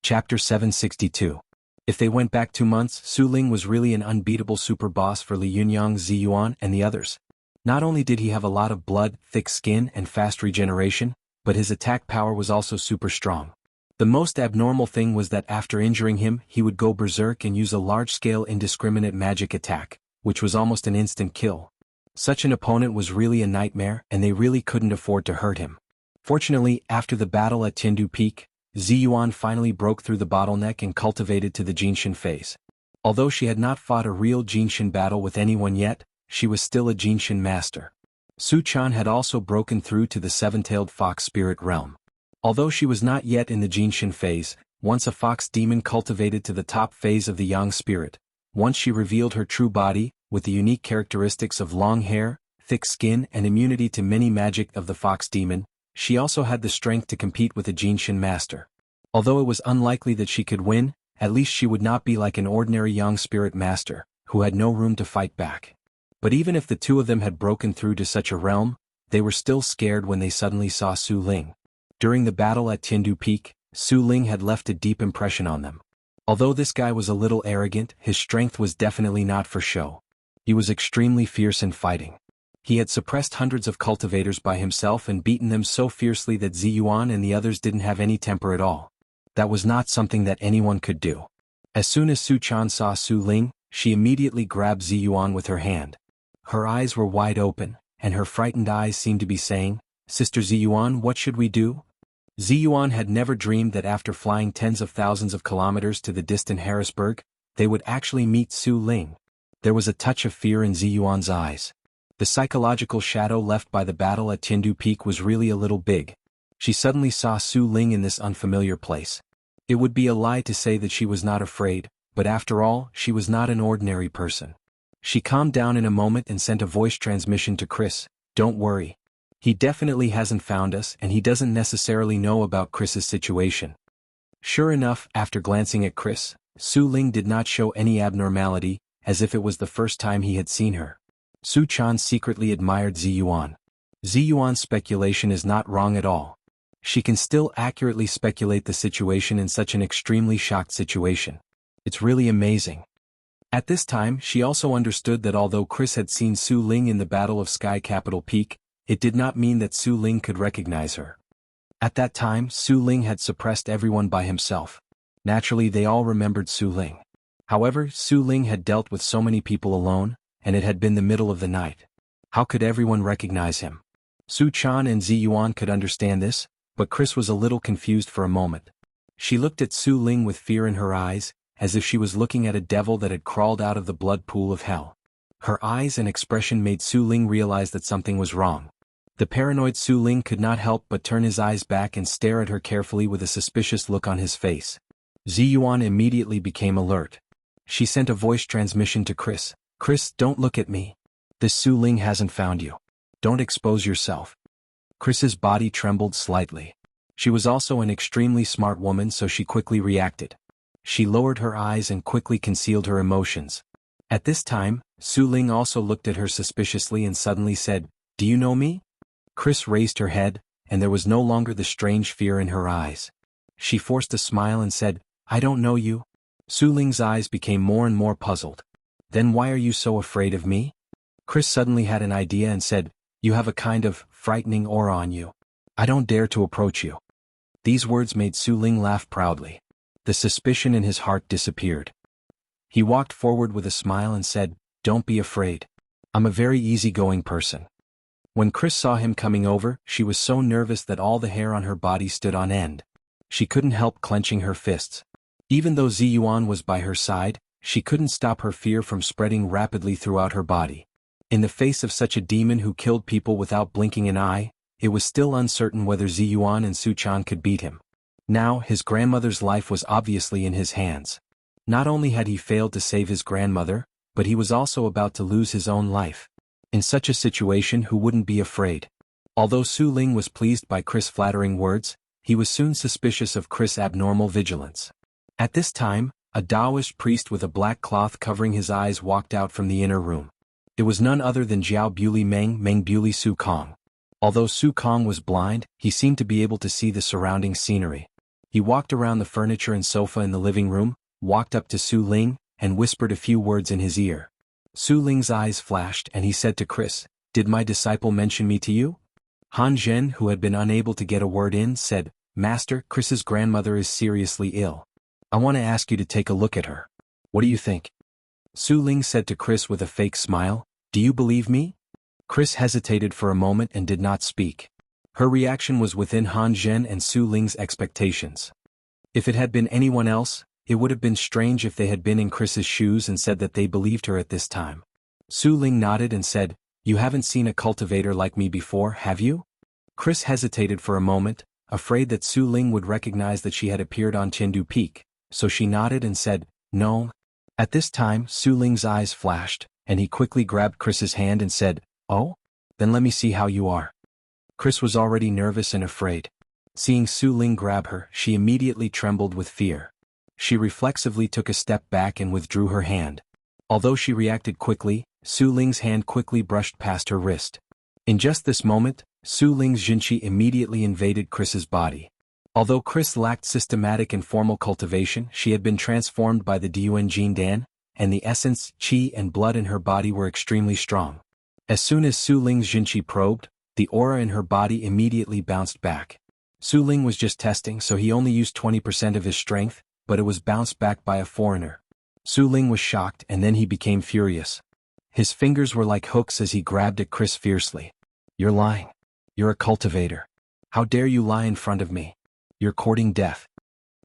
Chapter 762. If they went back 2 months, Su Ling was really an unbeatable super boss for Li Yunyang, Zi Yuan, and the others. Not only did he have a lot of blood, thick skin, and fast regeneration, but his attack power was also super strong. The most abnormal thing was that after injuring him, he would go berserk and use a large-scale indiscriminate magic attack, which was almost an instant kill. Such an opponent was really a nightmare, and they really couldn't afford to hurt him. Fortunately, after the battle at Tiandu Peak, Zi Yuan finally broke through the bottleneck and cultivated to the Jinshin phase. Although she had not fought a real Jinshin battle with anyone yet, she was still a Jinshin master. Su Chan had also broken through to the seven-tailed fox spirit realm. Although she was not yet in the Jinshin phase, once a fox demon cultivated to the top phase of the Yang spirit, once she revealed her true body, with the unique characteristics of long hair, thick skin and immunity to many magic of the fox demon, she also had the strength to compete with a Jinshin master. Although it was unlikely that she could win, at least she would not be like an ordinary Yang spirit master, who had no room to fight back. But even if the two of them had broken through to such a realm, they were still scared when they suddenly saw Su Ling. During the battle at Tiandu Peak, Su Ling had left a deep impression on them. Although this guy was a little arrogant, his strength was definitely not for show. He was extremely fierce in fighting. He had suppressed hundreds of cultivators by himself and beaten them so fiercely that Zi Yuan and the others didn't have any temper at all. That was not something that anyone could do. As soon as Su Chan saw Su Ling, she immediately grabbed Zi Yuan with her hand. Her eyes were wide open, and her frightened eyes seemed to be saying, "Sister Zi Yuan, what should we do?" Zi Yuan had never dreamed that after flying tens of thousands of kilometers to the distant Harrisburg, they would actually meet Su Ling. There was a touch of fear in Zi Yuan's eyes. The psychological shadow left by the battle at Tiandu Peak was really a little big. She suddenly saw Su Ling in this unfamiliar place. It would be a lie to say that she was not afraid, but after all, she was not an ordinary person. She calmed down in a moment and sent a voice transmission to Chris, "Don't worry. He definitely hasn't found us and he doesn't necessarily know about Chris's situation." Sure enough, after glancing at Chris, Su Ling did not show any abnormality, as if it was the first time he had seen her. Su Chan secretly admired Zi Yuan. Zi Yuan's speculation is not wrong at all. She can still accurately speculate the situation in such an extremely shocked situation. It's really amazing. At this time, she also understood that although Chris had seen Su Ling in the Battle of Sky Capital Peak, it did not mean that Su Ling could recognize her. At that time, Su Ling had suppressed everyone by himself. Naturally, they all remembered Su Ling. However, Su Ling had dealt with so many people alone, and it had been the middle of the night. How could everyone recognize him? Su Chan and Zi Yuan could understand this, but Chris was a little confused for a moment. She looked at Su Ling with fear in her eyes, as if she was looking at a devil that had crawled out of the blood pool of hell. Her eyes and expression made Su Ling realize that something was wrong. The paranoid Su Ling could not help but turn his eyes back and stare at her carefully with a suspicious look on his face. Zi Yuan immediately became alert. She sent a voice transmission to Chris. "Chris, don't look at me. This Su Ling hasn't found you. Don't expose yourself." Chris's body trembled slightly. She was also an extremely smart woman, so she quickly reacted. She lowered her eyes and quickly concealed her emotions. At this time, Su Ling also looked at her suspiciously and suddenly said, "Do you know me?" Chris raised her head, and there was no longer the strange fear in her eyes. She forced a smile and said, "I don't know you." Su Ling's eyes became more and more puzzled. "Then why are you so afraid of me?" Chris suddenly had an idea and said, "You have a kind of frightening aura on you. I don't dare to approach you." These words made Su Ling laugh proudly. The suspicion in his heart disappeared. He walked forward with a smile and said, "Don't be afraid. I'm a very easygoing person." When Chris saw him coming over, she was so nervous that all the hair on her body stood on end. She couldn't help clenching her fists. Even though Zi Yuan was by her side, she couldn't stop her fear from spreading rapidly throughout her body. In the face of such a demon who killed people without blinking an eye, it was still uncertain whether Zi Yuan and Su Chan could beat him. Now, his grandmother's life was obviously in his hands. Not only had he failed to save his grandmother, but he was also about to lose his own life. In such a situation, who wouldn't be afraid? Although Su Ling was pleased by Chris' flattering words, he was soon suspicious of Chris' abnormal vigilance. At this time, a Taoist priest with a black cloth covering his eyes walked out from the inner room. It was none other than Jiao Buli Meng Buli Su Kong. Although Su Kong was blind, he seemed to be able to see the surrounding scenery. He walked around the furniture and sofa in the living room, walked up to Su Ling, and whispered a few words in his ear. Su Ling's eyes flashed and he said to Chris, "Did my disciple mention me to you?" Han Zhen, who had been unable to get a word in, said, "Master, Chris's grandmother is seriously ill. I want to ask you to take a look at her. What do you think?" Su Ling said to Chris with a fake smile, "Do you believe me?" Chris hesitated for a moment and did not speak. Her reaction was within Han Zhen and Su Ling's expectations. If it had been anyone else, it would have been strange if they had been in Chris's shoes and said that they believed her at this time. Su Ling nodded and said, "You haven't seen a cultivator like me before, have you?" Chris hesitated for a moment, afraid that Su Ling would recognize that she had appeared on Chengdu Peak, so she nodded and said, "No." At this time, Su Ling's eyes flashed, and he quickly grabbed Chris's hand and said, "Oh? Then let me see how you are." Chris was already nervous and afraid. Seeing Su Ling grab her, she immediately trembled with fear. She reflexively took a step back and withdrew her hand. Although she reacted quickly, Su Ling's hand quickly brushed past her wrist. In just this moment, Su Ling's Jinqi immediately invaded Chris's body. Although Chris lacked systematic and formal cultivation, she had been transformed by the Diyuan Jin Dan, and the essence, qi and blood in her body were extremely strong. As soon as Su Ling's Jinqi probed, the aura in her body immediately bounced back. Su Ling was just testing, so he only used 20% of his strength, but it was bounced back by a foreigner. Su Ling was shocked and then he became furious. His fingers were like hooks as he grabbed at Chris fiercely. "You're lying. You're a cultivator. How dare you lie in front of me? You're courting death."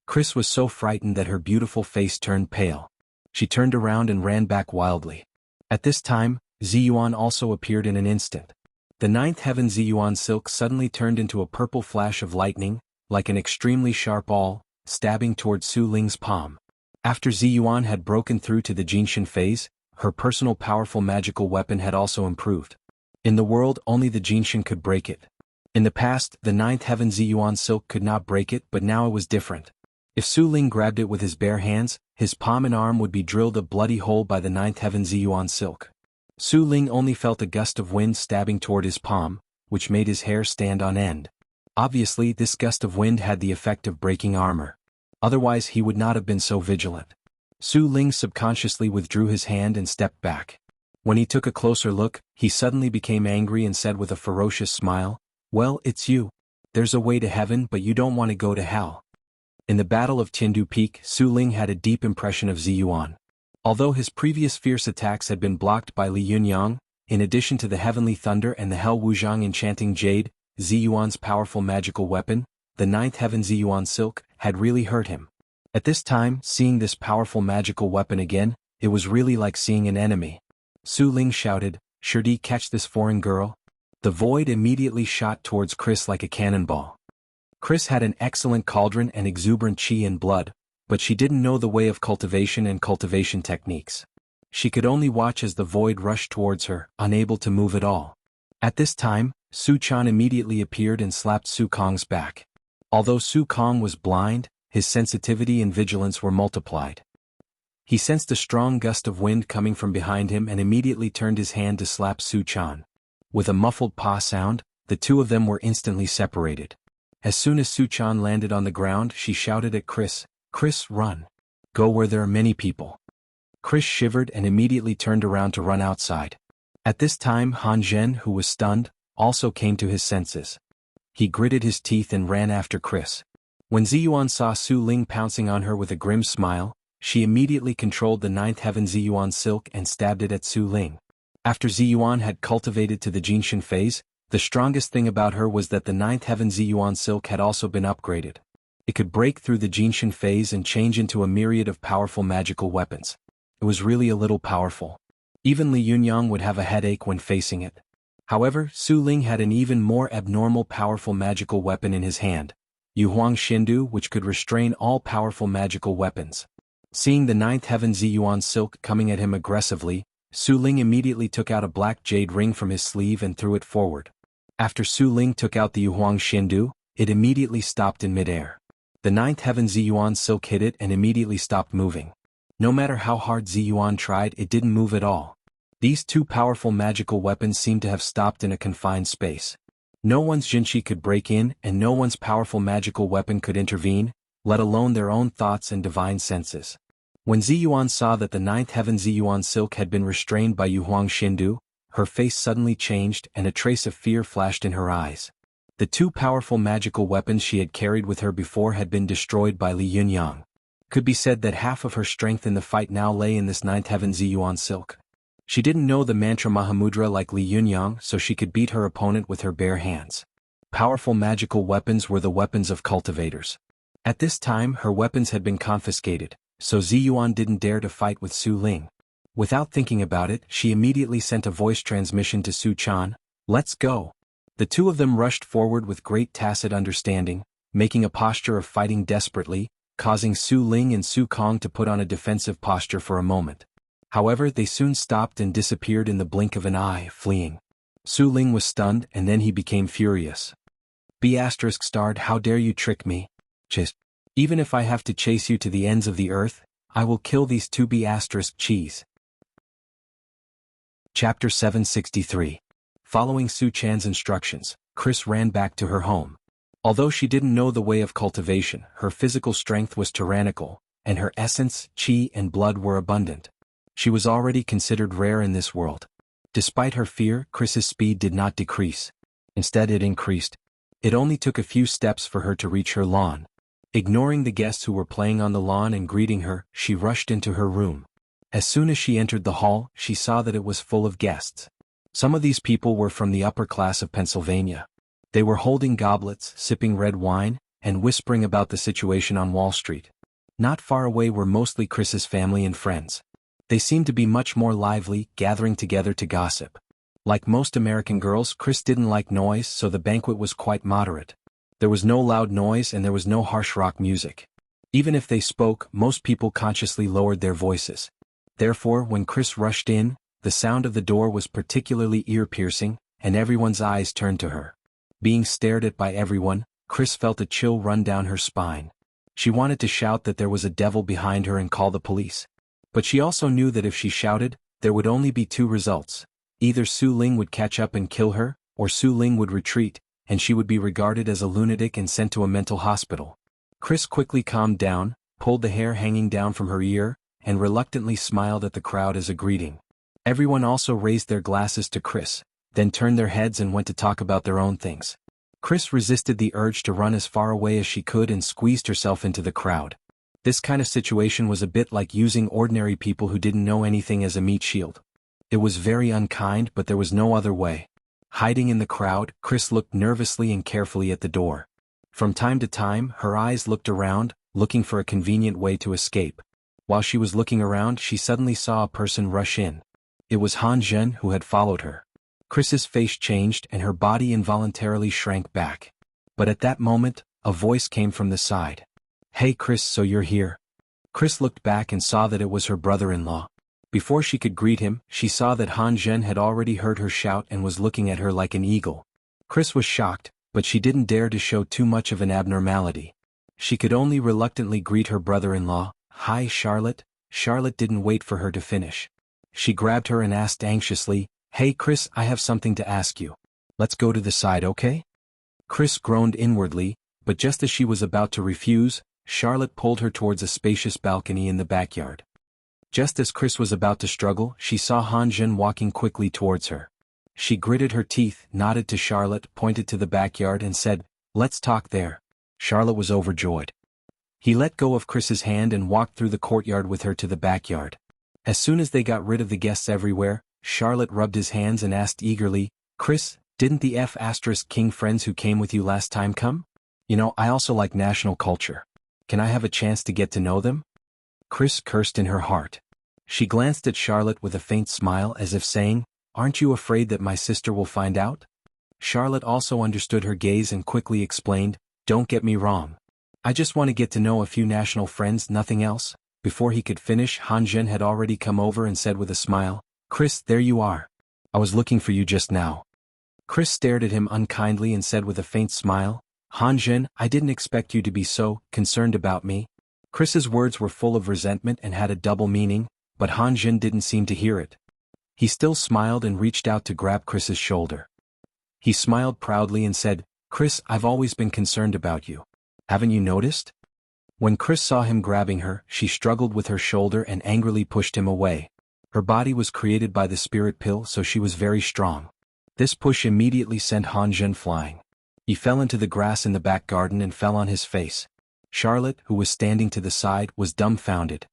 Chris was so frightened that her beautiful face turned pale. She turned around and ran back wildly. At this time, Ziyuan also appeared in an instant. The ninth heaven Ziyuan silk suddenly turned into a purple flash of lightning, like an extremely sharp awl, stabbing toward Su Ling's palm. After Ziyuan had broken through to the Jinshin phase, her personal powerful magical weapon had also improved. In the world, only the Jinshin could break it. In the past, the ninth heaven Ziyuan silk could not break it, but now it was different. If Su Ling grabbed it with his bare hands, his palm and arm would be drilled a bloody hole by the ninth heaven Ziyuan silk. Su Ling only felt a gust of wind stabbing toward his palm, which made his hair stand on end. Obviously, this gust of wind had the effect of breaking armor. Otherwise, he would not have been so vigilant. Su Ling subconsciously withdrew his hand and stepped back. When he took a closer look, he suddenly became angry and said with a ferocious smile, "Well, it's you. There's a way to heaven, but you don't want to go to hell." In the Battle of Chengdu Peak, Su Ling had a deep impression of Ziyuan. Although his previous fierce attacks had been blocked by Li Yunyang, in addition to the Heavenly Thunder and the Hell Wuzhang Enchanting Jade, Ziyuan's powerful magical weapon, the ninth heaven Ziyuan silk, had really hurt him. At this time, seeing this powerful magical weapon again, it was really like seeing an enemy. Su Ling shouted, "Shirdi, catch this foreign girl." The void immediately shot towards Chris like a cannonball. Chris had an excellent cauldron and exuberant qi and blood, but she didn't know the way of cultivation and cultivation techniques. She could only watch as the void rushed towards her, unable to move at all. At this time, Su Chan immediately appeared and slapped Su Kong's back. Although Su Kong was blind, his sensitivity and vigilance were multiplied. He sensed a strong gust of wind coming from behind him and immediately turned his hand to slap Su Chan. With a muffled paw sound, the two of them were instantly separated. As soon as Su Chan landed on the ground, she shouted at Chris, "Chris, run. Go where there are many people." Chris shivered and immediately turned around to run outside. At this time, Han Zhen, who was stunned, also came to his senses. He gritted his teeth and ran after Chris. When Ziyuan saw Su Ling pouncing on her with a grim smile, she immediately controlled the ninth heaven Ziyuan silk and stabbed it at Su Ling. After Ziyuan had cultivated to the Jinshin phase, the strongest thing about her was that the ninth heaven Ziyuan silk had also been upgraded. It could break through the Jinshin phase and change into a myriad of powerful magical weapons. It was really a little powerful. Even Li Yunyang would have a headache when facing it. However, Su Ling had an even more abnormal powerful magical weapon in his hand, Yuhuang Shindu, which could restrain all powerful magical weapons. Seeing the ninth heaven Ziyuan silk coming at him aggressively, Su Ling immediately took out a black jade ring from his sleeve and threw it forward. After Su Ling took out the Yuhuang Shindu, it immediately stopped in midair. The ninth heaven Ziyuan silk hit it and immediately stopped moving. No matter how hard Ziyuan tried, it didn't move at all. These two powerful magical weapons seemed to have stopped in a confined space. No one's Jinqi could break in and no one's powerful magical weapon could intervene, let alone their own thoughts and divine senses. When Ziyuan saw that the ninth heaven Ziyuan silk had been restrained by Yuhuang Xindu, her face suddenly changed and a trace of fear flashed in her eyes. The two powerful magical weapons she had carried with her before had been destroyed by Li Yunyang. Could be said that half of her strength in the fight now lay in this ninth heaven Ziyuan silk. She didn't know the mantra Mahamudra like Li Yunyang, so she could beat her opponent with her bare hands. Powerful magical weapons were the weapons of cultivators. At this time her weapons had been confiscated, so Ziyuan didn't dare to fight with Su Ling. Without thinking about it, she immediately sent a voice transmission to Su Chan, "Let's go." The two of them rushed forward with great tacit understanding, making a posture of fighting desperately, causing Su Ling and Su Kong to put on a defensive posture for a moment. However, they soon stopped and disappeared in the blink of an eye, fleeing. Su Ling was stunned and then he became furious. B****, how dare you trick me? Just. Even if I have to chase you to the ends of the earth, I will kill these two B****cheese. Chapter 763. Following Su Chan's instructions, Chris ran back to her home. Although she didn't know the way of cultivation, her physical strength was tyrannical, and her essence, qi and blood were abundant. She was already considered rare in this world. Despite her fear, Chris's speed did not decrease. Instead it increased. It only took a few steps for her to reach her lawn. Ignoring the guests who were playing on the lawn and greeting her, she rushed into her room. As soon as she entered the hall, she saw that it was full of guests. Some of these people were from the upper class of Pennsylvania. They were holding goblets, sipping red wine, and whispering about the situation on Wall Street. Not far away were mostly Chris's family and friends. They seemed to be much more lively, gathering together to gossip. Like most American girls, Chris didn't like noise, so the banquet was quite moderate. There was no loud noise and there was no harsh rock music. Even if they spoke, most people consciously lowered their voices. Therefore, when Chris rushed in, the sound of the door was particularly ear-piercing, and everyone's eyes turned to her. Being stared at by everyone, Chris felt a chill run down her spine. She wanted to shout that there was a devil behind her and call the police. But she also knew that if she shouted, there would only be two results. Either Su Ling would catch up and kill her, or Su Ling would retreat, and she would be regarded as a lunatic and sent to a mental hospital. Chris quickly calmed down, pulled the hair hanging down from her ear, and reluctantly smiled at the crowd as a greeting. Everyone also raised their glasses to Chris, then turned their heads and went to talk about their own things. Chris resisted the urge to run as far away as she could and squeezed herself into the crowd. This kind of situation was a bit like using ordinary people who didn't know anything as a meat shield. It was very unkind, but there was no other way. Hiding in the crowd, Chris looked nervously and carefully at the door. From time to time, her eyes looked around, looking for a convenient way to escape. While she was looking around, she suddenly saw a person rush in. It was Han Zhen who had followed her. Chris's face changed and her body involuntarily shrank back. But at that moment, a voice came from the side. "Hey Chris, so you're here." Chris looked back and saw that it was her brother-in-law. Before she could greet him, she saw that Han Zhen had already heard her shout and was looking at her like an eagle. Chris was shocked, but she didn't dare to show too much of an abnormality. She could only reluctantly greet her brother-in-law. "Hi Charlotte." Charlotte didn't wait for her to finish. She grabbed her and asked anxiously, "Hey Chris, I have something to ask you. Let's go to the side, okay?" Chris groaned inwardly, but just as she was about to refuse, Charlotte pulled her towards a spacious balcony in the backyard. Just as Chris was about to struggle, she saw Han Zhen walking quickly towards her. She gritted her teeth, nodded to Charlotte, pointed to the backyard and said, "Let's talk there." Charlotte was overjoyed. He let go of Chris's hand and walked through the courtyard with her to the backyard. As soon as they got rid of the guests everywhere, Charlotte rubbed his hands and asked eagerly, "Chris, didn't the F***king friends who came with you last time come? You know, I also like national culture. Can I have a chance to get to know them?" Chris cursed in her heart. She glanced at Charlotte with a faint smile as if saying, "Aren't you afraid that my sister will find out?" Charlotte also understood her gaze and quickly explained, "Don't get me wrong. I just want to get to know a few national friends, nothing else." Before he could finish, Han Zhen had already come over and said with a smile, "Chris, there you are. I was looking for you just now." Chris stared at him unkindly and said with a faint smile, "Han Zhen, I didn't expect you to be so concerned about me." Chris's words were full of resentment and had a double meaning, but Han Zhen didn't seem to hear it. He still smiled and reached out to grab Chris's shoulder. He smiled proudly and said, "Chris, I've always been concerned about you. Haven't you noticed? When Chris saw him grabbing her, she struggled with her shoulder and angrily pushed him away. Her body was created by the spirit pill, so she was very strong. This push immediately sent Han Zhen flying. He fell into the grass in the back garden and fell on his face. Charlotte, who was standing to the side, was dumbfounded.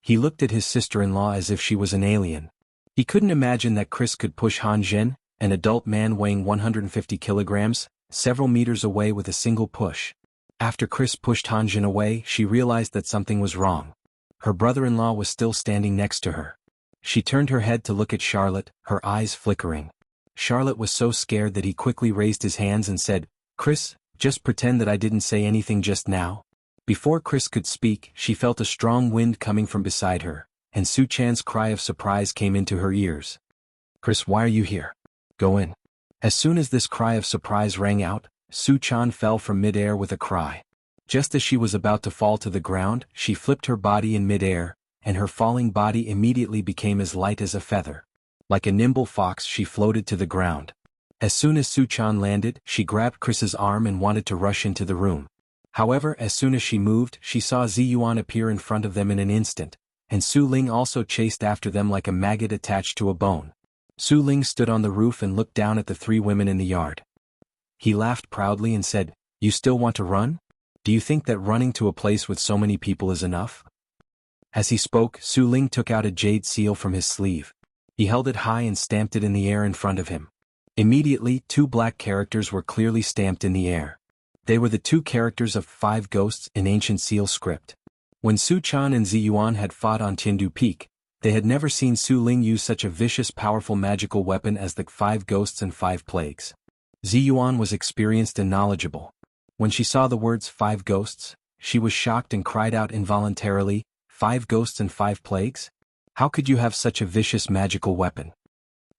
He looked at his sister-in-law as if she was an alien. He couldn't imagine that Chris could push Han Zhen, an adult man weighing 150 kilograms, several meters away with a single push. After Chris pushed Han Zhen away, she realized that something was wrong. Her brother-in-law was still standing next to her. She turned her head to look at Charlotte, her eyes flickering. Charlotte was so scared that he quickly raised his hands and said, "Chris, just pretend that I didn't say anything just now." Before Chris could speak, she felt a strong wind coming from beside her, and Su Chan's cry of surprise came into her ears. "Chris, why are you here? Go in." As soon as this cry of surprise rang out, Su Chan fell from mid-air with a cry. Just as she was about to fall to the ground, she flipped her body in mid-air, and her falling body immediately became as light as a feather. Like a nimble fox, she floated to the ground. As soon as Su Chan landed, she grabbed Chris's arm and wanted to rush into the room. However, as soon as she moved, she saw Zi Yuan appear in front of them in an instant, and Su Ling also chased after them like a maggot attached to a bone. Su Ling stood on the roof and looked down at the three women in the yard. He laughed proudly and said, "You still want to run? Do you think that running to a place with so many people is enough?" As he spoke, Su Ling took out a jade seal from his sleeve. He held it high and stamped it in the air in front of him. Immediately, two black characters were clearly stamped in the air. They were the two characters of 5 ghosts in ancient seal script. When Su Chan and Zi Yuan had fought on Tiandu Peak, they had never seen Su Ling use such a vicious, powerful magical weapon as the 5 ghosts and 5 plagues. Zi Yuan was experienced and knowledgeable. When she saw the words 5 ghosts, she was shocked and cried out involuntarily, "5 ghosts and 5 plagues? How could you have such a vicious magical weapon?"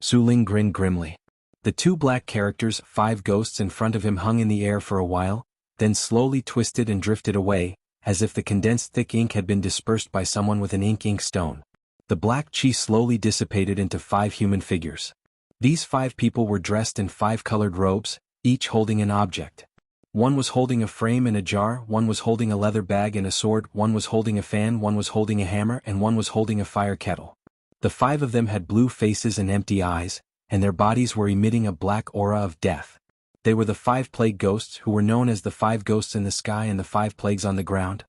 Su Ling grinned grimly. The two black characters, 5 ghosts in front of him, hung in the air for a while, then slowly twisted and drifted away, as if the condensed thick ink had been dispersed by someone with an ink stone. The black chi slowly dissipated into 5 human figures. These 5 people were dressed in 5 colored robes, each holding an object. One was holding a frame and a jar, one was holding a leather bag and a sword, one was holding a fan, one was holding a hammer, and one was holding a fire kettle. The 5 of them had blue faces and empty eyes, and their bodies were emitting a black aura of death. They were the 5 plague ghosts, who were known as the 5 ghosts in the sky and the 5 plagues on the ground.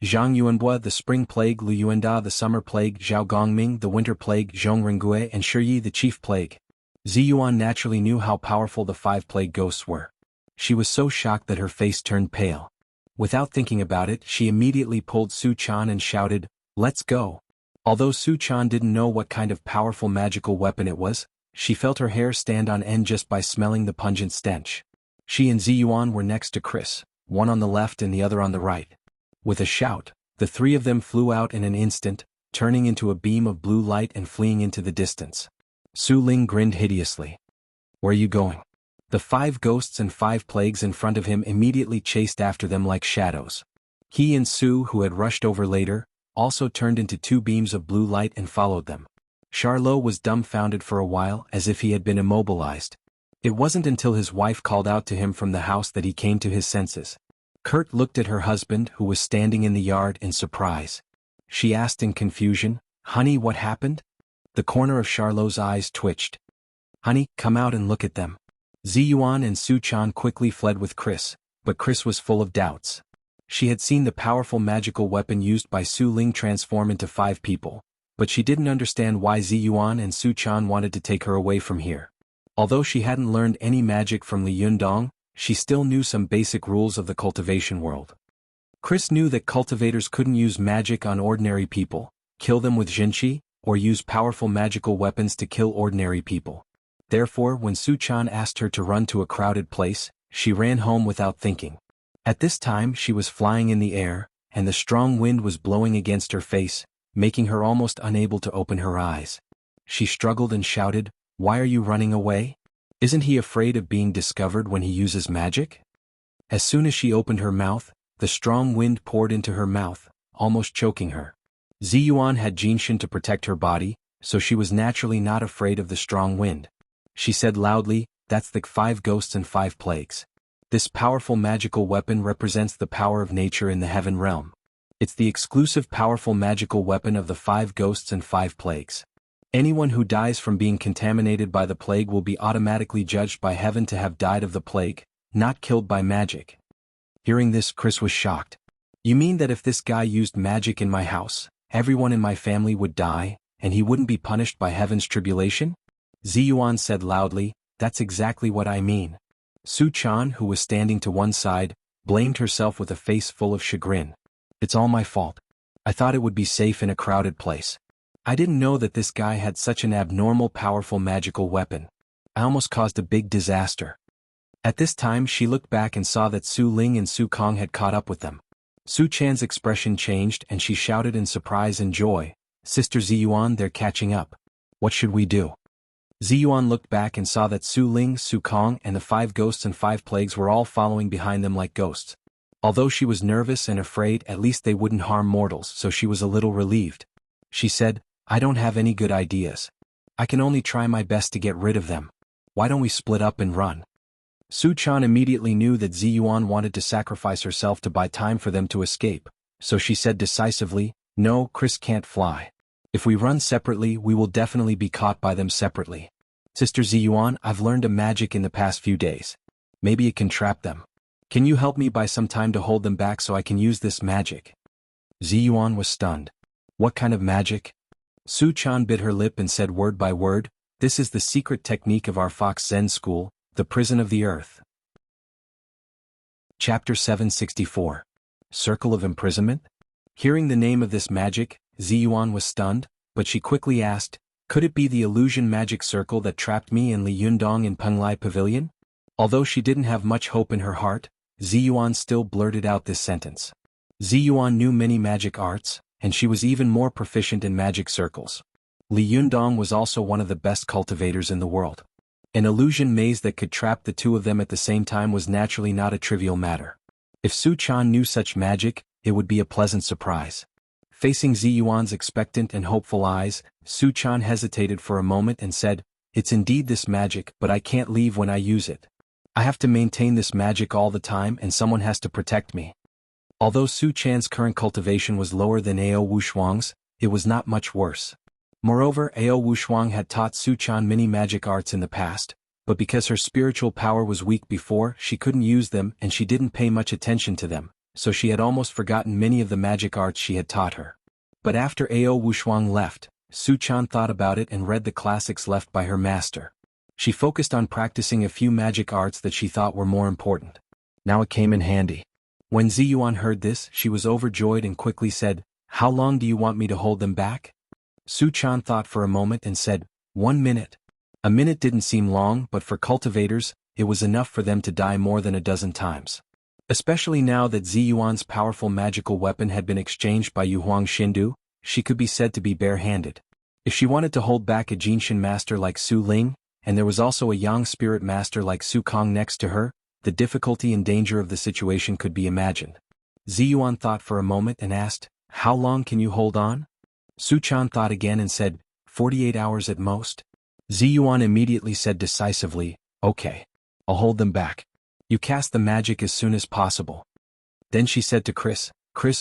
Zhang Yuanbua, the spring plague; Lu Yuanda, the summer plague; Zhao Gongming, the winter plague; Zhong Rengue, and Shi Yi, the chief plague. Zi Yuan naturally knew how powerful the 5 plague ghosts were. She was so shocked that her face turned pale. Without thinking about it, she immediately pulled Su Chan and shouted, "Let's go!" Although Su Chan didn't know what kind of powerful magical weapon it was, she felt her hair stand on end just by smelling the pungent stench. She and Zi Yuan were next to Chris, one on the left and the other on the right. With a shout, the 3 of them flew out in an instant, turning into a beam of blue light and fleeing into the distance. Su Ling grinned hideously. "Where are you going?" The 5 ghosts and 5 plagues in front of him immediately chased after them like shadows. He and Su, who had rushed over later, also turned into 2 beams of blue light and followed them. Charlot was dumbfounded for a while, as if he had been immobilized. It wasn't until his wife called out to him from the house that he came to his senses. Kurt looked at her husband, who was standing in the yard, in surprise. She asked in confusion, "Honey, what happened?" The corner of Charlot's eyes twitched. "Honey, come out and look at them." Zi Yuan and Su Chan quickly fled with Chris, but Chris was full of doubts. She had seen the powerful magical weapon used by Su Ling transform into 5 people, but she didn't understand why Zi Yuan and Su Chan wanted to take her away from here. Although she hadn't learned any magic from Li Yundong, she still knew some basic rules of the cultivation world. Chris knew that cultivators couldn't use magic on ordinary people, kill them with jinqi, or use powerful magical weapons to kill ordinary people. Therefore, when Su Chan asked her to run to a crowded place, she ran home without thinking. At this time she was flying in the air, and the strong wind was blowing against her face, making her almost unable to open her eyes. She struggled and shouted, "Why are you running away? Isn't he afraid of being discovered when he uses magic?" As soon as she opened her mouth, the strong wind poured into her mouth, almost choking her. Zi Yuan had Jinshin to protect her body, so she was naturally not afraid of the strong wind. She said loudly, "That's the 5 ghosts and 5 plagues. This powerful magical weapon represents the power of nature in the heaven realm. It's the exclusive powerful magical weapon of the 5 ghosts and 5 plagues. Anyone who dies from being contaminated by the plague will be automatically judged by heaven to have died of the plague, not killed by magic. Hearing this, Chris was shocked. You mean that if this guy used magic in my house, everyone in my family would die, and he wouldn't be punished by heaven's tribulation? Ziyuan said loudly, that's exactly what I mean. Su Chan, who was standing to one side, blamed herself with a face full of chagrin. It's all my fault. I thought it would be safe in a crowded place. I didn't know that this guy had such an abnormal powerful magical weapon. I almost caused a big disaster. At this time she looked back and saw that Su Ling and Su Kong had caught up with them. Su Chan's expression changed and she shouted in surprise and joy, Sister Ziyuan, they're catching up. What should we do? Ziyuan looked back and saw that Su Ling, Su Kong and the 5 ghosts and 5 plagues were all following behind them like ghosts. Although she was nervous and afraid, at least they wouldn't harm mortals, so she was a little relieved. She said, I don't have any good ideas. I can only try my best to get rid of them. Why don't we split up and run? Su Chan immediately knew that Ziyuan wanted to sacrifice herself to buy time for them to escape, so she said decisively, no, Chris can't fly. If we run separately, we will definitely be caught by them separately. Sister Ziyuan, I've learned a magic in the past few days. Maybe it can trap them. Can you help me buy some time to hold them back so I can use this magic? Ziyuan was stunned. What kind of magic? Su Chan bit her lip and said word by word, this is the secret technique of our Fox Zen school, the prison of the earth. Chapter 764. Circle of Imprisonment? Hearing the name of this magic, Ziyuan was stunned, but she quickly asked, could it be the illusion magic circle that trapped me and Li Yundong in Penglai Pavilion? Although she didn't have much hope in her heart, Ziyuan still blurted out this sentence. Ziyuan knew many magic arts, and she was even more proficient in magic circles. Li Yundong was also one of the best cultivators in the world. An illusion maze that could trap the two of them at the same time was naturally not a trivial matter. If Su Chan knew such magic, it would be a pleasant surprise. Facing Ziyuan's expectant and hopeful eyes, Su Chan hesitated for a moment and said, it's indeed this magic, but I can't leave when I use it. I have to maintain this magic all the time and someone has to protect me. Although Su Chan's current cultivation was lower than Ao Wushuang's, it was not much worse. Moreover, Ao Wushuang had taught Su Chan many magic arts in the past, but because her spiritual power was weak before, she couldn't use them and she didn't pay much attention to them, so she had almost forgotten many of the magic arts she had taught her. But after Ao Wushuang left, Su Chan thought about it and read the classics left by her master. She focused on practicing a few magic arts that she thought were more important. Now it came in handy. When Ziyuan heard this, she was overjoyed and quickly said, how long do you want me to hold them back? Su Chan thought for a moment and said, 1 minute. A minute didn't seem long, but for cultivators, it was enough for them to die more than a dozen times. Especially now that Ziyuan's powerful magical weapon had been exchanged by Yuhuang Xindu, she could be said to be bare-handed. If she wanted to hold back a Jinshin master like Su Ling, and there was also a Yang spirit master like Su Kong next to her, the difficulty and danger of the situation could be imagined. Ziyuan thought for a moment and asked, how long can you hold on? Su Chan thought again and said, 48 hours at most. Ziyuan immediately said decisively, okay. I'll hold them back. You cast the magic as soon as possible. Then she said to Chris,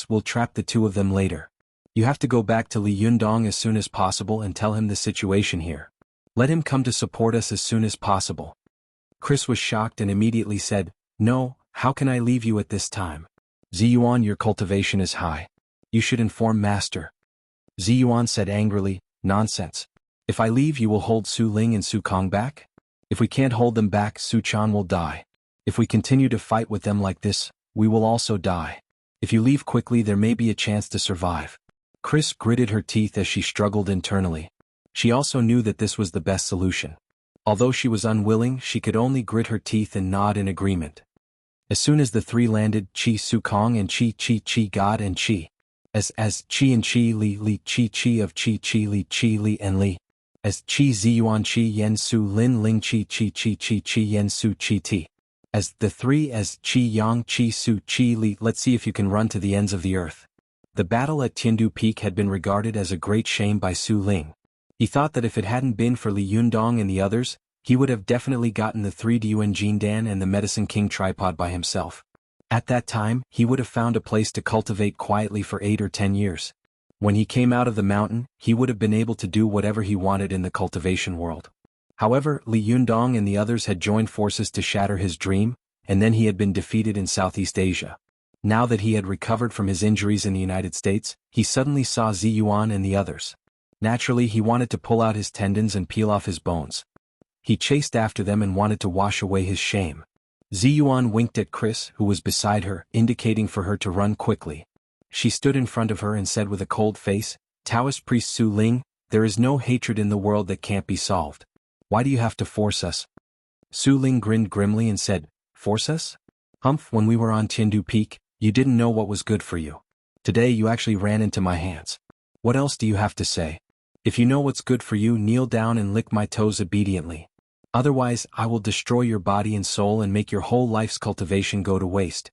we'll trap the two of them later. You have to go back to Li Yundong as soon as possible and tell him the situation here. Let him come to support us as soon as possible. Chris was shocked and immediately said, no, how can I leave you at this time? Ziyuan, your cultivation is high. You should inform Master. Ziyuan said angrily, nonsense. If I leave, you will hold Su Ling and Su Kong back? If we can't hold them back, Su Chan will die. If we continue to fight with them like this, we will also die. If you leave quickly, there may be a chance to survive. Chris gritted her teeth as she struggled internally. She also knew that this was the best solution. Although she was unwilling, she could only grit her teeth and nod in agreement. As soon as the three landed, Chi Su Kong and Chi God and Chi. As Chi and Chi Li Chi of Chi Li and Li. As Chi Ziyuan Chi Yen Su Lin Ling Chi Yen Su Chi Ti. As the three as Chi Yang Chi Su Chi Li. Let's see if you can run to the ends of the earth. The battle at Tiandu Peak had been regarded as a great shame by Su Ling. He thought that if it hadn't been for Li Yundong and the others, he would have definitely gotten the 3 Duan Jindan and the Medicine King tripod by himself. At that time, he would have found a place to cultivate quietly for 8 or 10 years. When he came out of the mountain, he would have been able to do whatever he wanted in the cultivation world. However, Li Yundong and the others had joined forces to shatter his dream, and then he had been defeated in Southeast Asia. Now that he had recovered from his injuries in the United States, he suddenly saw Ziyuan and the others. Naturally, he wanted to pull out his tendons and peel off his bones. He chased after them and wanted to wash away his shame. Ziyuan winked at Chris, who was beside her, indicating for her to run quickly. She stood in front of her and said with a cold face, "Taoist priest Su Ling, there is no hatred in the world that can't be solved. Why do you have to force us?" Su Ling grinned grimly and said, "Force us? Humph, when we were on Tiandu Peak, you didn't know what was good for you. Today you actually ran into my hands. What else do you have to say? If you know what's good for you, kneel down and lick my toes obediently. Otherwise, I will destroy your body and soul and make your whole life's cultivation go to waste."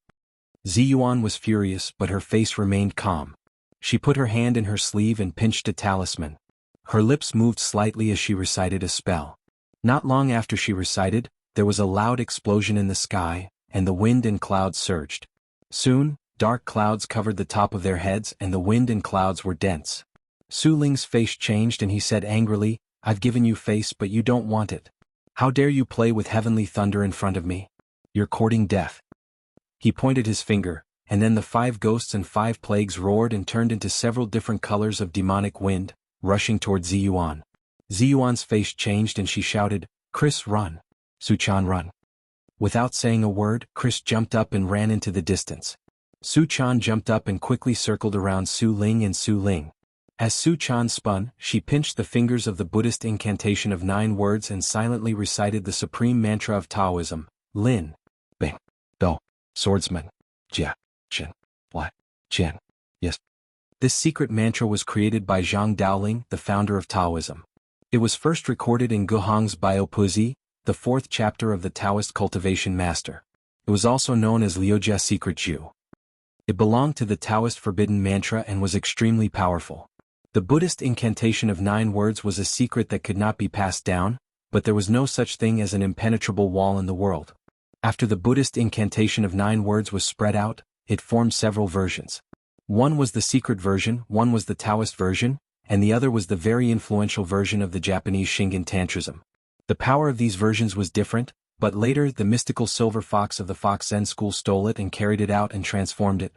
Ziyuan was furious, but her face remained calm. She put her hand in her sleeve and pinched a talisman. Her lips moved slightly as she recited a spell. Not long after she recited, there was a loud explosion in the sky, and the wind and clouds surged. Soon, dark clouds covered the top of their heads and the wind and clouds were dense. Su Ling's face changed and he said angrily, "I've given you face but you don't want it. How dare you play with heavenly thunder in front of me? You're courting death." He pointed his finger, and then the 5 ghosts and 5 plagues roared and turned into several different colors of demonic wind, rushing toward Ziyuan. Ziyuan's face changed and she shouted, "Chris, run! Su-chan, run!" Without saying a word, Chris jumped up and ran into the distance. Su-chan jumped up and quickly circled around Su Ling and Su Ling. As Su-chan spun, she pinched the fingers of the Buddhist incantation of 9 words and silently recited the supreme mantra of Taoism, Lin, Bing, Do, Swordsman, Jia, Chen, Wai, Chen, Yes. This secret mantra was created by Zhang Daoling, the founder of Taoism. It was first recorded in Guhong's Biopoesie, the 4th chapter of the Taoist Cultivation Master. It was also known as Liujia Secret Ju. It belonged to the Taoist forbidden mantra and was extremely powerful. The Buddhist incantation of 9 words was a secret that could not be passed down, but there was no such thing as an impenetrable wall in the world. After the Buddhist incantation of 9 words was spread out, it formed several versions. One was the secret version, one was the Taoist version, and the other was the very influential version of the Japanese Shingon Tantrism. The power of these versions was different, but later the mystical silver fox of the Fox Zen school stole it and carried it out and transformed it.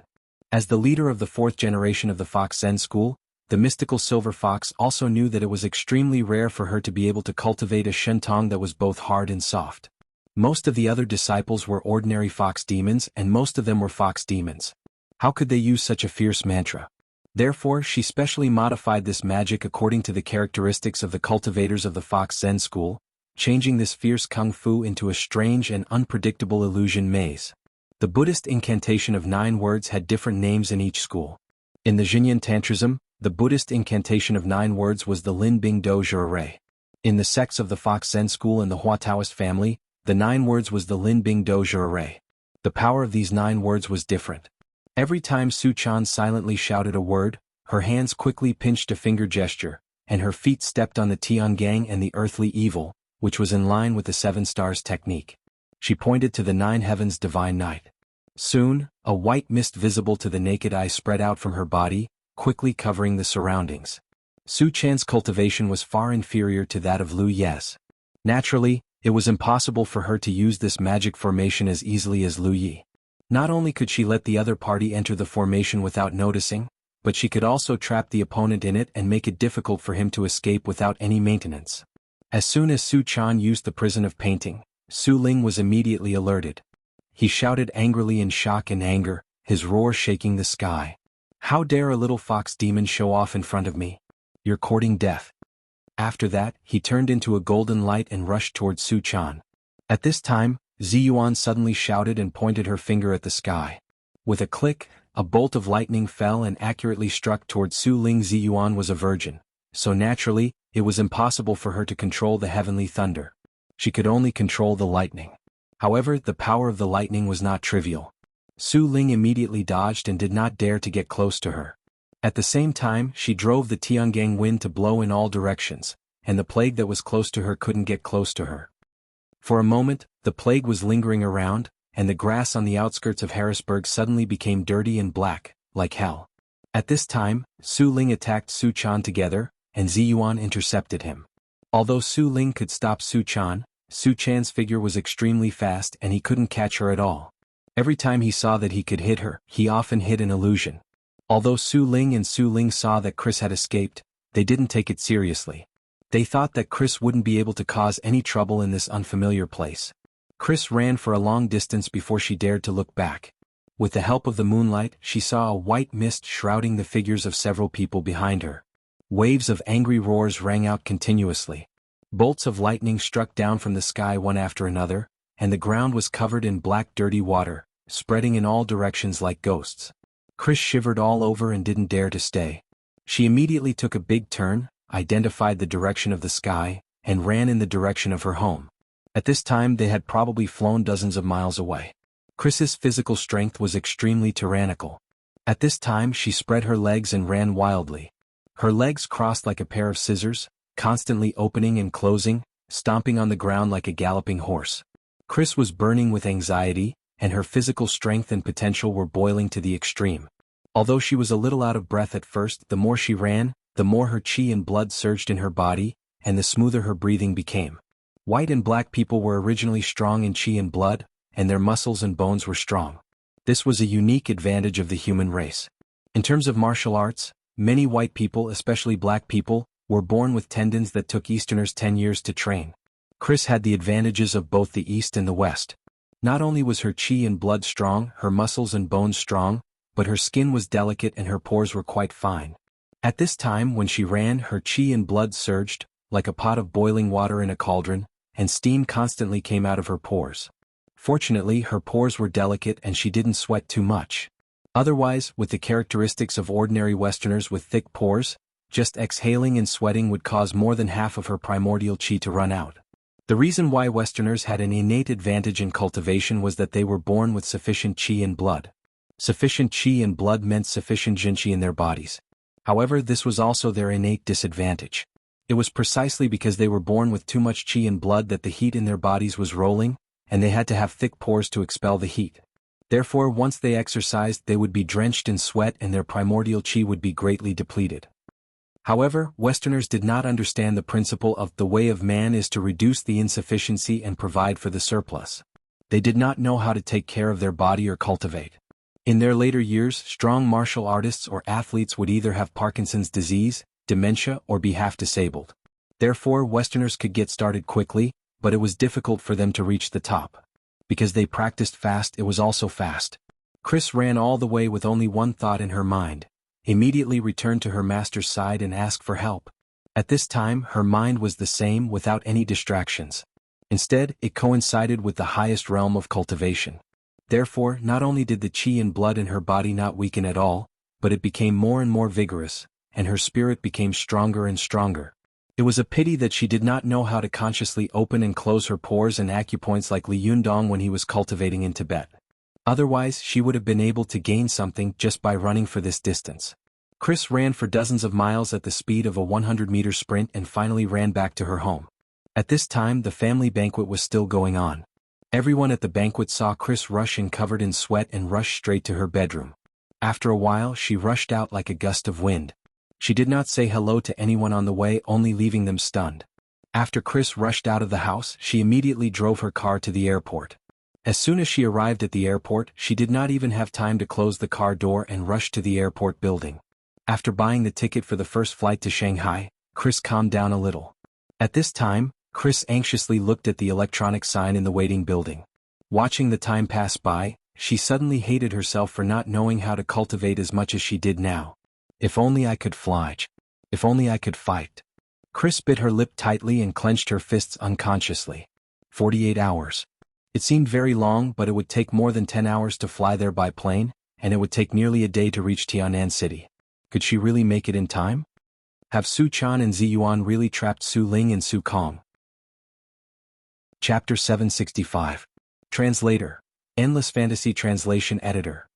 As the leader of the 4th generation of the Fox Zen school, the mystical silver fox also knew that it was extremely rare for her to be able to cultivate a shentong that was both hard and soft. Most of the other disciples were ordinary fox demons and most of them were fox demons. How could they use such a fierce mantra? Therefore, she specially modified this magic according to the characteristics of the cultivators of the Fox Zen school, changing this fierce kung fu into a strange and unpredictable illusion maze. The Buddhist incantation of 9 words had different names in each school. In the Xinyan Tantrism, the Buddhist incantation of 9 words was the Lin Bing Do Jurare. In the sects of the Fox Zen school and the Hua Taoist family, the 9 words was the Lin Bing Do Jurare. The power of these 9 words was different. Every time Su-chan silently shouted a word, her hands quickly pinched a finger gesture, and her feet stepped on the Tiangang and the earthly evil, which was in line with the 7 stars technique. She pointed to the 9 heavens' divine night. Soon, a white mist visible to the naked eye spread out from her body, quickly covering the surroundings. Su-chan's cultivation was far inferior to that of Lu Ye's. Naturally, it was impossible for her to use this magic formation as easily as Lu Yi. Not only could she let the other party enter the formation without noticing, but she could also trap the opponent in it and make it difficult for him to escape without any maintenance. As soon as Su-chan used the prison of painting, Su Ling was immediately alerted. He shouted angrily in shock and anger, his roar shaking the sky. "How dare a little fox demon show off in front of me? You're courting death." After that, he turned into a golden light and rushed towards Su-chan. At this time, Ziyuan suddenly shouted and pointed her finger at the sky. With a click, a bolt of lightning fell and accurately struck towards Su Ling. Ziyuan was a virgin, so naturally, it was impossible for her to control the heavenly thunder. She could only control the lightning. However, the power of the lightning was not trivial. Su Ling immediately dodged and did not dare to get close to her. At the same time, she drove the Tiangang wind to blow in all directions, and the plague that was close to her couldn't get close to her. For a moment, the plague was lingering around, and the grass on the outskirts of Harrisburg suddenly became dirty and black, like hell. At this time, Su Ling attacked Su Chan together, and Ziyuan intercepted him. Although Su Ling could stop Su Chan's figure was extremely fast and he couldn't catch her at all. Every time he saw that he could hit her, he often hit an illusion. Although Su Ling saw that Chris had escaped, they didn't take it seriously. They thought that Chris wouldn't be able to cause any trouble in this unfamiliar place. Chris ran for a long distance before she dared to look back. With the help of the moonlight, she saw a white mist shrouding the figures of several people behind her. Waves of angry roars rang out continuously. Bolts of lightning struck down from the sky one after another, and the ground was covered in black dirty water, spreading in all directions like ghosts. Chris shivered all over and didn't dare to stay. She immediately took a big turn, identified the direction of the sky, and ran in the direction of her home. At this time they had probably flown dozens of miles away. Chris's physical strength was extremely tyrannical. At this time she spread her legs and ran wildly. Her legs crossed like a pair of scissors, constantly opening and closing, stomping on the ground like a galloping horse. Chris was burning with anxiety, and her physical strength and potential were boiling to the extreme. Although she was a little out of breath at first, the more she ran, the more her chi and blood surged in her body, and the smoother her breathing became. White and black people were originally strong in chi and blood, and their muscles and bones were strong. This was a unique advantage of the human race. In terms of martial arts, many white people, especially black people, were born with tendons that took Easterners 10 years to train. Chris had the advantages of both the East and the West. Not only was her chi and blood strong, her muscles and bones strong, but her skin was delicate and her pores were quite fine. At this time when she ran, her chi and blood surged, like a pot of boiling water in a cauldron, and steam constantly came out of her pores. Fortunately, her pores were delicate and she didn't sweat too much. Otherwise, with the characteristics of ordinary Westerners with thick pores, just exhaling and sweating would cause more than half of her primordial chi to run out. The reason why Westerners had an innate advantage in cultivation was that they were born with sufficient chi and blood. Sufficient chi and blood meant sufficient jinchi in their bodies. However, this was also their innate disadvantage. It was precisely because they were born with too much chi and blood that the heat in their bodies was rolling, and they had to have thick pores to expel the heat. Therefore, once they exercised, they would be drenched in sweat and their primordial chi would be greatly depleted. However, Westerners did not understand the principle of the way of man is to reduce the insufficiency and provide for the surplus. They did not know how to take care of their body or cultivate. In their later years, strong martial artists or athletes would either have Parkinson's disease, dementia, or be half disabled. Therefore, Westerners could get started quickly, but it was difficult for them to reach the top. Because they practiced fast, it was also fast. Chris ran all the way with only one thought in her mind: immediately returned to her master's side and asked for help. At this time, her mind was the same without any distractions. Instead, it coincided with the highest realm of cultivation. Therefore, not only did the chi and blood in her body not weaken at all, but it became more and more vigorous, and her spirit became stronger and stronger. It was a pity that she did not know how to consciously open and close her pores and acupoints like Li Yundong when he was cultivating in Tibet. Otherwise, she would have been able to gain something just by running for this distance. Chris ran for dozens of miles at the speed of a 100-meter sprint and finally ran back to her home. At this time, the family banquet was still going on. Everyone at the banquet saw Chris rush in covered in sweat and rush straight to her bedroom. After a while, she rushed out like a gust of wind. She did not say hello to anyone on the way, only leaving them stunned. After Chris rushed out of the house, she immediately drove her car to the airport. As soon as she arrived at the airport, she did not even have time to close the car door and rushed to the airport building. After buying the ticket for the first flight to Shanghai, Chris calmed down a little. At this time, Chris anxiously looked at the electronic sign in the waiting building. Watching the time pass by, she suddenly hated herself for not knowing how to cultivate as much as she did now. If only I could fly. If only I could fight. Chris bit her lip tightly and clenched her fists unconsciously. 48 hours. It seemed very long, but it would take more than 10 hours to fly there by plane, and it would take nearly a day to reach Tianan City. Could she really make it in time? Have Su Chan and Ziyuan really trapped Su Ling and Su Kong? Chapter 765. Translator. Endless Fantasy Translation Editor.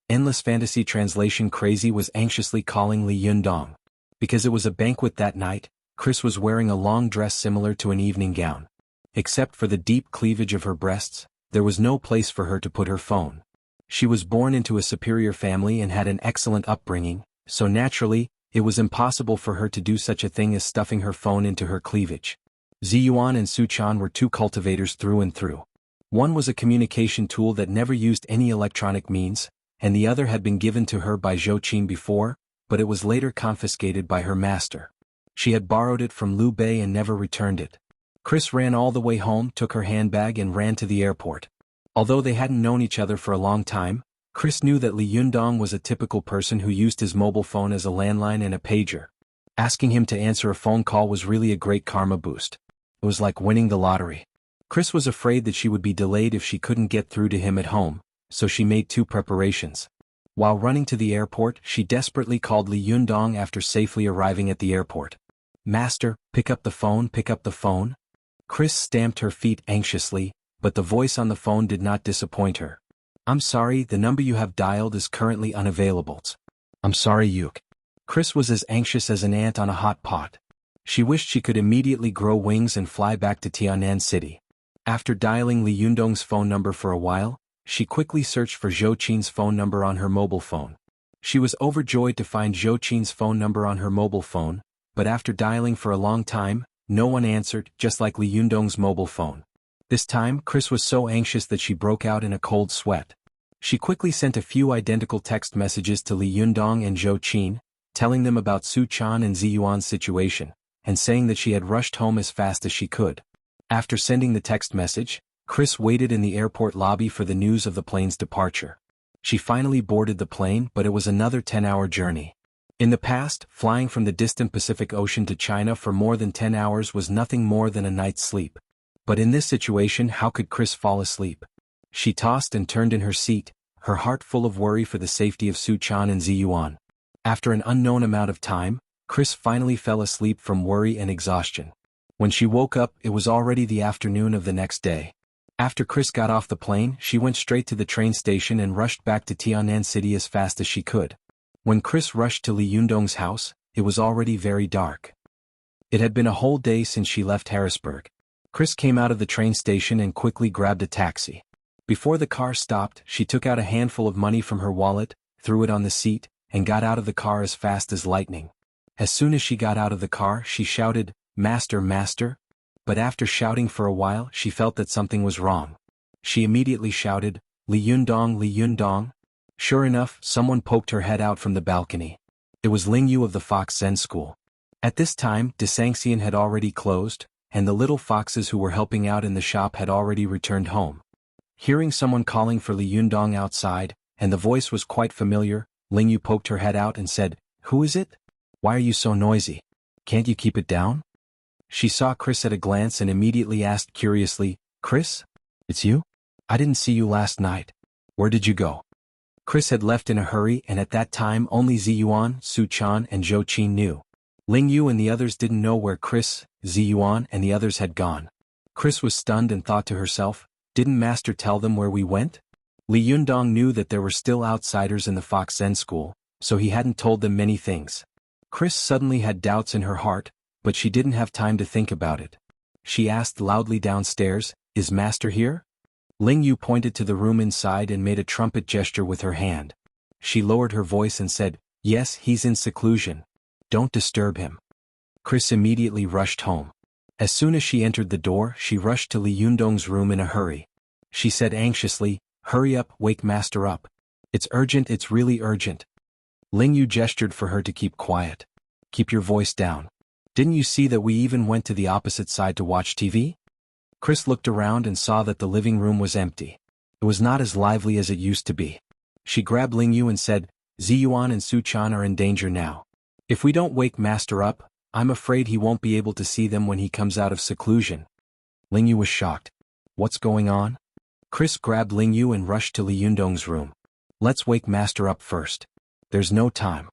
Endless Fantasy Translation Crazy was anxiously calling Li Yundong. Because it was a banquet that night, Chris was wearing a long dress similar to an evening gown. Except for the deep cleavage of her breasts, there was no place for her to put her phone. She was born into a superior family and had an excellent upbringing, so naturally, it was impossible for her to do such a thing as stuffing her phone into her cleavage. Ziyuan and Suchan were two cultivators through and through. One was a communication tool that never used any electronic means, and the other had been given to her by Zhou Qin before, but it was later confiscated by her master. She had borrowed it from Liu Bei and never returned it. Chris ran all the way home, took her handbag and ran to the airport. Although they hadn't known each other for a long time, Chris knew that Li Yundong was a typical person who used his mobile phone as a landline and a pager. Asking him to answer a phone call was really a great karma boost. It was like winning the lottery. Chris was afraid that she would be delayed if she couldn't get through to him at home, so she made two preparations. While running to the airport, she desperately called Li Yundong after safely arriving at the airport. "Master, pick up the phone, pick up the phone." Chris stamped her feet anxiously, but the voice on the phone did not disappoint her. "I'm sorry, the number you have dialed is currently unavailable." "I'm sorry, Yuk." Chris was as anxious as an ant on a hot pot. She wished she could immediately grow wings and fly back to Tianan City. After dialing Li Yundong's phone number for a while, she quickly searched for Zhou Qin's phone number on her mobile phone. She was overjoyed to find Zhou Qin's phone number on her mobile phone, but after dialing for a long time, no one answered, just like Li Yundong's mobile phone. This time, Chris was so anxious that she broke out in a cold sweat. She quickly sent a few identical text messages to Li Yundong and Zhou Qin, telling them about Su Chan and Ziyuan's situation, and saying that she had rushed home as fast as she could. After sending the text message, Chris waited in the airport lobby for the news of the plane's departure. She finally boarded the plane, but it was another 10-hour journey. In the past, flying from the distant Pacific Ocean to China for more than 10 hours was nothing more than a night's sleep. But in this situation, how could Chris fall asleep? She tossed and turned in her seat, her heart full of worry for the safety of Su Chan and Ziyuan. After an unknown amount of time, Chris finally fell asleep from worry and exhaustion. When she woke up, it was already the afternoon of the next day. After Chris got off the plane, she went straight to the train station and rushed back to Tianan City as fast as she could. When Chris rushed to Li Yundong's house, it was already very dark. It had been a whole day since she left Harrisburg. Chris came out of the train station and quickly grabbed a taxi. Before the car stopped, she took out a handful of money from her wallet, threw it on the seat, and got out of the car as fast as lightning. As soon as she got out of the car, she shouted, "Master, master!" But after shouting for a while, she felt that something was wrong. She immediately shouted, "Li Yundong, Li Yundong!" Sure enough, someone poked her head out from the balcony. It was Ling Yu of the Fox Zen School. At this time, Desanxian had already closed, and the little foxes who were helping out in the shop had already returned home. Hearing someone calling for Li Yundong outside, and the voice was quite familiar, Ling Yu poked her head out and said, "Who is it? Why are you so noisy? Can't you keep it down?" She saw Chris at a glance and immediately asked curiously, "Chris? It's you? I didn't see you last night. Where did you go?" Chris had left in a hurry, and at that time only Ziyuan, Su Chan and Zhou Qin knew. Ling Yu and the others didn't know where Chris, Ziyuan and the others had gone. Chris was stunned and thought to herself, "Didn't Master tell them where we went?" Li Yundong knew that there were still outsiders in the Fox Zen School, so he hadn't told them many things. Chris suddenly had doubts in her heart, but she didn't have time to think about it. She asked loudly downstairs, "Is Master here?" Ling Yu pointed to the room inside and made a trumpet gesture with her hand. She lowered her voice and said, "Yes, he's in seclusion. Don't disturb him." Chris immediately rushed home. As soon as she entered the door, she rushed to Li Yundong's room in a hurry. She said anxiously, "Hurry up, wake Master up. It's urgent, it's really urgent." Ling Yu gestured for her to keep quiet. "Keep your voice down. Didn't you see that we even went to the opposite side to watch TV?" Chris looked around and saw that the living room was empty. It was not as lively as it used to be. She grabbed Ling Yu and said, "Ziyuan and Su Chan are in danger now. If we don't wake Master up, I'm afraid he won't be able to see them when he comes out of seclusion." Ling Yu was shocked. "What's going on?" Chris grabbed Ling Yu and rushed to Li Yundong's room. "Let's wake Master up first. There's no time."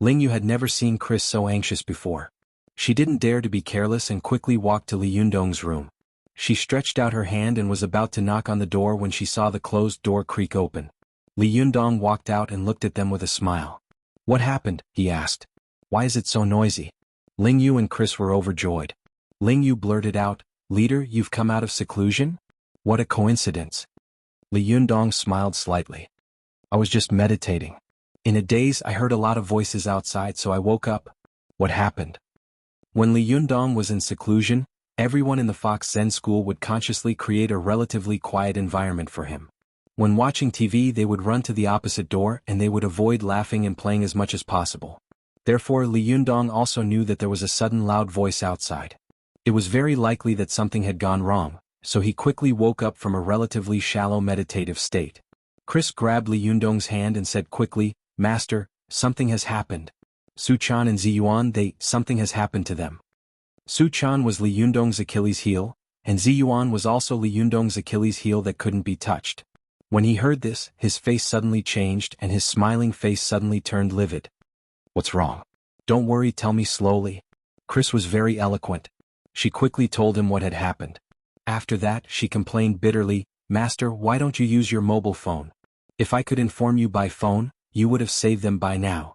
Ling Yu had never seen Chris so anxious before. She didn't dare to be careless and quickly walked to Li Yundong's room. She stretched out her hand and was about to knock on the door when she saw the closed door creak open. Li Yundong walked out and looked at them with a smile. "What happened?" he asked. "Why is it so noisy?" Ling Yu and Chris were overjoyed. Ling Yu blurted out, "Leader, you've come out of seclusion? What a coincidence. Li Yundong smiled slightly. I was just meditating. In a daze I heard a lot of voices outside, so I woke up. What happened? When Li Yundong was in seclusion, everyone in the Fox Zen school would consciously create a relatively quiet environment for him. When watching TV they would run to the opposite door and they would avoid laughing and playing as much as possible. Therefore Li Yundong also knew that there was a sudden loud voice outside. It was very likely that something had gone wrong, so he quickly woke up from a relatively shallow meditative state. Chris grabbed Li Yundong's hand and said quickly, Master, something has happened. Su-chan and Ziyuan, something has happened to them. Su-chan was Li Yundong's Achilles heel, and Ziyuan was also Li Yundong's Achilles heel that couldn't be touched. When he heard this, his face suddenly changed and his smiling face suddenly turned livid. What's wrong? Don't worry, tell me slowly. Chris was very eloquent. She quickly told him what had happened. After that, she complained bitterly, Master, why don't you use your mobile phone? If I could inform you by phone, you would have saved them by now.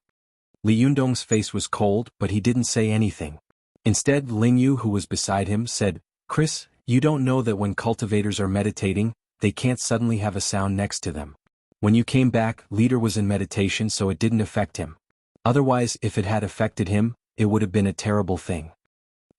Li Yundong's face was cold, but he didn't say anything. Instead, Lingyu, who was beside him, said, Chris, you don't know that when cultivators are meditating, they can't suddenly have a sound next to them. When you came back, Leader was in meditation, so it didn't affect him. Otherwise, if it had affected him, it would have been a terrible thing.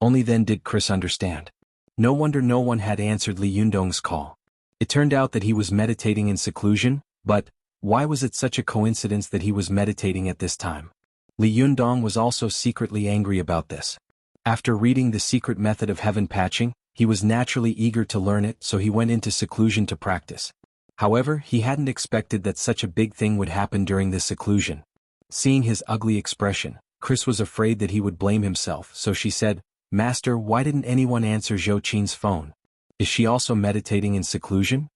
Only then did Chris understand. No wonder no one had answered Li Yundong's call. It turned out that he was meditating in seclusion, but why was it such a coincidence that he was meditating at this time? Li Yundong was also secretly angry about this. After reading The Secret Method of Heaven Patching, he was naturally eager to learn it, so he went into seclusion to practice. However, he hadn't expected that such a big thing would happen during this seclusion. Seeing his ugly expression, Chris was afraid that he would blame himself, so she said, Master, why didn't anyone answer Zhou Qin's phone? Is she also meditating in seclusion?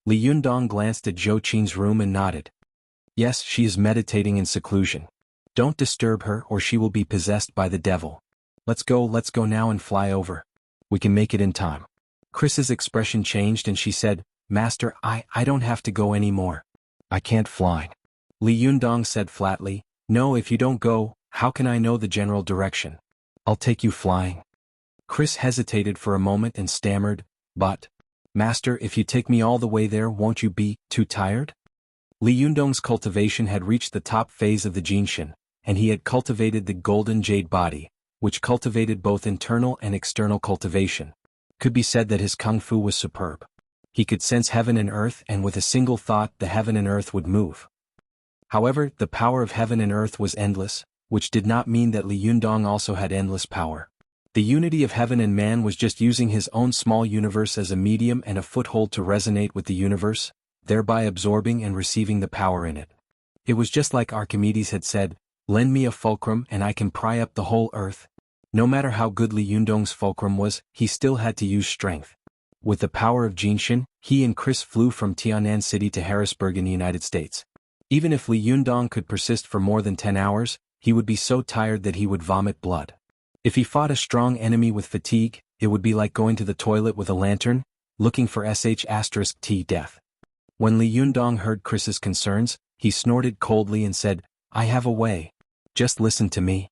Li Yundong glanced at Zhou Qin's room and nodded. Yes, she is meditating in seclusion. Don't disturb her or she will be possessed by the devil. Let's go now and fly over. We can make it in time. Chris's expression changed and she said, Master, I don't have to go anymore. I can't fly. Li Yundong said flatly, No, if you don't go, how can I know the general direction? I'll take you flying. Chris hesitated for a moment and stammered, But, Master, if you take me all the way there, won't you be too tired? Li Yundong's cultivation had reached the top phase of the Jinshin, and he had cultivated the golden jade body, which cultivated both internal and external cultivation. Could be said that his kung fu was superb. He could sense heaven and earth, and with a single thought the heaven and earth would move. However, the power of heaven and earth was endless, which did not mean that Li Yundong also had endless power. The unity of heaven and man was just using his own small universe as a medium and a foothold to resonate with the universe, thereby absorbing and receiving the power in it. It was just like Archimedes had said, Lend me a fulcrum and I can pry up the whole earth. No matter how good Li Yundong's fulcrum was, he still had to use strength. With the power of Jinshin, he and Chris flew from Tianan City to Harrisburg in the United States. Even if Li Yundong could persist for more than 10 hours, he would be so tired that he would vomit blood. If he fought a strong enemy with fatigue, it would be like going to the toilet with a lantern, looking for *T death. When Li Yundong heard Chris's concerns, he snorted coldly and said, I have a way. Just listen to me.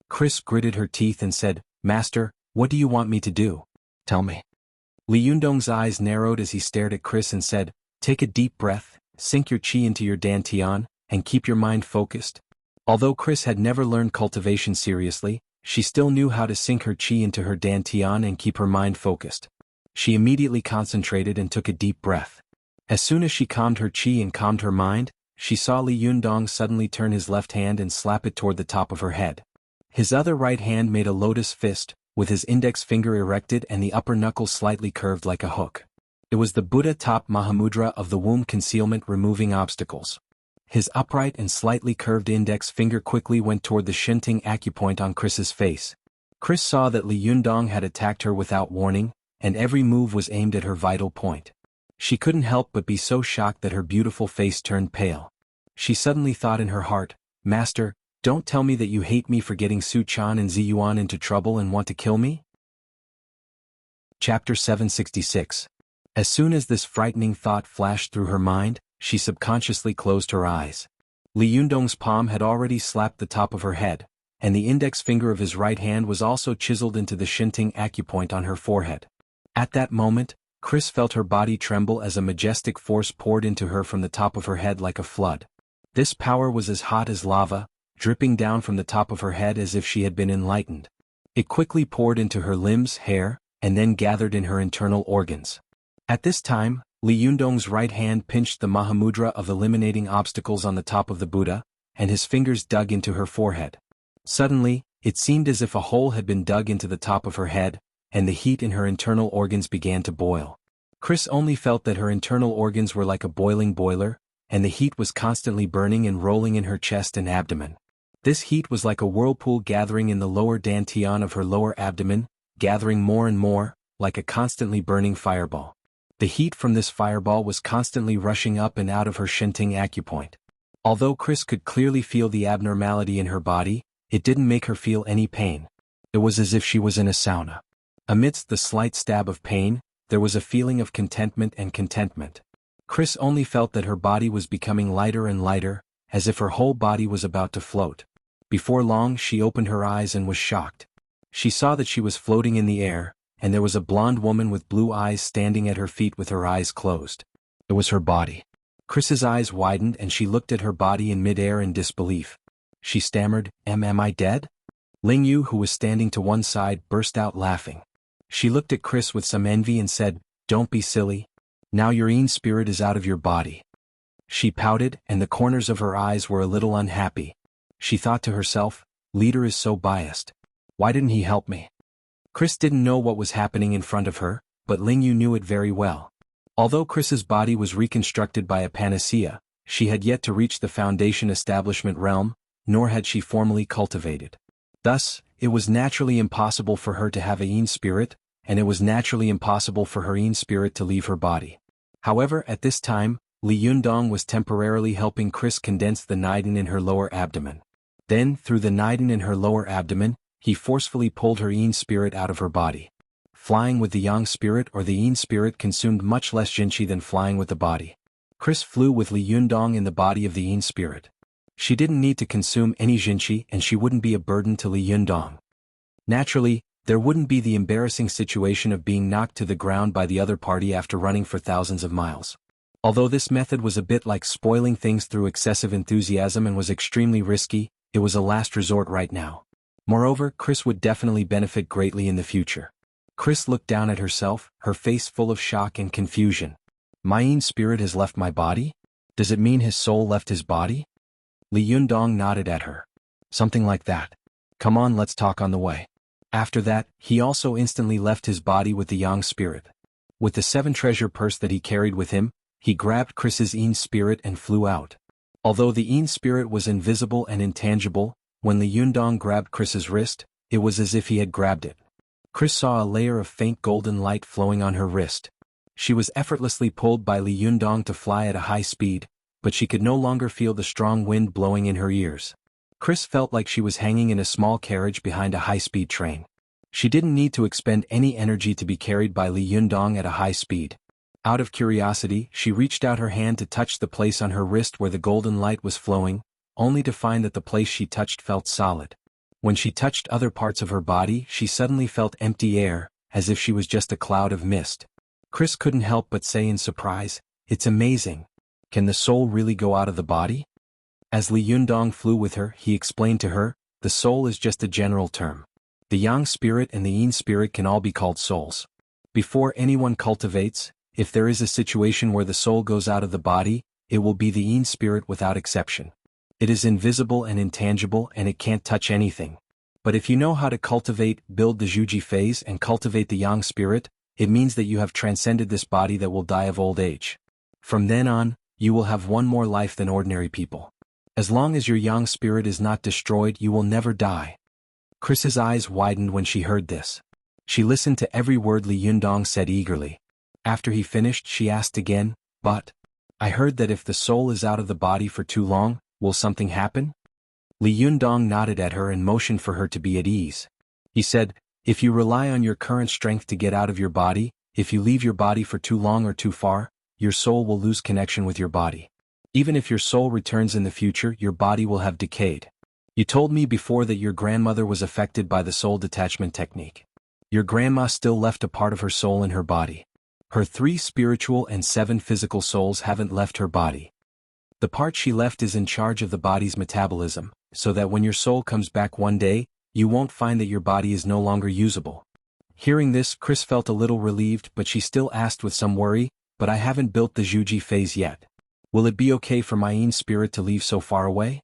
Chris gritted her teeth and said, Master, what do you want me to do? Tell me. Li Yundong's eyes narrowed as he stared at Chris and said, Take a deep breath, sink your qi into your dantian, and keep your mind focused. Although Chris had never learned cultivation seriously, she still knew how to sink her qi into her dantian and keep her mind focused. She immediately concentrated and took a deep breath. As soon as she calmed her qi and calmed her mind, she saw Li Yundong suddenly turn his left hand and slap it toward the top of her head. His other right hand made a lotus fist, with his index finger erected and the upper knuckle slightly curved like a hook. It was the Buddha top Mahamudra of the womb concealment, removing obstacles. His upright and slightly curved index finger quickly went toward the Shinting acupoint on Chris's face. Chris saw that Li Yundong had attacked her without warning, and every move was aimed at her vital point. She couldn't help but be so shocked that her beautiful face turned pale. She suddenly thought in her heart, Master, don't tell me that you hate me for getting Su-chan and Ziyuan into trouble and want to kill me? Chapter 766. As soon as this frightening thought flashed through her mind, she subconsciously closed her eyes. Li Yundong's palm had already slapped the top of her head, and the index finger of his right hand was also chiseled into the Shinting acupoint on her forehead. At that moment, Chris felt her body tremble as a majestic force poured into her from the top of her head like a flood. This power was as hot as lava, dripping down from the top of her head as if she had been enlightened. It quickly poured into her limbs, hair, and then gathered in her internal organs. At this time, Li Yundong's right hand pinched the Mahamudra of eliminating obstacles on the top of the Buddha, and his fingers dug into her forehead. Suddenly, it seemed as if a hole had been dug into the top of her head, and the heat in her internal organs began to boil. Chris only felt that her internal organs were like a boiling boiler, and the heat was constantly burning and rolling in her chest and abdomen. This heat was like a whirlpool gathering in the lower dantian of her lower abdomen, gathering more and more, like a constantly burning fireball. The heat from this fireball was constantly rushing up and out of her shinting acupoint. Although Chris could clearly feel the abnormality in her body, it didn't make her feel any pain. It was as if she was in a sauna. Amidst the slight stab of pain, there was a feeling of contentment and contentment. Chris only felt that her body was becoming lighter and lighter, as if her whole body was about to float. Before long she opened her eyes and was shocked. She saw that she was floating in the air, and there was a blonde woman with blue eyes standing at her feet with her eyes closed. It was her body. Chris's eyes widened and she looked at her body in midair in disbelief. She stammered, Am I dead?" Ling Yu, who was standing to one side, burst out laughing. She looked at Chris with some envy and said, "Don't be silly. Now your Yin spirit is out of your body." She pouted, and the corners of her eyes were a little unhappy. She thought to herself, "Leader is so biased. Why didn't he help me?" Chris didn't know what was happening in front of her, but Ling Yu knew it very well. Although Chris's body was reconstructed by a panacea, she had yet to reach the foundation establishment realm, nor had she formally cultivated. Thus, it was naturally impossible for her to have a Yin spirit, and it was naturally impossible for her Yin spirit to leave her body. However, at this time, Li Yundong was temporarily helping Chris condense the Niden in her lower abdomen. Then, through the Niden in her lower abdomen, he forcefully pulled her Yin spirit out of her body. Flying with the Yang spirit or the Yin spirit consumed much less Jinqi than flying with the body. Chris flew with Li Yundong in the body of the Yin spirit. She didn't need to consume any Jinqi and she wouldn't be a burden to Li Yundong. Naturally, there wouldn't be the embarrassing situation of being knocked to the ground by the other party after running for thousands of miles. Although this method was a bit like spoiling things through excessive enthusiasm and was extremely risky, it was a last resort right now. Moreover, Chris would definitely benefit greatly in the future. Chris looked down at herself, her face full of shock and confusion. My Yin spirit has left my body? Does it mean his soul left his body? Li Yundong nodded at her. Something like that. Come on, let's talk on the way. After that, he also instantly left his body with the Yang spirit. With the 7 treasure purse that he carried with him, he grabbed Chris's Yin spirit and flew out. Although the Yin spirit was invisible and intangible, when Li Yundong grabbed Chris's wrist, it was as if he had grabbed it. Chris saw a layer of faint golden light flowing on her wrist. She was effortlessly pulled by Li Yundong to fly at a high speed, but she could no longer feel the strong wind blowing in her ears. Chris felt like she was hanging in a small carriage behind a high-speed train. She didn't need to expend any energy to be carried by Li Yundong at a high speed. Out of curiosity, she reached out her hand to touch the place on her wrist where the golden light was flowing, only to find that the place she touched felt solid. When she touched other parts of her body, she suddenly felt empty air, as if she was just a cloud of mist. Chris couldn't help but say in surprise, "It's amazing. Can the soul really go out of the body?" As Li Yundong flew with her, he explained to her, "The soul is just a general term. The Yang spirit and the Yin spirit can all be called souls. Before anyone cultivates, if there is a situation where the soul goes out of the body, it will be the Yin spirit without exception. It is invisible and intangible and it can't touch anything. But if you know how to cultivate, build the Zhuji phase and cultivate the Yang spirit, it means that you have transcended this body that will die of old age. From then on, you will have one more life than ordinary people. As long as your Yang spirit is not destroyed, you will never die." Chris's eyes widened when she heard this. She listened to every word Li Yundong said eagerly. After he finished, she asked again, "But I heard that if the soul is out of the body for too long, will something happen?" Li Yundong nodded at her and motioned for her to be at ease. He said, "If you rely on your current strength to get out of your body, if you leave your body for too long or too far, your soul will lose connection with your body. Even if your soul returns in the future, your body will have decayed. You told me before that your grandmother was affected by the soul detachment technique. Your grandma still left a part of her soul in her body. Her 3 spiritual and 7 physical souls haven't left her body. The part she left is in charge of the body's metabolism, so that when your soul comes back one day, you won't find that your body is no longer usable. Hearing this, Chris felt a little relieved, but she still asked with some worry, "But I haven't built the Zhuji phase yet. Will it be okay for my Yin spirit to leave so far away?"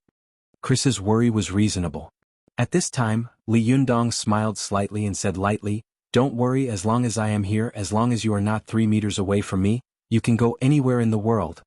Chris's worry was reasonable. At this time, Li Yundong smiled slightly and said lightly, "Don't worry, as long as I am here, as long as you are not 3 meters away from me, you can go anywhere in the world."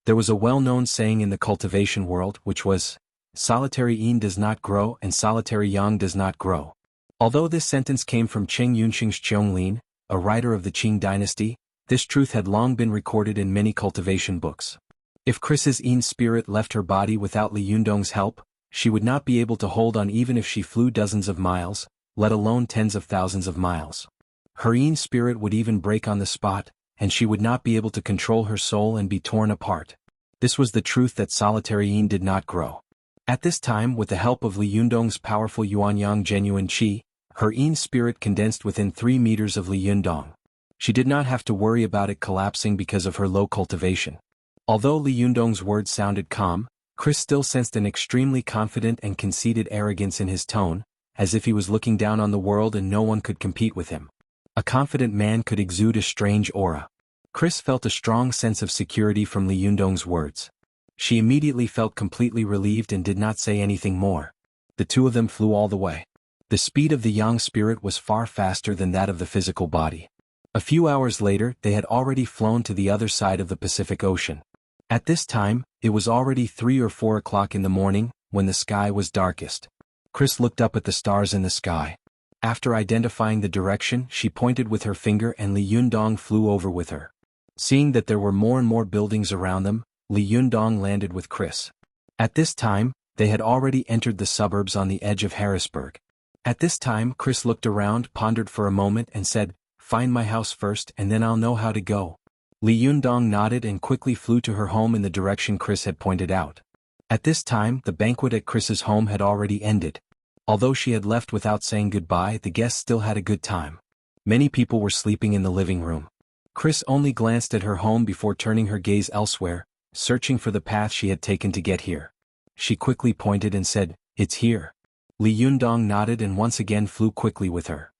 There was a well-known saying in the cultivation world, which was, "Solitary Yin does not grow and solitary Yang does not grow." Although this sentence came from Cheng Yunxing's Qianglin, a writer of the Qing dynasty, this truth had long been recorded in many cultivation books. If Chris's Yin spirit left her body without Li Yundong's help, she would not be able to hold on even if she flew dozens of miles, let alone tens of thousands of miles. Her Yin spirit would even break on the spot, and she would not be able to control her soul and be torn apart. This was the truth that solitary Yin did not grow. At this time, with the help of Li Yundong's powerful Yuanyang genuine qi, her Yin spirit condensed within 3 meters of Li Yundong. She did not have to worry about it collapsing because of her low cultivation. Although Li Yundong's words sounded calm, Chris still sensed an extremely confident and conceited arrogance in his tone, as if he was looking down on the world and no one could compete with him. A confident man could exude a strange aura. Chris felt a strong sense of security from Li Yundong's words. She immediately felt completely relieved and did not say anything more. The two of them flew all the way. The speed of the Yang spirit was far faster than that of the physical body. A few hours later, they had already flown to the other side of the Pacific Ocean. At this time, it was already 3 or 4 o'clock in the morning, when the sky was darkest. Chris looked up at the stars in the sky. After identifying the direction, she pointed with her finger and Li Yundong flew over with her. Seeing that there were more and more buildings around them, Li Yundong landed with Chris. At this time, they had already entered the suburbs on the edge of Harrisburg. At this time, Chris looked around, pondered for a moment and said, "Find my house first and then I'll know how to go." Li Yundong nodded and quickly flew to her home in the direction Chris had pointed out. At this time, the banquet at Chris's home had already ended. Although she had left without saying goodbye, the guests still had a good time. Many people were sleeping in the living room. Chris only glanced at her home before turning her gaze elsewhere, searching for the path she had taken to get here. She quickly pointed and said, "It's here." Li Yundong nodded and once again flew quickly with her.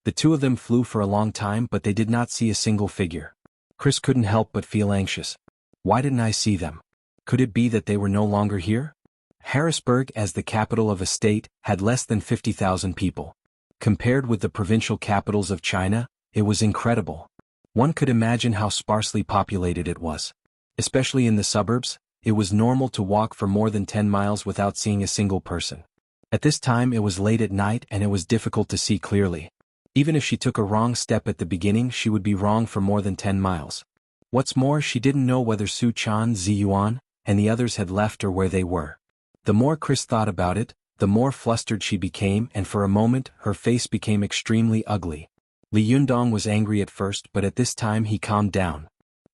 The two of them flew for a long time, but they did not see a single figure. Chris couldn't help but feel anxious. Why didn't I see them? Could it be that they were no longer here? Harrisburg, as the capital of a state, had less than 50,000 people. Compared with the provincial capitals of China, it was incredible. One could imagine how sparsely populated it was. Especially in the suburbs, it was normal to walk for more than 10 miles without seeing a single person. At this time it was late at night and it was difficult to see clearly. Even if she took a wrong step at the beginning, she would be wrong for more than 10 miles. What's more, she didn't know whether Su Chan, Ziyuan, and the others had left or where they were. The more Chris thought about it, the more flustered she became, and for a moment, her face became extremely ugly. Li Yundong was angry at first, but at this time he calmed down.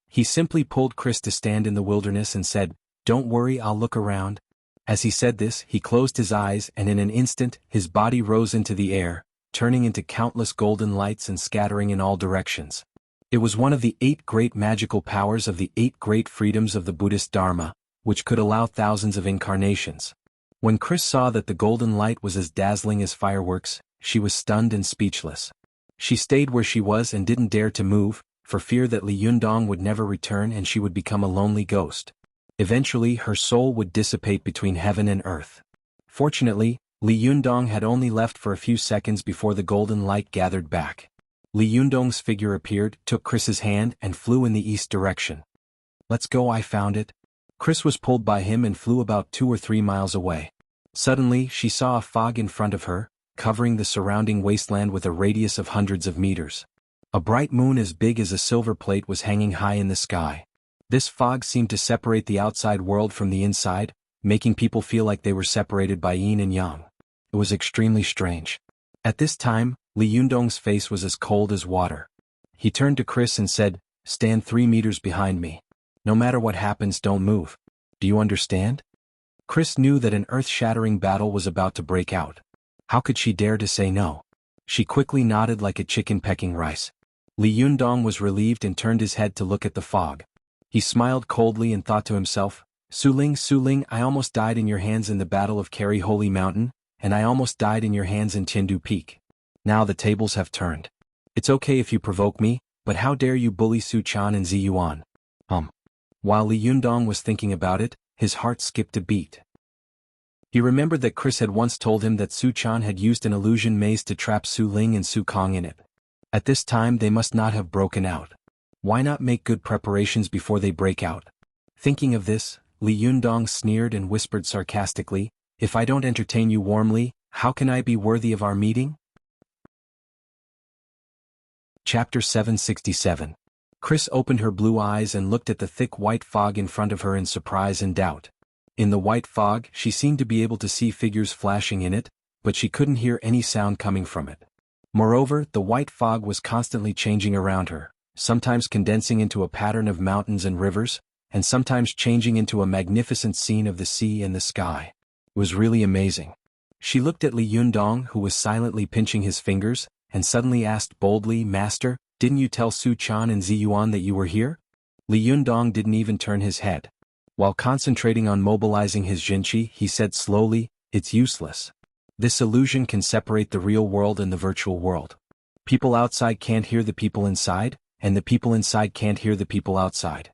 He simply pulled Chris to stand in the wilderness and said, "Don't worry, I'll look around." As he said this, he closed his eyes and in an instant, his body rose into the air, turning into countless golden lights and scattering in all directions. It was one of the 8 great magical powers of the 8 great freedoms of the Buddhist Dharma, which could allow thousands of incarnations. When Chris saw that the golden light was as dazzling as fireworks, she was stunned and speechless. She stayed where she was and didn't dare to move, for fear that Li Yundong would never return and she would become a lonely ghost. Eventually, her soul would dissipate between heaven and earth. Fortunately, Li Yundong had only left for a few seconds before the golden light gathered back. Li Yundong's figure appeared, took Chris's hand, and flew in the east direction. "Let's go, I found it." Chris was pulled by him and flew about 2 or 3 miles away. Suddenly, she saw a fog in front of her, covering the surrounding wasteland with a radius of hundreds of meters. A bright moon as big as a silver plate was hanging high in the sky. This fog seemed to separate the outside world from the inside, making people feel like they were separated by yin and yang. It was extremely strange. At this time, Li Yundong's face was as cold as water. He turned to Chris and said, "Stand 3 meters behind me. No matter what happens, don't move. Do you understand?" Chris knew that an earth-shattering battle was about to break out. How could she dare to say no? She quickly nodded like a chicken pecking rice. Li Yundong was relieved and turned his head to look at the fog. He smiled coldly and thought to himself, Su Ling, I almost died in your hands in the Battle of Carry Holy Mountain, and I almost died in your hands in Tiandu Peak. Now the tables have turned. It's okay if you provoke me, but how dare you bully Su Chan and Zi Yuan? While Li Yundong was thinking about it, his heart skipped a beat. He remembered that Chris had once told him that Su Chan had used an illusion maze to trap Su Ling and Su Kong in it. At this time they must not have broken out. Why not make good preparations before they break out? Thinking of this, Li Yundong sneered and whispered sarcastically, If I don't entertain you warmly, how can I be worthy of our meeting? Chapter 767. Chris opened her blue eyes and looked at the thick white fog in front of her in surprise and doubt. In the white fog, she seemed to be able to see figures flashing in it, but she couldn't hear any sound coming from it. Moreover, the white fog was constantly changing around her, sometimes condensing into a pattern of mountains and rivers, and sometimes changing into a magnificent scene of the sea and the sky. It was really amazing. She looked at Li Yundong, who was silently pinching his fingers, and suddenly asked boldly, Master, didn't you tell Su Chan and Zi Yuan that you were here? Li Yundong didn't even turn his head. While concentrating on mobilizing his Jinqi, he said slowly, It's useless. This illusion can separate the real world and the virtual world. People outside can't hear the people inside, and the people inside can't hear the people outside.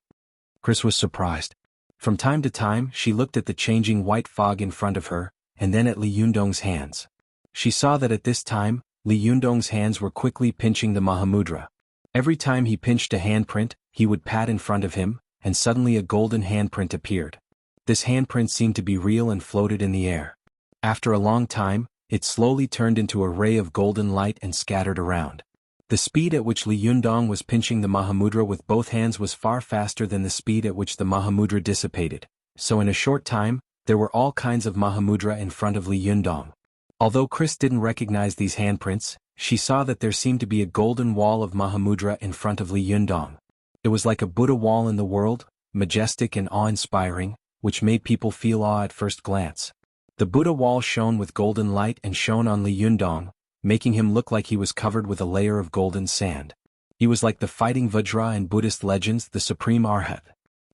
Chris was surprised. From time to time, she looked at the changing white fog in front of her, and then at Li Yundong's hands. She saw that at this time, Li Yundong's hands were quickly pinching the Mahamudra. Every time he pinched a handprint, he would pat in front of him, and suddenly a golden handprint appeared. This handprint seemed to be real and floated in the air. After a long time, it slowly turned into a ray of golden light and scattered around. The speed at which Li Yundong was pinching the Mahamudra with both hands was far faster than the speed at which the Mahamudra dissipated, so in a short time, there were all kinds of Mahamudra in front of Li Yundong. Although Chris didn't recognize these handprints, she saw that there seemed to be a golden wall of Mahamudra in front of Li Yundong. It was like a Buddha wall in the world, majestic and awe-inspiring, which made people feel awe at first glance. The Buddha wall shone with golden light and shone on Li Yundong, making him look like he was covered with a layer of golden sand. He was like the fighting Vajra in Buddhist legends, the supreme Arhat.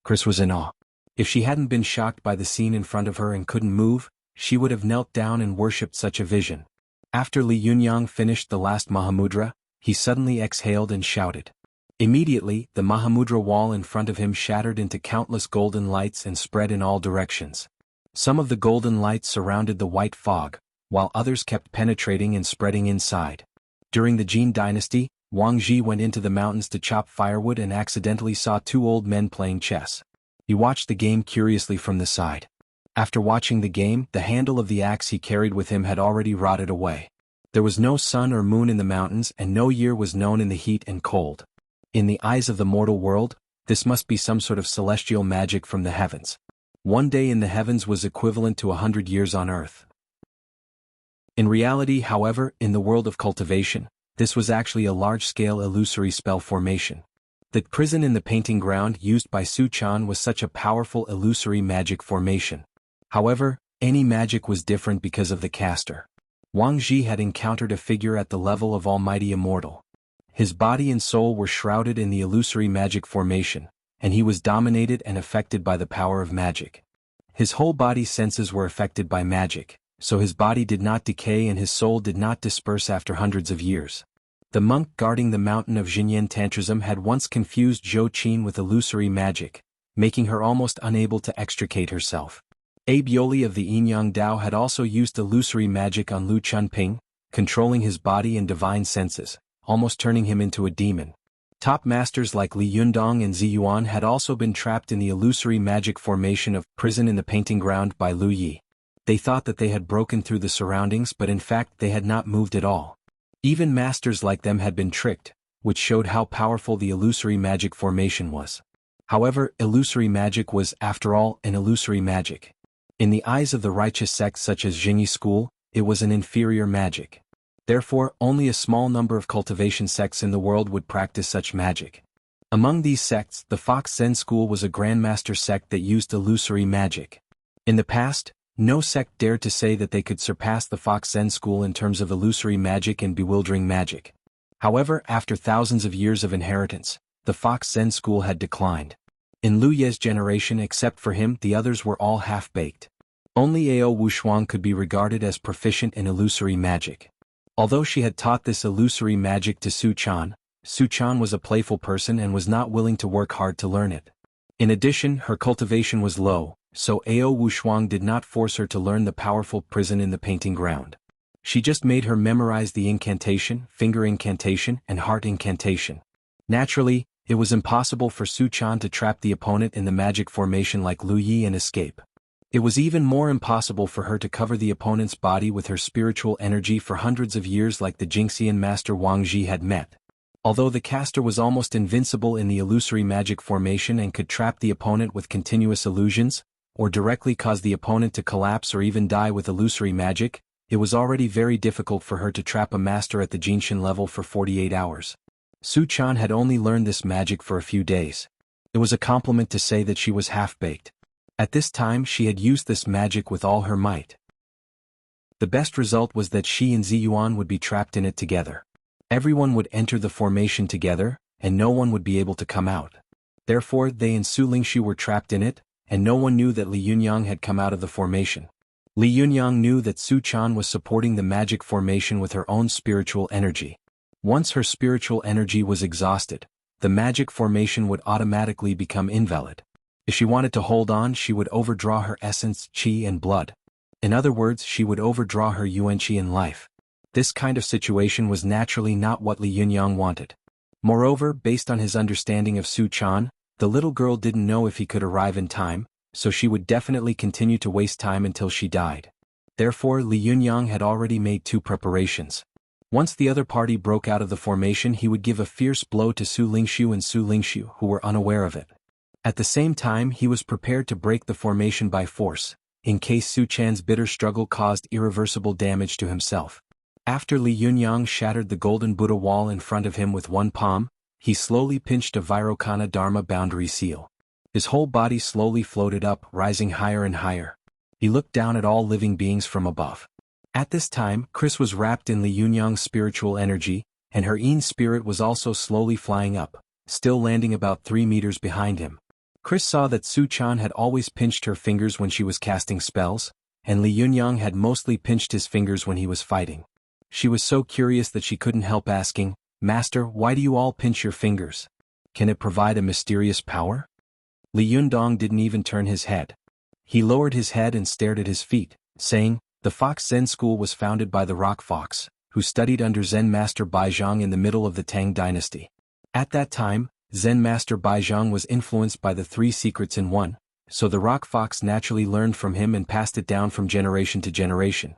Chris was in awe. If she hadn't been shocked by the scene in front of her and couldn't move, she would have knelt down and worshipped such a vision. After Li Yundong finished the last Mahamudra, he suddenly exhaled and shouted. Immediately, the Mahamudra wall in front of him shattered into countless golden lights and spread in all directions. Some of the golden lights surrounded the white fog, while others kept penetrating and spreading inside. During the Jin dynasty, Wang Ji went into the mountains to chop firewood and accidentally saw two old men playing chess. He watched the game curiously from the side. After watching the game, the handle of the axe he carried with him had already rotted away. There was no sun or moon in the mountains and no year was known in the heat and cold. In the eyes of the mortal world, this must be some sort of celestial magic from the heavens. One day in the heavens was equivalent to 100 years on earth. In reality, however, in the world of cultivation, this was actually a large-scale illusory spell formation. The prison in the painting ground used by Su Chan was such a powerful illusory magic formation. However, any magic was different because of the caster. Wang Ji had encountered a figure at the level of Almighty Immortal. His body and soul were shrouded in the illusory magic formation, and he was dominated and affected by the power of magic. His whole body's senses were affected by magic, so his body did not decay and his soul did not disperse after hundreds of years. The monk guarding the mountain of Jinyan Tantrism had once confused Zhou Qin with illusory magic, making her almost unable to extricate herself. Abe Yoli of the Yinyang Dao had also used illusory magic on Lu Chunping, controlling his body and divine senses, almost turning him into a demon. Top masters like Li Yundong and Zi Yuan had also been trapped in the illusory magic formation of prison in the painting ground by Lu Yi. They thought that they had broken through the surroundings, but in fact they had not moved at all. Even masters like them had been tricked, which showed how powerful the illusory magic formation was. However, illusory magic was, after all, an illusory magic. In the eyes of the righteous sects such as Jingyi school, it was an inferior magic. Therefore, only a small number of cultivation sects in the world would practice such magic. Among these sects, the Fox Zen school was a grandmaster sect that used illusory magic. In the past, no sect dared to say that they could surpass the Fox Zen school in terms of illusory magic and bewildering magic. However, after thousands of years of inheritance, the Fox Zen school had declined. In Lu Ye's generation, except for him, the others were all half-baked. Only Ao Wushuang could be regarded as proficient in illusory magic. Although she had taught this illusory magic to Su Chan was a playful person and was not willing to work hard to learn it. In addition, her cultivation was low, so Ao Wushuang did not force her to learn the powerful prison in the painting ground. She just made her memorize the incantation, finger incantation, and heart incantation. Naturally, it was impossible for Su Chan to trap the opponent in the magic formation like Lu Yi and escape. It was even more impossible for her to cover the opponent's body with her spiritual energy for hundreds of years like the Jingxian master Wang Ji had met. Although the caster was almost invincible in the illusory magic formation and could trap the opponent with continuous illusions, or directly cause the opponent to collapse or even die with illusory magic, it was already very difficult for her to trap a master at the Jinshin level for 48 hours. Su Chan had only learned this magic for a few days. It was a compliment to say that she was half-baked. At this time she had used this magic with all her might. The best result was that she and Ziyuan would be trapped in it together. Everyone would enter the formation together, and no one would be able to come out. Therefore they and Su Lingshu were trapped in it, and no one knew that Li Yunyang had come out of the formation. Li Yunyang knew that Su Chan was supporting the magic formation with her own spiritual energy. Once her spiritual energy was exhausted, the magic formation would automatically become invalid. If she wanted to hold on, she would overdraw her essence, qi and blood. In other words, she would overdraw her yuan-qi in life. This kind of situation was naturally not what Li Yunyang wanted. Moreover, based on his understanding of Su Chan, the little girl didn't know if he could arrive in time, so she would definitely continue to waste time until she died. Therefore, Li Yunyang had already made 2 preparations. Once the other party broke out of the formation, he would give a fierce blow to Su Lingshu and Su Lingshu, who were unaware of it. At the same time, he was prepared to break the formation by force, in case Su Chan's bitter struggle caused irreversible damage to himself. After Li Yunyang shattered the golden Buddha wall in front of him with one palm, he slowly pinched a Vairocana Dharma boundary seal. His whole body slowly floated up, rising higher and higher. He looked down at all living beings from above. At this time, Chris was wrapped in Li Yunyang's spiritual energy, and her Yin spirit was also slowly flying up, still landing about 3 meters behind him. Chris saw that Su Chan had always pinched her fingers when she was casting spells, and Li Yunyang had mostly pinched his fingers when he was fighting. She was so curious that she couldn't help asking, "Master, why do you all pinch your fingers? Can it provide a mysterious power?" Li Yundong didn't even turn his head. He lowered his head and stared at his feet, saying, "The Fox Zen school was founded by the Rock Fox, who studied under Zen Master Baizhang in the middle of the Tang dynasty. At that time, Zen Master Baizhang was influenced by the 3 secrets in one, so the Rock Fox naturally learned from him and passed it down from generation to generation."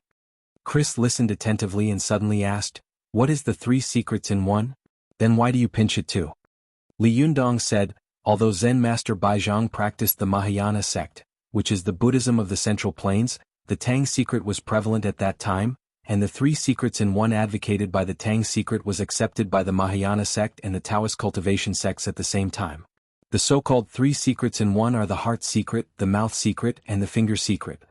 Chris listened attentively and suddenly asked, "What is the 3 secrets in one? Then why do you pinch it too?" Li Yundong said, "Although Zen Master Baizhang practiced the Mahayana sect, which is the Buddhism of the Central Plains, the Tang secret was prevalent at that time, and the 3 secrets in one advocated by the Tang secret was accepted by the Mahayana sect and the Taoist cultivation sects at the same time. The so-called 3 secrets in one are the heart secret, the mouth secret, and the finger secret.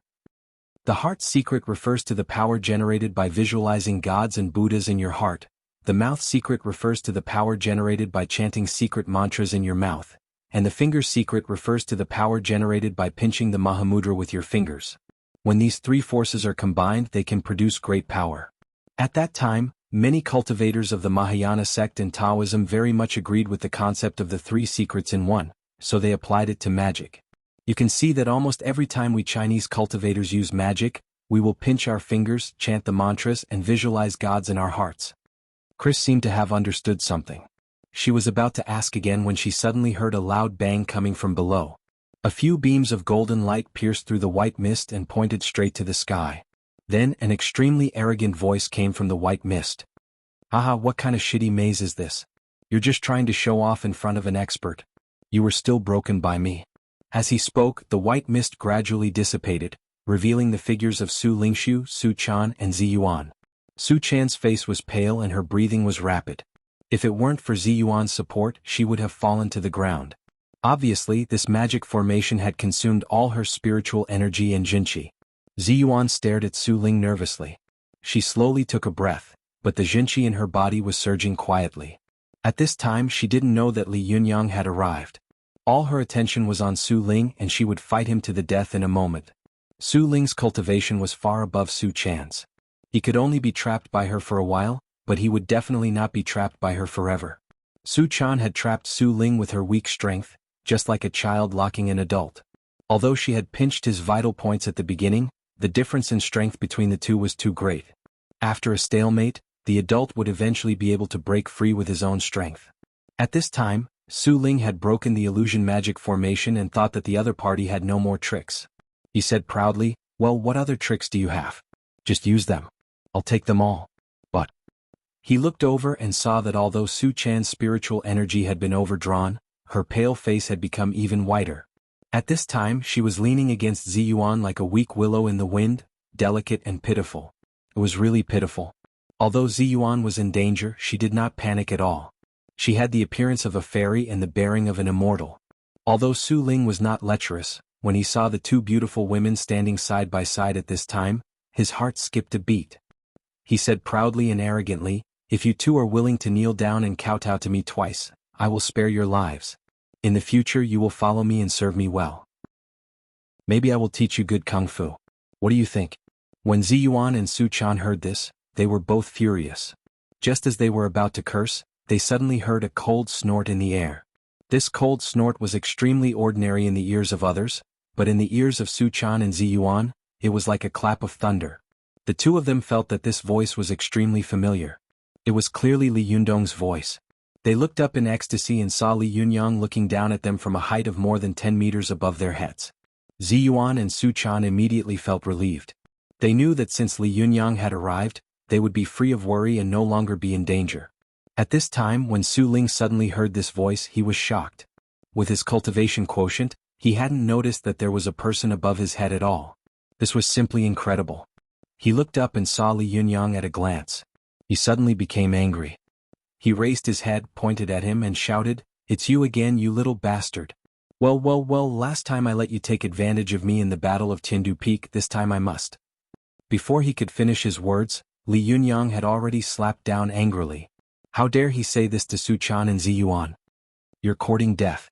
The heart secret refers to the power generated by visualizing gods and Buddhas in your heart. The mouth secret refers to the power generated by chanting secret mantras in your mouth, and the finger secret refers to the power generated by pinching the Mahamudra with your fingers. When these 3 forces are combined, they can produce great power." At that time, many cultivators of the Mahayana sect and Taoism very much agreed with the concept of the 3 secrets in one, so they applied it to magic. You can see that almost every time we Chinese cultivators use magic, we will pinch our fingers, chant the mantras, and visualize gods in our hearts. Chris seemed to have understood something. She was about to ask again when she suddenly heard a loud bang coming from below. A few beams of golden light pierced through the white mist and pointed straight to the sky. Then an extremely arrogant voice came from the white mist. "Haha, what kind of shitty maze is this? You're just trying to show off in front of an expert. You were still broken by me." As he spoke, the white mist gradually dissipated, revealing the figures of Su Lingshu, Su Chan, and Ziyuan. Su Chan's face was pale and her breathing was rapid. If it weren't for Ziyuan's support, she would have fallen to the ground. Obviously, this magic formation had consumed all her spiritual energy and jinqi. Ziyuan stared at Su Ling nervously. She slowly took a breath, but the Jinqi in her body was surging quietly. At this time she didn't know that Li Yunyang had arrived. All her attention was on Su Ling and she would fight him to the death in a moment. Su Ling's cultivation was far above Su Chan's. He could only be trapped by her for a while, but he would definitely not be trapped by her forever. Su Chan had trapped Su Ling with her weak strength, just like a child locking an adult. Although she had pinched his vital points at the beginning, the difference in strength between the two was too great. After a stalemate, the adult would eventually be able to break free with his own strength. At this time, Su Ling had broken the illusion magic formation and thought that the other party had no more tricks. He said proudly, "Well, what other tricks do you have? Just use them. I'll take them all." But he looked over and saw that although Su Chan's spiritual energy had been overdrawn, her pale face had become even whiter. At this time she was leaning against Ziyuan like a weak willow in the wind, delicate and pitiful. It was really pitiful. Although Ziyuan was in danger, she did not panic at all. She had the appearance of a fairy and the bearing of an immortal. Although Su Ling was not lecherous, when he saw the two beautiful women standing side by side at this time, his heart skipped a beat. He said proudly and arrogantly, "If you two are willing to kneel down and kowtow to me twice, I will spare your lives. In the future you will follow me and serve me well. Maybe I will teach you good kung fu. What do you think?" When Ziyuan and Su Chan heard this, they were both furious. Just as they were about to curse, they suddenly heard a cold snort in the air. This cold snort was extremely ordinary in the ears of others, but in the ears of Su Chan and Ziyuan, it was like a clap of thunder. The two of them felt that this voice was extremely familiar. It was clearly Li Yundong's voice. They looked up in ecstasy and saw Li Yunyang looking down at them from a height of more than 10 meters above their heads. Ziyuan and Su Chan immediately felt relieved. They knew that since Li Yunyang had arrived, they would be free of worry and no longer be in danger. At this time, when Su Ling suddenly heard this voice, he was shocked. With his cultivation quotient, he hadn't noticed that there was a person above his head at all. This was simply incredible. He looked up and saw Li Yunyang at a glance. He suddenly became angry. He raised his head, pointed at him and shouted, "It's you again, you little bastard. Well, last time I let you take advantage of me in the Battle of Tiandu Peak, this time I must." Before he could finish his words, Li Yunyang had already slapped down angrily. How dare he say this to Su Chan and Ziyuan? "You're courting death."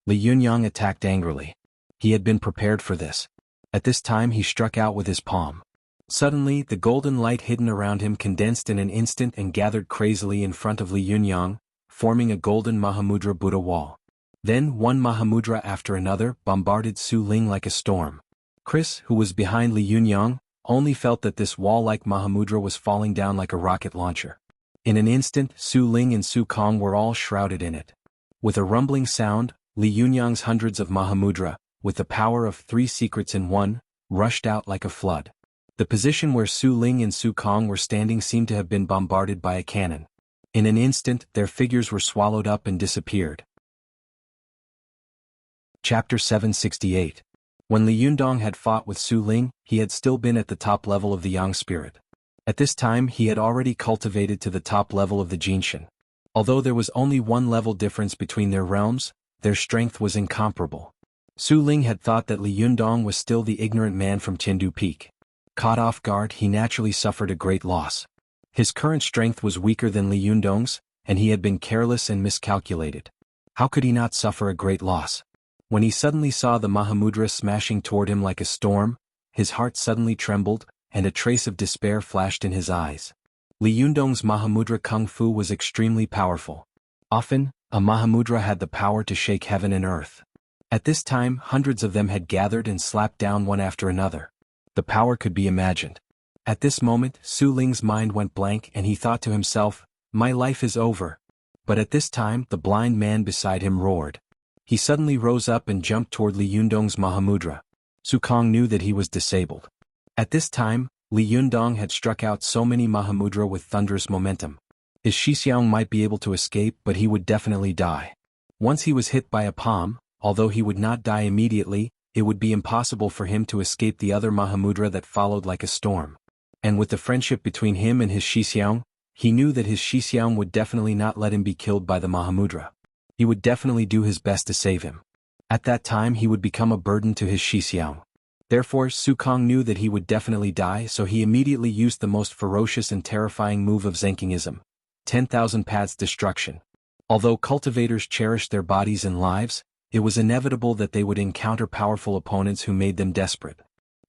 Li Yunyang attacked angrily. He had been prepared for this. At this time he struck out with his palm. Suddenly, the golden light hidden around him condensed in an instant and gathered crazily in front of Li Yunyang, forming a golden Mahamudra Buddha wall. Then one Mahamudra after another bombarded Su Ling like a storm. Chris, who was behind Li Yunyang, only felt that this wall-like Mahamudra was falling down like a rocket launcher. In an instant, Su Ling and Su Kong were all shrouded in it. With a rumbling sound, Li Yunyang's hundreds of Mahamudra, with the power of 3 secrets in one, rushed out like a flood. The position where Su Ling and Su Kong were standing seemed to have been bombarded by a cannon. In an instant, their figures were swallowed up and disappeared. Chapter 768. When Li Yundong had fought with Su Ling, he had still been at the top level of the Yang spirit. At this time he had already cultivated to the top level of the Jinshin. Although there was only one level difference between their realms, their strength was incomparable. Su Ling had thought that Li Yundong was still the ignorant man from Tiandu Peak. Caught off guard, he naturally suffered a great loss. His current strength was weaker than Li Yundong's, and he had been careless and miscalculated. How could he not suffer a great loss? When he suddenly saw the Mahamudra smashing toward him like a storm, his heart suddenly trembled, and a trace of despair flashed in his eyes. Li Yundong's Mahamudra Kung Fu was extremely powerful. Often, a Mahamudra had the power to shake heaven and earth. At this time, hundreds of them had gathered and slapped down one after another. The power could be imagined. At this moment, Su Ling's mind went blank and he thought to himself, "My life is over." But at this time, the blind man beside him roared. He suddenly rose up and jumped toward Li Yundong's Mahamudra. Su Kong knew that he was disabled. At this time, Li Yundong had struck out so many Mahamudra with thunderous momentum. His Shixiang might be able to escape, but he would definitely die. Once he was hit by a palm, although he would not die immediately, it would be impossible for him to escape the other Mahamudra that followed like a storm. And with the friendship between him and his Shixiang, he knew that his Shixiang would definitely not let him be killed by the Mahamudra. He would definitely do his best to save him. At that time he would become a burden to his Shixiang. Therefore Su Kong knew that he would definitely die, so he immediately used the most ferocious and terrifying move of Zenkingism, 10,000 Paths Destruction. Although cultivators cherished their bodies and lives, it was inevitable that they would encounter powerful opponents who made them desperate.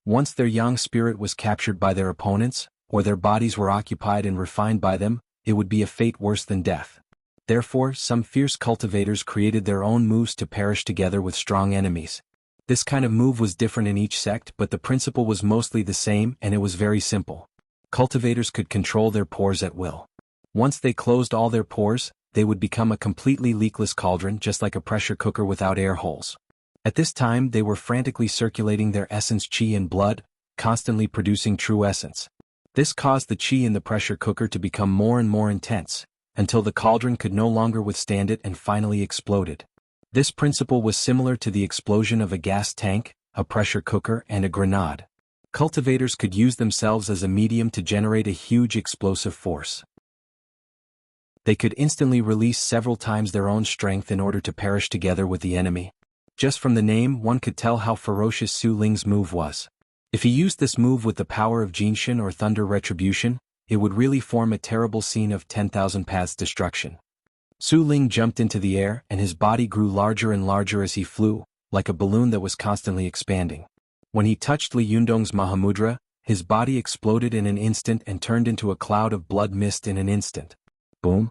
Once their yang spirit was captured by their opponents, or their bodies were occupied and refined by them, it would be a fate worse than death. Therefore, some fierce cultivators created their own moves to perish together with strong enemies. This kind of move was different in each sect, but the principle was mostly the same, and it was very simple. Cultivators could control their pores at will. Once they closed all their pores, they would become a completely leakless cauldron, just like a pressure cooker without air holes. At this time they were frantically circulating their essence qi and blood, constantly producing true essence. This caused the qi in the pressure cooker to become more and more intense, until the cauldron could no longer withstand it and finally exploded. This principle was similar to the explosion of a gas tank, a pressure cooker, and a grenade. Cultivators could use themselves as a medium to generate a huge explosive force. They could instantly release several times their own strength in order to perish together with the enemy. Just from the name, one could tell how ferocious Su Ling's move was. If he used this move with the power of Jinshin or Thunder Retribution, it would really form a terrible scene of 10,000 Paths Destruction. Su Ling jumped into the air, and his body grew larger and larger as he flew, like a balloon that was constantly expanding. When he touched Li Yundong's Mahamudra, his body exploded in an instant and turned into a cloud of blood mist in an instant. Boom!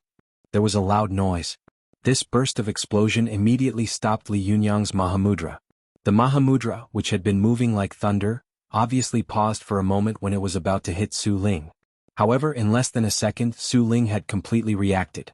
There was a loud noise. This burst of explosion immediately stopped Li Yunyang's Mahamudra. The Mahamudra, which had been moving like thunder, obviously paused for a moment when it was about to hit Su Ling. However, in less than a second, Su Ling had completely reacted.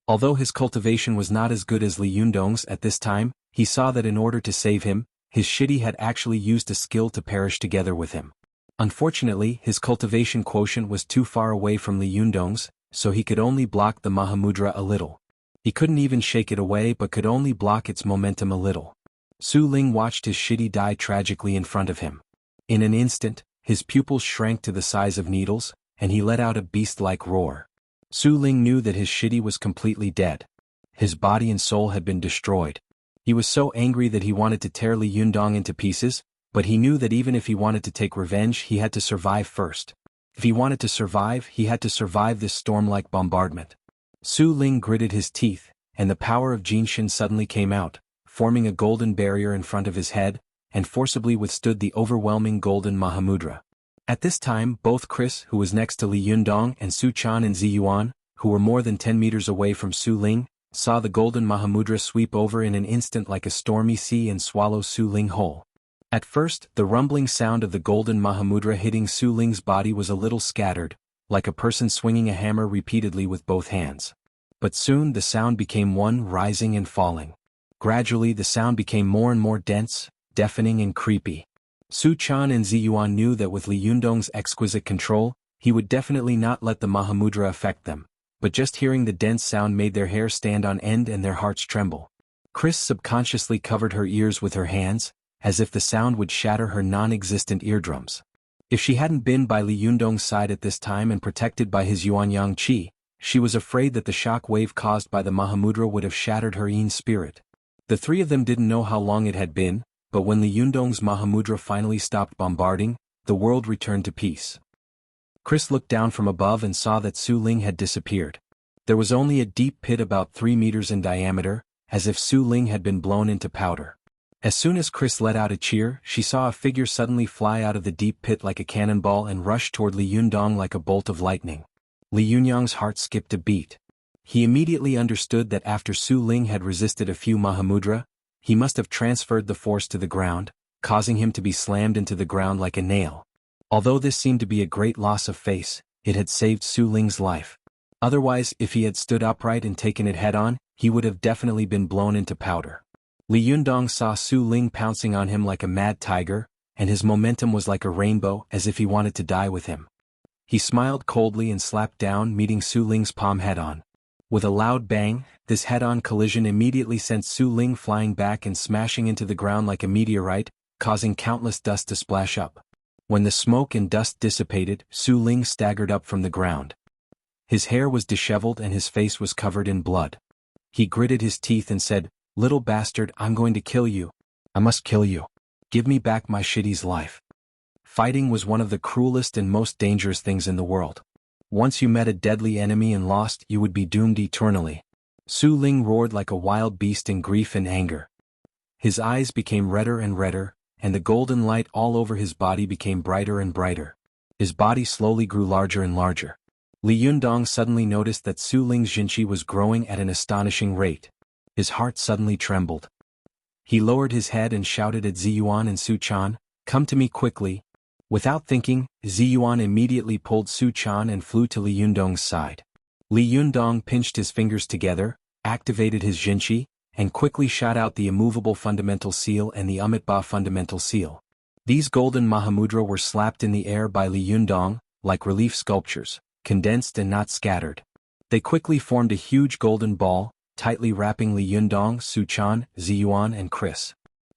Although his cultivation was not as good as Li Yundong's at this time, he saw that in order to save him, his shitty had actually used a skill to perish together with him. Unfortunately, his cultivation quotient was too far away from Li Yundong's, so he could only block the Mahamudra a little. He couldn't even shake it away but could only block its momentum a little. Su Ling watched his shitty die tragically in front of him. In an instant, his pupils shrank to the size of needles, and he let out a beast-like roar. Su Ling knew that his shitty was completely dead. His body and soul had been destroyed. He was so angry that he wanted to tear Li Yundong into pieces, but he knew that even if he wanted to take revenge, he had to survive first. If he wanted to survive, he had to survive this storm-like bombardment. Su Ling gritted his teeth, and the power of Jinshin suddenly came out, forming a golden barrier in front of his head, and forcibly withstood the overwhelming golden Mahamudra. At this time, both Chris, who was next to Li Yundong, and Su Chan and Zi Yuan, who were more than 10 meters away from Su Ling, saw the golden Mahamudra sweep over in an instant like a stormy sea and swallow Su Ling whole. At first, the rumbling sound of the golden Mahamudra hitting Su Ling's body was a little scattered, like a person swinging a hammer repeatedly with both hands. But soon the sound became one rising and falling. Gradually the sound became more and more dense, deafening and creepy. Su Chan and Zi Yuan knew that with Li Yundong's exquisite control, he would definitely not let the Mahamudra affect them, but just hearing the dense sound made their hair stand on end and their hearts tremble. Chris subconsciously covered her ears with her hands, as if the sound would shatter her non-existent eardrums. If she hadn't been by Li Yundong's side at this time and protected by his Yuanyang Qi, she was afraid that the shock wave caused by the Mahamudra would have shattered her Yin spirit. The three of them didn't know how long it had been, but when Li Yundong's Mahamudra finally stopped bombarding, the world returned to peace. Chris looked down from above and saw that Su Ling had disappeared. There was only a deep pit about 3 meters in diameter, as if Su Ling had been blown into powder. As soon as Chris let out a cheer, she saw a figure suddenly fly out of the deep pit like a cannonball and rush toward Li Yundong like a bolt of lightning. Li Yunyang's heart skipped a beat. He immediately understood that after Su Ling had resisted a few Mahamudra, he must have transferred the force to the ground, causing him to be slammed into the ground like a nail. Although this seemed to be a great loss of face, it had saved Su Ling's life. Otherwise, if he had stood upright and taken it head-on, he would have definitely been blown into powder. Li Yundong saw Su Ling pouncing on him like a mad tiger, and his momentum was like a rainbow, as if he wanted to die with him. He smiled coldly and slapped down, meeting Su Ling's palm head-on. With a loud bang, this head-on collision immediately sent Su Ling flying back and smashing into the ground like a meteorite, causing countless dust to splash up. When the smoke and dust dissipated, Su Ling staggered up from the ground. His hair was disheveled and his face was covered in blood. He gritted his teeth and said, "Little bastard, I'm going to kill you. I must kill you. Give me back my shitty's life." Fighting was one of the cruelest and most dangerous things in the world. Once you met a deadly enemy and lost, you would be doomed eternally. Su Ling roared like a wild beast in grief and anger. His eyes became redder and redder, and the golden light all over his body became brighter and brighter. His body slowly grew larger and larger. Li Yundong suddenly noticed that Su Ling's jinqi was growing at an astonishing rate. His heart suddenly trembled. He lowered his head and shouted at Ziyuan and Su Chan, "Come to me quickly." Without thinking, Ziyuan immediately pulled Su Chan and flew to Li Yundong's side. Li Yundong pinched his fingers together, activated his jinqi, and quickly shot out the immovable fundamental seal and the Amitabha fundamental seal. These golden Mahamudra were slapped in the air by Li Yundong, like relief sculptures, condensed and not scattered. They quickly formed a huge golden ball, tightly wrapping Li Yundong, Su Chan, Ziyuan and Chris.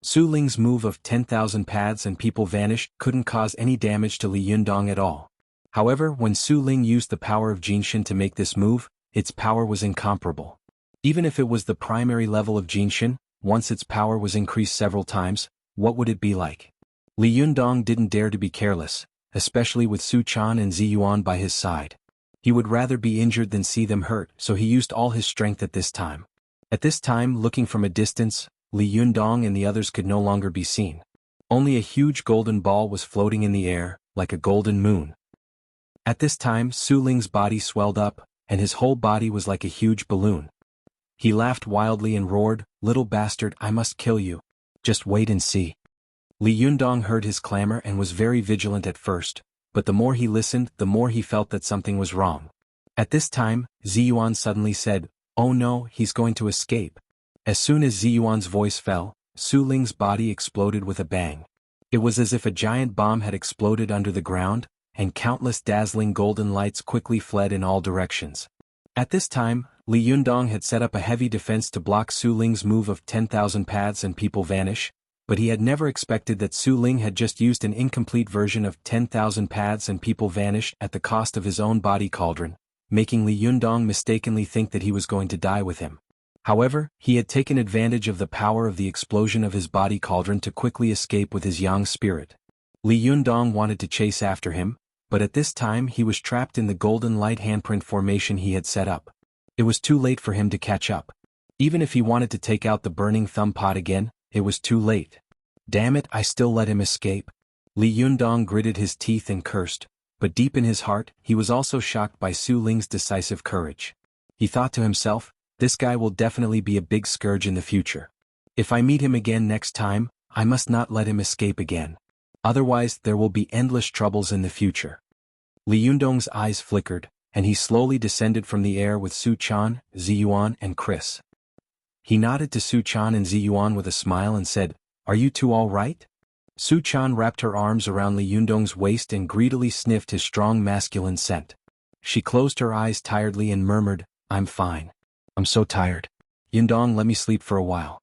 Su Ling's move of 10,000 paths and people vanished couldn't cause any damage to Li Yundong at all. However, when Su Ling used the power of Jinshin to make this move, its power was incomparable. Even if it was the primary level of Jinshin, once its power was increased several times, what would it be like? Li Yundong didn't dare to be careless, especially with Su Chan and Ziyuan by his side. He would rather be injured than see them hurt, so he used all his strength at this time. At this time, looking from a distance, Li Yundong and the others could no longer be seen. Only a huge golden ball was floating in the air, like a golden moon. At this time, Su Ling's body swelled up, and his whole body was like a huge balloon. He laughed wildly and roared, "Little bastard, I must kill you. Just wait and see." Li Yundong heard his clamor and was very vigilant at first, but the more he listened, the more he felt that something was wrong. At this time, Ziyuan suddenly said, "Oh no, he's going to escape." As soon as Ziyuan's voice fell, Su Ling's body exploded with a bang. It was as if a giant bomb had exploded under the ground, and countless dazzling golden lights quickly fled in all directions. At this time, Li Yundong had set up a heavy defense to block Su Ling's move of 10,000 paths and people vanish, but he had never expected that Su Ling had just used an incomplete version of 10,000 paths and people vanish at the cost of his own body cauldron, making Li Yundong mistakenly think that he was going to die with him. However, he had taken advantage of the power of the explosion of his body cauldron to quickly escape with his yang spirit. Li Yundong wanted to chase after him, but at this time he was trapped in the golden light handprint formation he had set up. It was too late for him to catch up. Even if he wanted to take out the burning thumb pot again, it was too late. Damn it, I still let him escape. Li Yundong gritted his teeth and cursed, but deep in his heart, he was also shocked by Su Ling's decisive courage. He thought to himself, this guy will definitely be a big scourge in the future. If I meet him again next time, I must not let him escape again. Otherwise, there will be endless troubles in the future. Li Yundong's eyes flickered, and he slowly descended from the air with Su Chan, Ziyuan and Chris. He nodded to Su Chan and Ziyuan with a smile and said, "Are you two all right?" Su Chan wrapped her arms around Li Yundong's waist and greedily sniffed his strong masculine scent. She closed her eyes tiredly and murmured, "I'm fine. I'm so tired. Yundong, let me sleep for a while."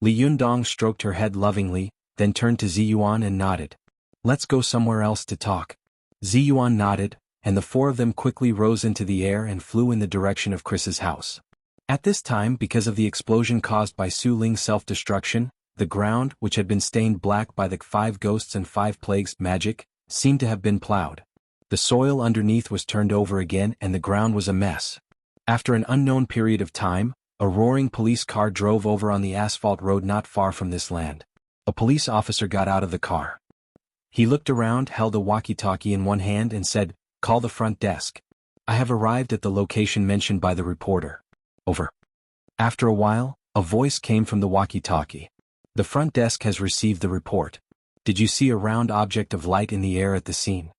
Li Yundong stroked her head lovingly, then turned to Ziyuan and nodded. "Let's go somewhere else to talk." Ziyuan nodded, and the four of them quickly rose into the air and flew in the direction of Chris's house. At this time, because of the explosion caused by Su Ling's self-destruction, the ground, which had been stained black by the 5 ghosts and 5 plagues magic, seemed to have been plowed. The soil underneath was turned over again and the ground was a mess. After an unknown period of time, a roaring police car drove over on the asphalt road not far from this land. A police officer got out of the car. He looked around, held a walkie-talkie in one hand and said, "Call the front desk. I have arrived at the location mentioned by the reporter. Over." After a while, a voice came from the walkie-talkie. "The front desk has received the report. Did you see a round object of light in the air at the scene?"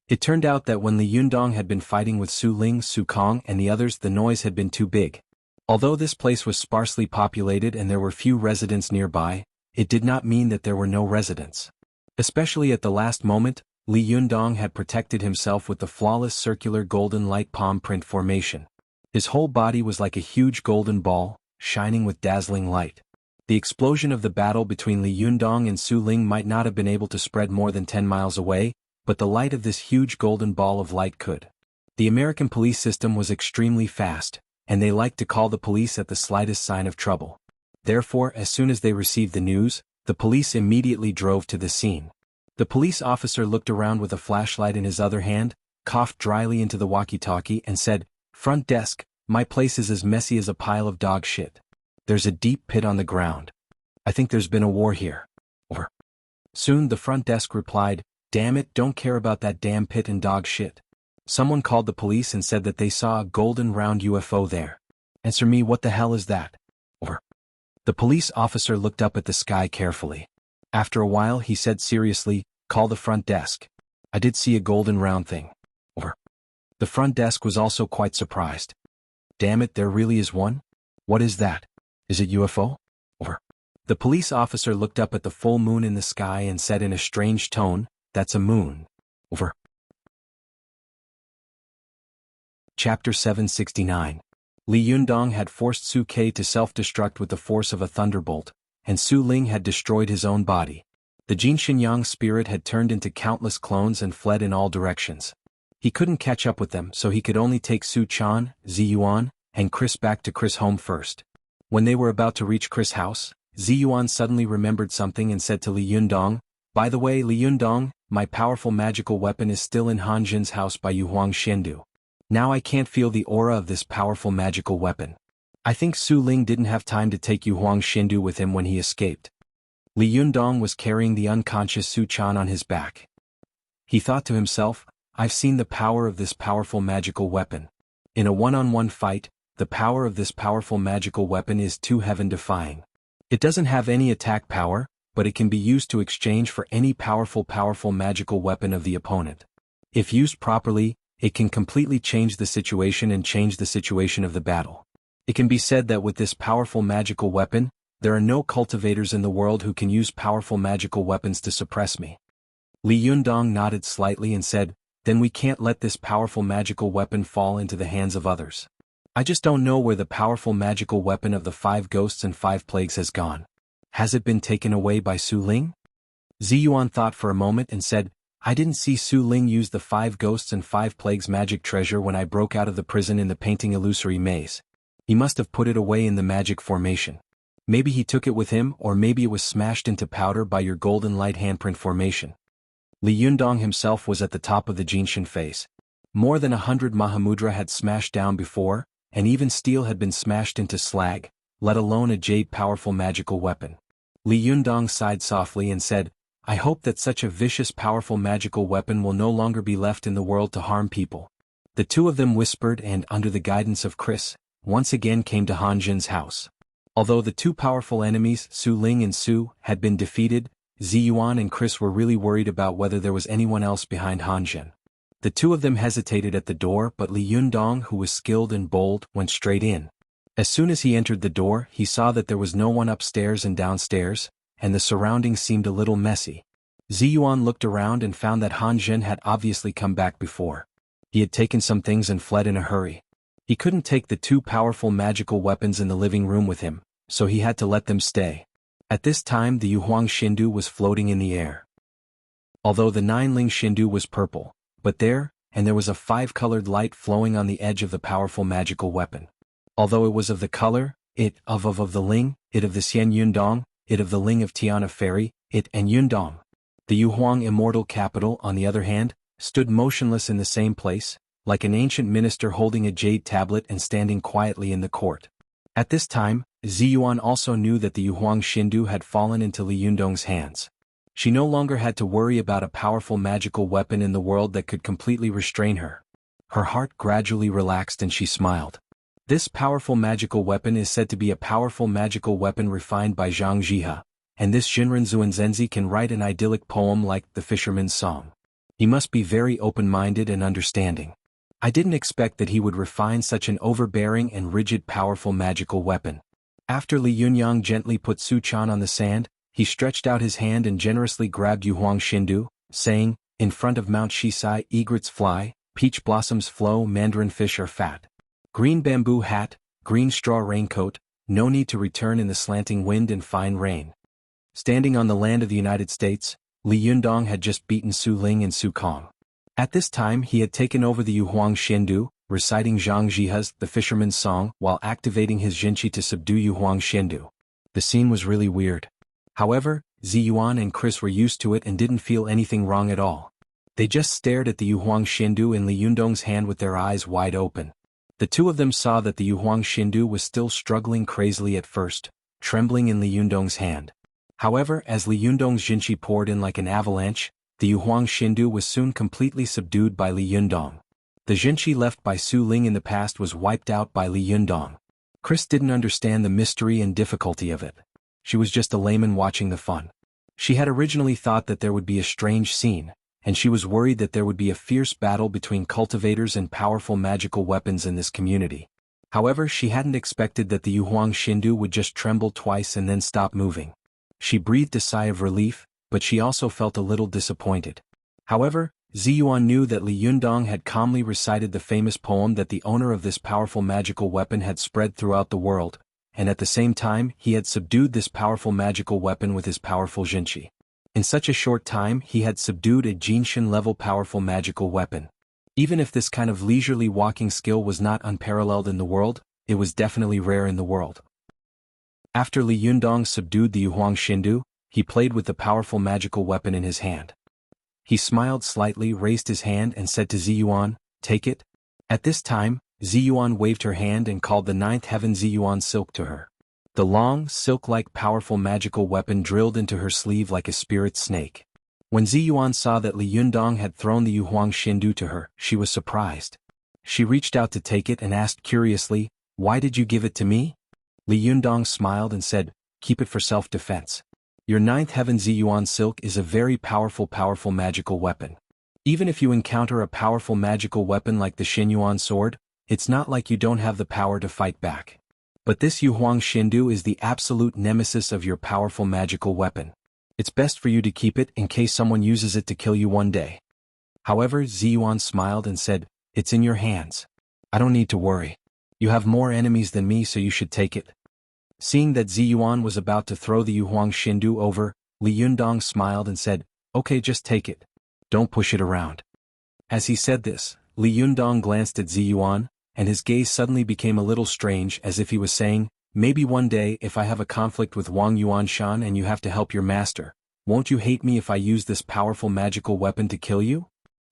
It turned out that when Li Yundong had been fighting with Su Ling, Su Kong and the others, the noise had been too big. Although this place was sparsely populated and there were few residents nearby, it did not mean that there were no residents. Especially at the last moment, Li Yundong had protected himself with the flawless circular golden light palm print formation. His whole body was like a huge golden ball, shining with dazzling light. The explosion of the battle between Li Yundong and Su Ling might not have been able to spread more than 10 miles away, but the light of this huge golden ball of light could. The American police system was extremely fast, and they liked to call the police at the slightest sign of trouble. Therefore, as soon as they received the news, the police immediately drove to the scene. The police officer looked around with a flashlight in his other hand, coughed dryly into the walkie-talkie and said, "Front desk, my place is as messy as a pile of dog shit. There's a deep pit on the ground. I think there's been a war here." Or. Soon the front desk replied, "Damn it, don't care about that damn pit and dog shit." Someone called the police and said that they saw a golden round UFO there. "Answer me, what the hell is that?" Or. The police officer looked up at the sky carefully. After a while he said seriously, "Call the front desk. I did see a golden round thing." Or. The front desk was also quite surprised. "Damn it, there really is one? What is that? Is it UFO?" Or. The police officer looked up at the full moon in the sky and said in a strange tone, "That's a moon." Over. Chapter 769. Li Yundong had forced Su Ke to self-destruct with the force of a thunderbolt, and Su Ling had destroyed his own body. The Jin Xinyang spirit had turned into countless clones and fled in all directions. He couldn't catch up with them, so he could only take Su Chan, Zi Yuan, and Chris back to Chris' home first. When they were about to reach Chris' house, Zi Yuan suddenly remembered something and said to Li Yundong, "By the way, Li Yundong, my powerful magical weapon is still in Han Jin's house by Yuhuang Xiandu. Now I can't feel the aura of this powerful magical weapon. I think Su Ling didn't have time to take Yuhuang Xiandu with him when he escaped." Li Yundong was carrying the unconscious Su Chan on his back. He thought to himself, "I've seen the power of this powerful magical weapon. In a one-on-one fight, the power of this powerful magical weapon is too heaven-defying. It doesn't have any attack power, but it can be used to exchange for any powerful magical weapon of the opponent. If used properly, it can completely change the situation and change the situation of the battle. It can be said that with this powerful magical weapon, there are no cultivators in the world who can use powerful magical weapons to suppress me." Li Yundong nodded slightly and said, "Then we can't let this powerful magical weapon fall into the hands of others. I just don't know where the powerful magical weapon of the 5 ghosts and 5 plagues has gone. Has it been taken away by Su Ling?" Zi Yuan thought for a moment and said, "I didn't see Su Ling use the 5 ghosts and 5 plagues magic treasure when I broke out of the prison in the painting illusory maze. He must have put it away in the magic formation. Maybe he took it with him, or maybe it was smashed into powder by your golden light handprint formation." Li Yundong himself was at the top of the Jinshin phase. More than 100 Mahamudra had smashed down before, and even steel had been smashed into slag, let alone a jade powerful magical weapon. Li Yundong sighed softly and said, "I hope that such a vicious powerful magical weapon will no longer be left in the world to harm people." The two of them whispered and, under the guidance of Chris, once again came to Han Jin's house. Although the two powerful enemies, Su Ling and Su, had been defeated, Zi Yuan and Chris were really worried about whether there was anyone else behind Han Jin. The two of them hesitated at the door, but Li Yundong, who was skilled and bold, went straight in. As soon as he entered the door, he saw that there was no one upstairs and downstairs, and the surroundings seemed a little messy. Zi Yuan looked around and found that Han Jin had obviously come back before. He had taken some things and fled in a hurry. He couldn't take the two powerful magical weapons in the living room with him, so he had to let them stay. At this time the Yuhuang Shindu was floating in the air. Although the 9-ling Shindu was purple, but there was a 5-colored light flowing on the edge of the powerful magical weapon. Although it was of the color, it of the ling, it of the Xian Yundong, it of the ling of Tiana Fairy, it and Yundong. The Yuhuang immortal capital, on the other hand, stood motionless in the same place, like an ancient minister holding a jade tablet and standing quietly in the court. At this time, Zi Yuan also knew that the Yuhuang Shindu had fallen into Li Yundong's hands. She no longer had to worry about a powerful magical weapon in the world that could completely restrain her. Her heart gradually relaxed and she smiled. This powerful magical weapon is said to be a powerful magical weapon refined by Zhang Jihe, and this Jinren Zuanzenzi can write an idyllic poem like The Fisherman's Song. He must be very open-minded and understanding. I didn't expect that he would refine such an overbearing and rigid powerful magical weapon. After Li Yunyang gently put Su Chan on the sand, he stretched out his hand and generously grabbed Yuhuang Shindu, saying, "In front of Mount Shisai egrets fly, peach blossoms flow, mandarin fish are fat. Green bamboo hat, green straw raincoat, no need to return in the slanting wind and fine rain." Standing on the land of the United States, Li Yundong had just beaten Su Ling and Su Kong. At this time he had taken over the Yuhuang Shindu, reciting Zhang Jihe's The Fisherman's Song while activating his Jinchi to subdue Yuhuang Shindu. The scene was really weird. However, Ziyuan and Chris were used to it and didn't feel anything wrong at all. They just stared at the Yuhuang Xindu in Li Yundong's hand with their eyes wide open. The two of them saw that the Yuhuang Xindu was still struggling crazily at first, trembling in Li Yundong's hand. However, as Li Yundong's Jinqi poured in like an avalanche, the Yuhuang Xindu was soon completely subdued by Li Yundong. The Jinqi left by Su Ling in the past was wiped out by Li Yundong. Chris didn't understand the mystery and difficulty of it. She was just a layman watching the fun. She had originally thought that there would be a strange scene, and she was worried that there would be a fierce battle between cultivators and powerful magical weapons in this community. However, she hadn't expected that the Yuhuang Xindu would just tremble twice and then stop moving. She breathed a sigh of relief, but she also felt a little disappointed. However, Ziyuan knew that Li Yundong had calmly recited the famous poem that the owner of this powerful magical weapon had spread throughout the world, and at the same time he had subdued this powerful magical weapon with his powerful Jinqi. In such a short time he had subdued a Jinshin-level powerful magical weapon. Even if this kind of leisurely walking skill was not unparalleled in the world, it was definitely rare in the world. After Li Yundong subdued the Yuhuang Xindu, he played with the powerful magical weapon in his hand. He smiled slightly, raised his hand and said to Ziyuan, "Take it." At this time, Ziyuan waved her hand and called the ninth heaven Ziyuan silk to her. The long, silk-like powerful magical weapon drilled into her sleeve like a spirit snake. When Ziyuan saw that Li Yundong had thrown the Yuhuang Xindu to her, she was surprised. She reached out to take it and asked curiously, "Why did you give it to me?" Li Yundong smiled and said, "Keep it for self-defense. Your ninth heaven Ziyuan silk is a very powerful magical weapon. Even if you encounter a powerful magical weapon like the Xinyuan sword, it's not like you don't have the power to fight back. But this Yuhuang Xindu is the absolute nemesis of your powerful magical weapon. It's best for you to keep it in case someone uses it to kill you one day." However, Ziyuan smiled and said, "It's in your hands. I don't need to worry. You have more enemies than me, so you should take it." Seeing that Ziyuan was about to throw the Yuhuang Xindu over, Li Yundong smiled and said, "Okay, just take it. Don't push it around." As he said this, Li Yundong glanced at Ziyuan, and his gaze suddenly became a little strange, as if he was saying, "Maybe one day if I have a conflict with Wang Yuanshan and you have to help your master, won't you hate me if I use this powerful magical weapon to kill you?"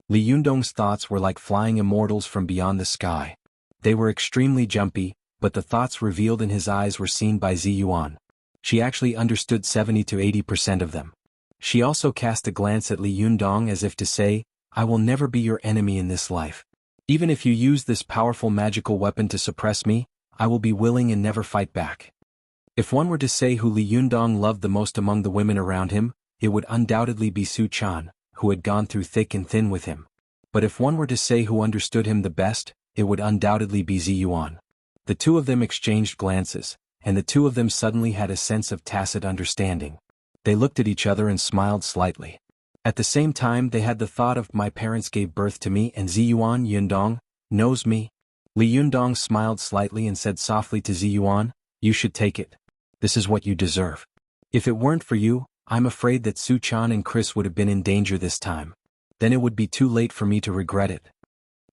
Li Yundong's thoughts were like flying immortals from beyond the sky. They were extremely jumpy, but the thoughts revealed in his eyes were seen by Ziyuan. She actually understood 70 to 80% of them. She also cast a glance at Li Yundong as if to say, "I will never be your enemy in this life. Even if you use this powerful magical weapon to suppress me, I will be willing and never fight back." If one were to say who Li Yundong loved the most among the women around him, it would undoubtedly be Su Chan, who had gone through thick and thin with him. But if one were to say who understood him the best, it would undoubtedly be Ziyuan. The two of them exchanged glances, and the two of them suddenly had a sense of tacit understanding. They looked at each other and smiled slightly. At the same time they had the thought of, "My parents gave birth to me and Ziyuan Yundong knows me." Li Yundong smiled slightly and said softly to Ziyuan, "You should take it. This is what you deserve. If it weren't for you, I'm afraid that Su Chan and Chris would have been in danger this time. Then it would be too late for me to regret it."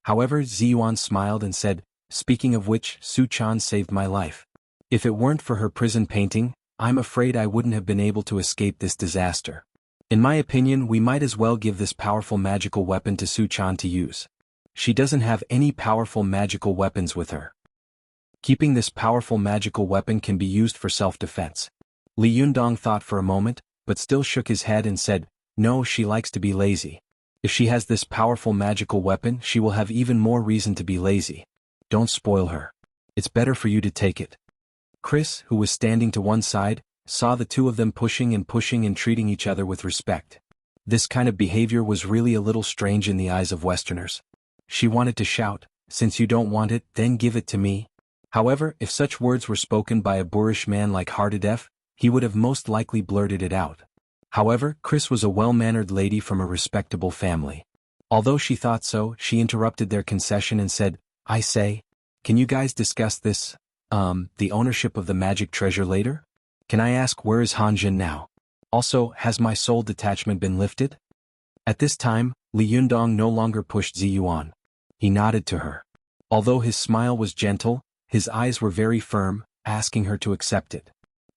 However, Ziyuan smiled and said, "Speaking of which, Su Chan saved my life. If it weren't for her prison painting, I'm afraid I wouldn't have been able to escape this disaster. In my opinion, we might as well give this powerful magical weapon to Su Chan to use. She doesn't have any powerful magical weapons with her. Keeping this powerful magical weapon can be used for self-defense." Li Yundong thought for a moment, but still shook his head and said, "No, she likes to be lazy. If she has this powerful magical weapon, she will have even more reason to be lazy. Don't spoil her. It's better for you to take it." Chris, who was standing to one side, saw the two of them pushing and treating each other with respect. This kind of behavior was really a little strange in the eyes of Westerners. She wanted to shout, "Since you don't want it, then give it to me." However, if such words were spoken by a boorish man like Hardedef, he would have most likely blurted it out. However, Chris was a well-mannered lady from a respectable family. Although she thought so, she interrupted their concession and said, "I say, can you guys discuss this, the ownership of the magic treasure later? Can I ask, where is Hanjin now? Also, has my soul detachment been lifted?" At this time, Li Yundong no longer pushed Ziyuan. He nodded to her. Although his smile was gentle, his eyes were very firm, asking her to accept it.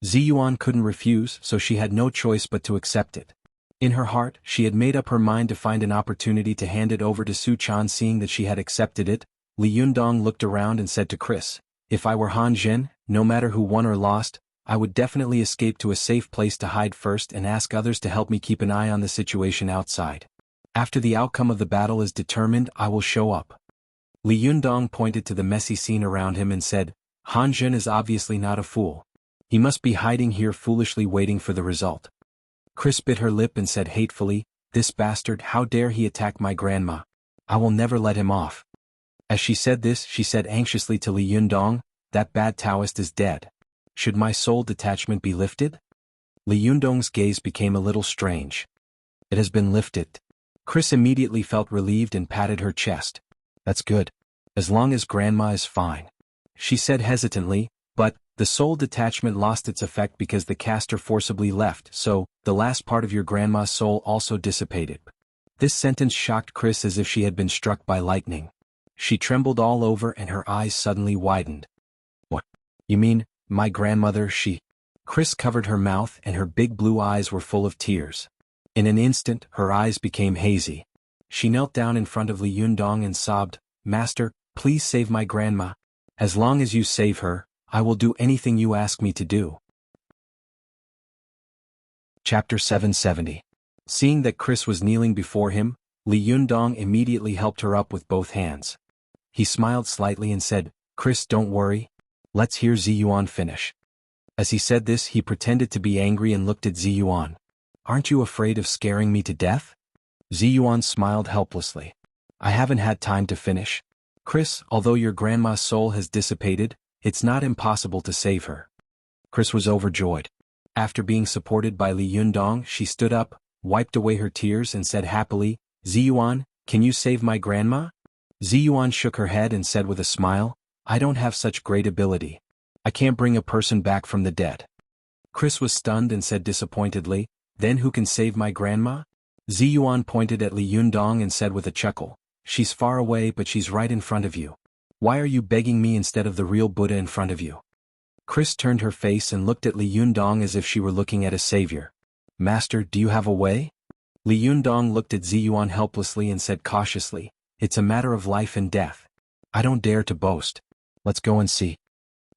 Ziyuan couldn't refuse, so she had no choice but to accept it. In her heart, she had made up her mind to find an opportunity to hand it over to Su Chan. Seeing that she had accepted it, Li Yundong looked around and said to Chris, "If I were Han Zhen, no matter who won or lost, I would definitely escape to a safe place to hide first and ask others to help me keep an eye on the situation outside. After the outcome of the battle is determined, I will show up." Li Yundong pointed to the messy scene around him and said, "Han Zhen is obviously not a fool. He must be hiding here foolishly waiting for the result." Chris bit her lip and said hatefully, "This bastard, how dare he attack my grandma? I will never let him off." As she said this, she said anxiously to Li Yundong, "That bad Taoist is dead. Should my soul detachment be lifted?" Li Yundong's gaze became a little strange. "It has been lifted." Chris immediately felt relieved and patted her chest. "That's good. As long as grandma is fine." She said hesitantly, "But, the soul detachment lost its effect because the caster forcibly left, so, the last part of your grandma's soul also dissipated." This sentence shocked Chris as if she had been struck by lightning. She trembled all over and her eyes suddenly widened. "What? You mean, my grandmother, she—" Chris covered her mouth and her big blue eyes were full of tears. In an instant, her eyes became hazy. She knelt down in front of Li Yundong and sobbed, "Master, please save my grandma. As long as you save her, I will do anything you ask me to do." Chapter 770. Seeing that Chris was kneeling before him, Li Yundong immediately helped her up with both hands. He smiled slightly and said, "Chris, don't worry. Let's hear Ziyuan finish." As he said this, he pretended to be angry and looked at Ziyuan. "Aren't you afraid of scaring me to death?" Ziyuan smiled helplessly. "I haven't had time to finish. Chris, although your grandma's soul has dissipated, it's not impossible to save her." Chris was overjoyed. After being supported by Li Yundong, she stood up, wiped away her tears and said happily, "Ziyuan, can you save my grandma?" Ziyuan shook her head and said with a smile, "I don't have such great ability. I can't bring a person back from the dead." Chris was stunned and said disappointedly, "Then who can save my grandma?" Ziyuan pointed at Li Yundong and said with a chuckle, "She's far away but she's right in front of you. Why are you begging me instead of the real Buddha in front of you?" Chris turned her face and looked at Li Yundong as if she were looking at a savior. "Master, do you have a way?" Li Yundong looked at Ziyuan helplessly and said cautiously, "It's a matter of life and death. I don't dare to boast. Let's go and see."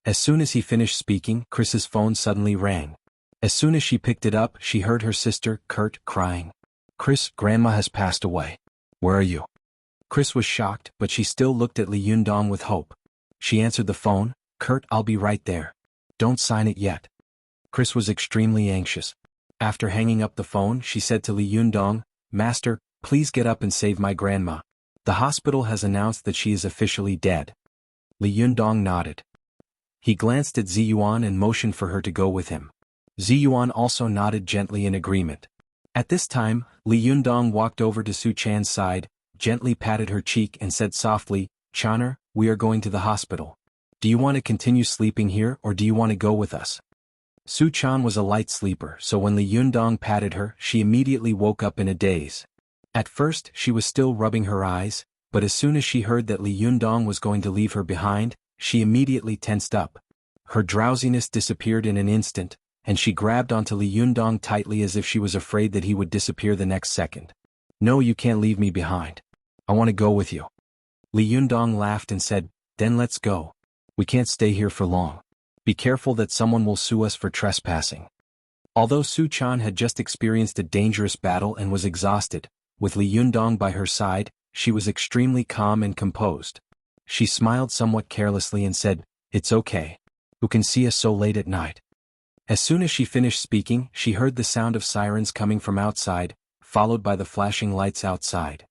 As soon as he finished speaking, Chris's phone suddenly rang. As soon as she picked it up, she heard her sister, Kurt, crying. "Chris, grandma has passed away. Where are you?" Chris was shocked, but she still looked at Li Yundong with hope. She answered the phone, "Kurt, I'll be right there. Don't sign it yet." Chris was extremely anxious. After hanging up the phone, she said to Li Yundong, "Master, please get up and save my grandma. The hospital has announced that she is officially dead." Li Yundong nodded. He glanced at Ziyuan and motioned for her to go with him. Ziyuan also nodded gently in agreement. At this time, Li Yundong walked over to Su Chan's side, gently patted her cheek and said softly, "Chaner, we are going to the hospital. Do you want to continue sleeping here or do you want to go with us?" Su Chan was a light sleeper, so when Li Yundong patted her, she immediately woke up in a daze. At first, she was still rubbing her eyes, but as soon as she heard that Li Yundong was going to leave her behind, she immediately tensed up. Her drowsiness disappeared in an instant, and she grabbed onto Li Yundong tightly as if she was afraid that he would disappear the next second. "No, you can't leave me behind. I want to go with you." Li Yundong laughed and said, "Then let's go. We can't stay here for long. Be careful that someone will sue us for trespassing." Although Su Chan had just experienced a dangerous battle and was exhausted, with Li Yundong by her side, she was extremely calm and composed. She smiled somewhat carelessly and said, "It's okay. Who can see us so late at night?" As soon as she finished speaking, she heard the sound of sirens coming from outside, followed by the flashing lights outside.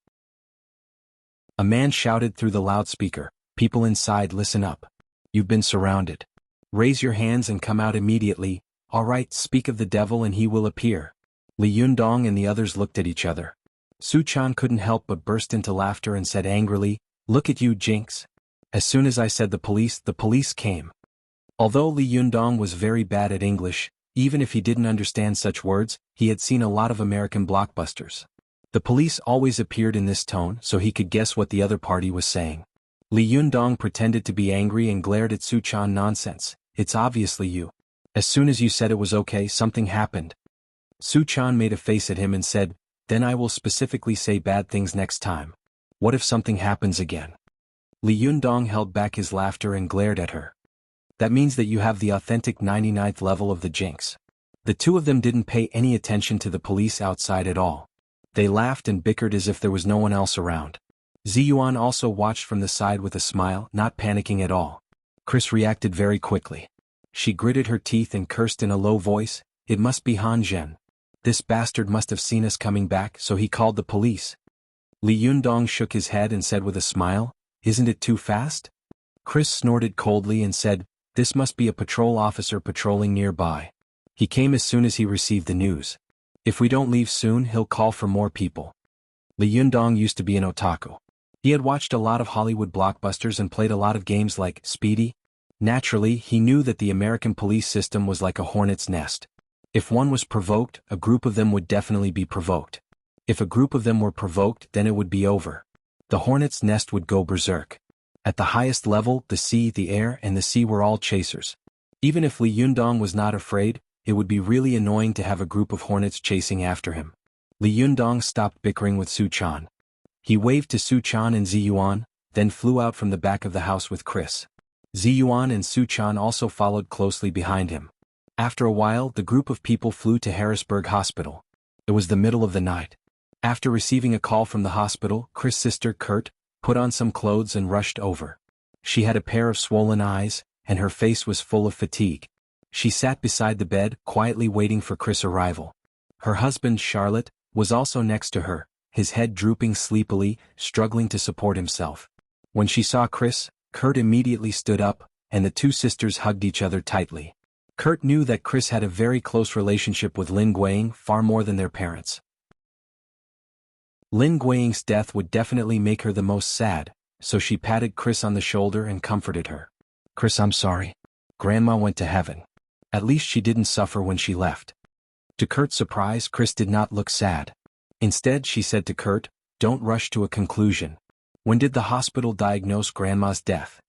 A man shouted through the loudspeaker, "People inside, listen up. You've been surrounded. Raise your hands and come out immediately. All right, speak of the devil and he will appear." Li Yundong and the others looked at each other. Su Chan couldn't help but burst into laughter and said angrily, "Look at you, Jinx. As soon as I said the police came." Although Li Yundong was very bad at English, even if he didn't understand such words, he had seen a lot of American blockbusters. The police always appeared in this tone, so he could guess what the other party was saying. Li Yundong pretended to be angry and glared at Su Chan. "Nonsense, it's obviously you. As soon as you said it was okay, something happened. Su Chan made a face at him and said, then I will specifically say bad things next time. What if something happens again? Li Yundong held back his laughter and glared at her. That means that you have the authentic 99th level of the jinx. The two of them didn't pay any attention to the police outside at all. They laughed and bickered as if there was no one else around. Ziyuan also watched from the side with a smile, not panicking at all. Chris reacted very quickly. She gritted her teeth and cursed in a low voice, it must be Han Zhen. This bastard must have seen us coming back, so he called the police. Li Yundong shook his head and said with a smile, isn't it too fast? Chris snorted coldly and said, this must be a patrol officer patrolling nearby. He came as soon as he received the news. If we don't leave soon, he'll call for more people. Li Yundong used to be an otaku. He had watched a lot of Hollywood blockbusters and played a lot of games like Speedy. Naturally, he knew that the American police system was like a hornet's nest. If one was provoked, a group of them would definitely be provoked. If a group of them were provoked, then it would be over. The hornet's nest would go berserk. At the highest level, the sea, the air, and the sea were all chasers. Even if Li Yundong was not afraid, it would be really annoying to have a group of hornets chasing after him. Li Yundong stopped bickering with Su Chan. He waved to Su Chan and Ziyuan, then flew out from the back of the house with Chris. Ziyuan and Su Chan also followed closely behind him. After a while, the group of people flew to Harrisburg Hospital. It was the middle of the night. After receiving a call from the hospital, Chris' sister, Kurt, put on some clothes and rushed over. She had a pair of swollen eyes, and her face was full of fatigue. She sat beside the bed, quietly waiting for Chris' arrival. Her husband, Charlotte, was also next to her, his head drooping sleepily, struggling to support himself. When she saw Chris, Kurt immediately stood up, and the two sisters hugged each other tightly. Kurt knew that Chris had a very close relationship with Lin Guiying, far more than their parents. Lin Guiying's death would definitely make her the most sad, so she patted Chris on the shoulder and comforted her. Chris, I'm sorry. Grandma went to heaven. At least she didn't suffer when she left. To Kurt's surprise, Chris did not look sad. Instead, she said to Kurt, don't rush to a conclusion. When did the hospital diagnose Grandma's death?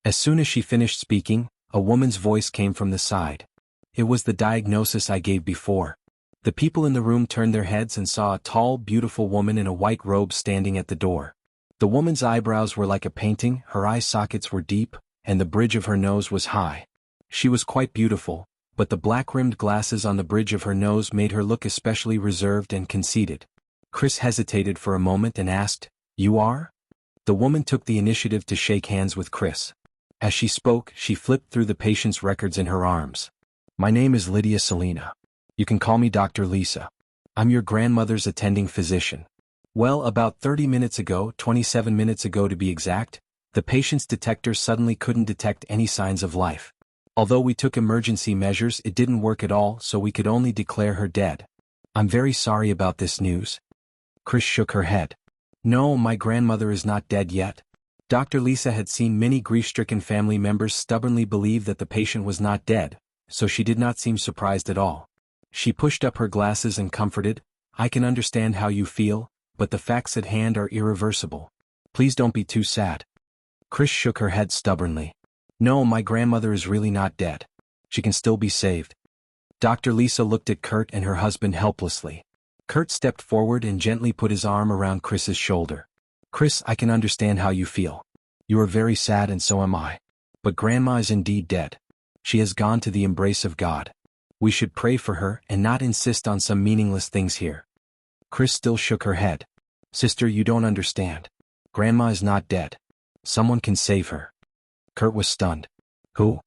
As soon as she finished speaking, a woman's voice came from the side. It was the diagnosis I gave before. The people in the room turned their heads and saw a tall, beautiful woman in a white robe standing at the door. The woman's eyebrows were like a painting, her eye sockets were deep, and the bridge of her nose was high. She was quite beautiful, but the black-rimmed glasses on the bridge of her nose made her look especially reserved and conceited. Chris hesitated for a moment and asked, you are? The woman took the initiative to shake hands with Chris. As she spoke, she flipped through the patient's records in her arms. My name is Lydia Selina. You can call me Dr. Lisa. I'm your grandmother's attending physician. Well, about 30 minutes ago, 27 minutes ago to be exact, the patient's detector suddenly couldn't detect any signs of life. Although we took emergency measures, it didn't work at all, so we could only declare her dead. I'm very sorry about this news. Chris shook her head. No, my grandmother is not dead yet. Dr. Lisa had seen many grief-stricken family members stubbornly believe that the patient was not dead, so she did not seem surprised at all. She pushed up her glasses and comforted, I can understand how you feel, but the facts at hand are irreversible. Please don't be too sad. Chris shook her head stubbornly. No, my grandmother is really not dead. She can still be saved. Dr. Lisa looked at Kurt and her husband helplessly. Kurt stepped forward and gently put his arm around Chris's shoulder. Chris, I can understand how you feel. You are very sad and so am I. But Grandma is indeed dead. She has gone to the embrace of God. We should pray for her and not insist on some meaningless things here. Chris still shook her head. Sister, you don't understand. Grandma is not dead. Someone can save her. Kurt was stunned. Who?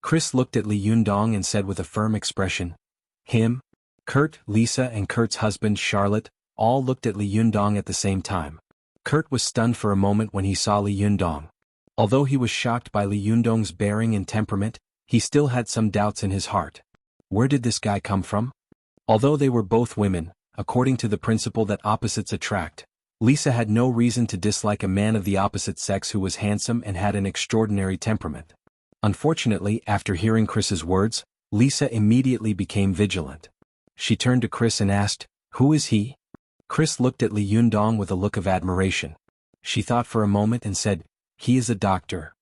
Chris looked at Li Yundong and said with a firm expression, him. Kurt, Lisa and Kurt's husband Charlotte, all looked at Li Yundong at the same time. Kurt was stunned for a moment when he saw Li Yundong. Although he was shocked by Li Yundong's bearing and temperament, he still had some doubts in his heart. Where did this guy come from? Although they were both women, according to the principle that opposites attract, Lisa had no reason to dislike a man of the opposite sex who was handsome and had an extraordinary temperament. Unfortunately, after hearing Chris's words, Lisa immediately became vigilant. She turned to Chris and asked, who is he? Chris looked at Li Yundong with a look of admiration. She thought for a moment and said, he is a doctor.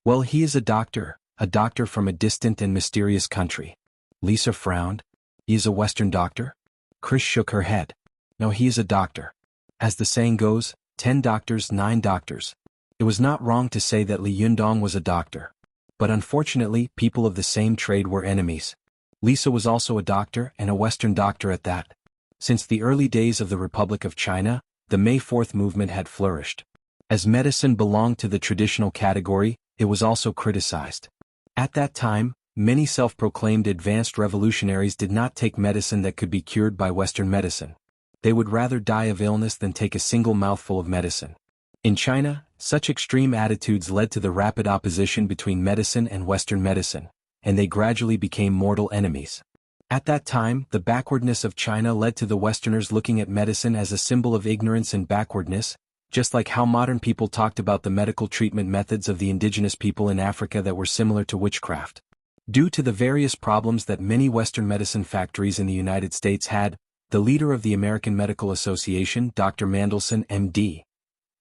Well, he is a doctor, a doctor from a distant and mysterious country. Lisa frowned. He is a Western doctor? Chris shook her head. No, he is a doctor. As the saying goes, 10 doctors, 9 doctors. It was not wrong to say that Li Yundong was a doctor. But unfortunately, people of the same trade were enemies. Lisa was also a doctor, and a Western doctor at that. Since the early days of the Republic of China, the May 4th movement had flourished. As medicine belonged to the traditional category, it was also criticized. At that time, many self-proclaimed advanced revolutionaries did not take medicine that could be cured by Western medicine. They would rather die of illness than take a single mouthful of medicine. In China, such extreme attitudes led to the rapid opposition between medicine and Western medicine, and they gradually became mortal enemies. At that time, the backwardness of China led to the Westerners looking at medicine as a symbol of ignorance and backwardness, just like how modern people talked about the medical treatment methods of the indigenous people in Africa that were similar to witchcraft. Due to the various problems that many Western medicine factories in the United States had, the leader of the American Medical Association, Dr. Mandelson, M.D.,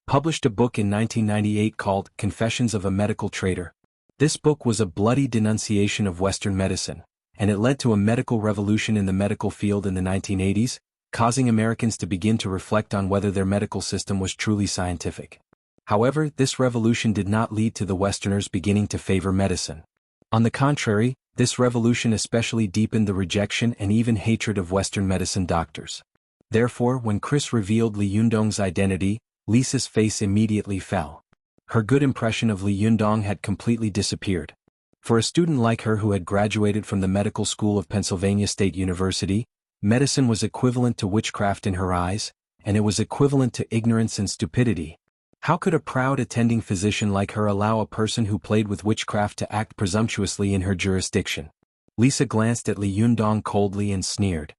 published a book in 1998 called Confessions of a Medical Traitor. This book was a bloody denunciation of Western medicine, and it led to a medical revolution in the medical field in the 1980s, causing Americans to begin to reflect on whether their medical system was truly scientific. However, this revolution did not lead to the Westerners beginning to favor medicine. On the contrary, this revolution especially deepened the rejection and even hatred of Western medicine doctors. Therefore, when Chris revealed Li Yundong's identity, Lisa's face immediately fell. Her good impression of Li Yundong had completely disappeared. For a student like her who had graduated from the medical school of Pennsylvania State University, medicine was equivalent to witchcraft in her eyes, and it was equivalent to ignorance and stupidity. How could a proud attending physician like her allow a person who played with witchcraft to act presumptuously in her jurisdiction? Lisa glanced at Li Yundong coldly and sneered.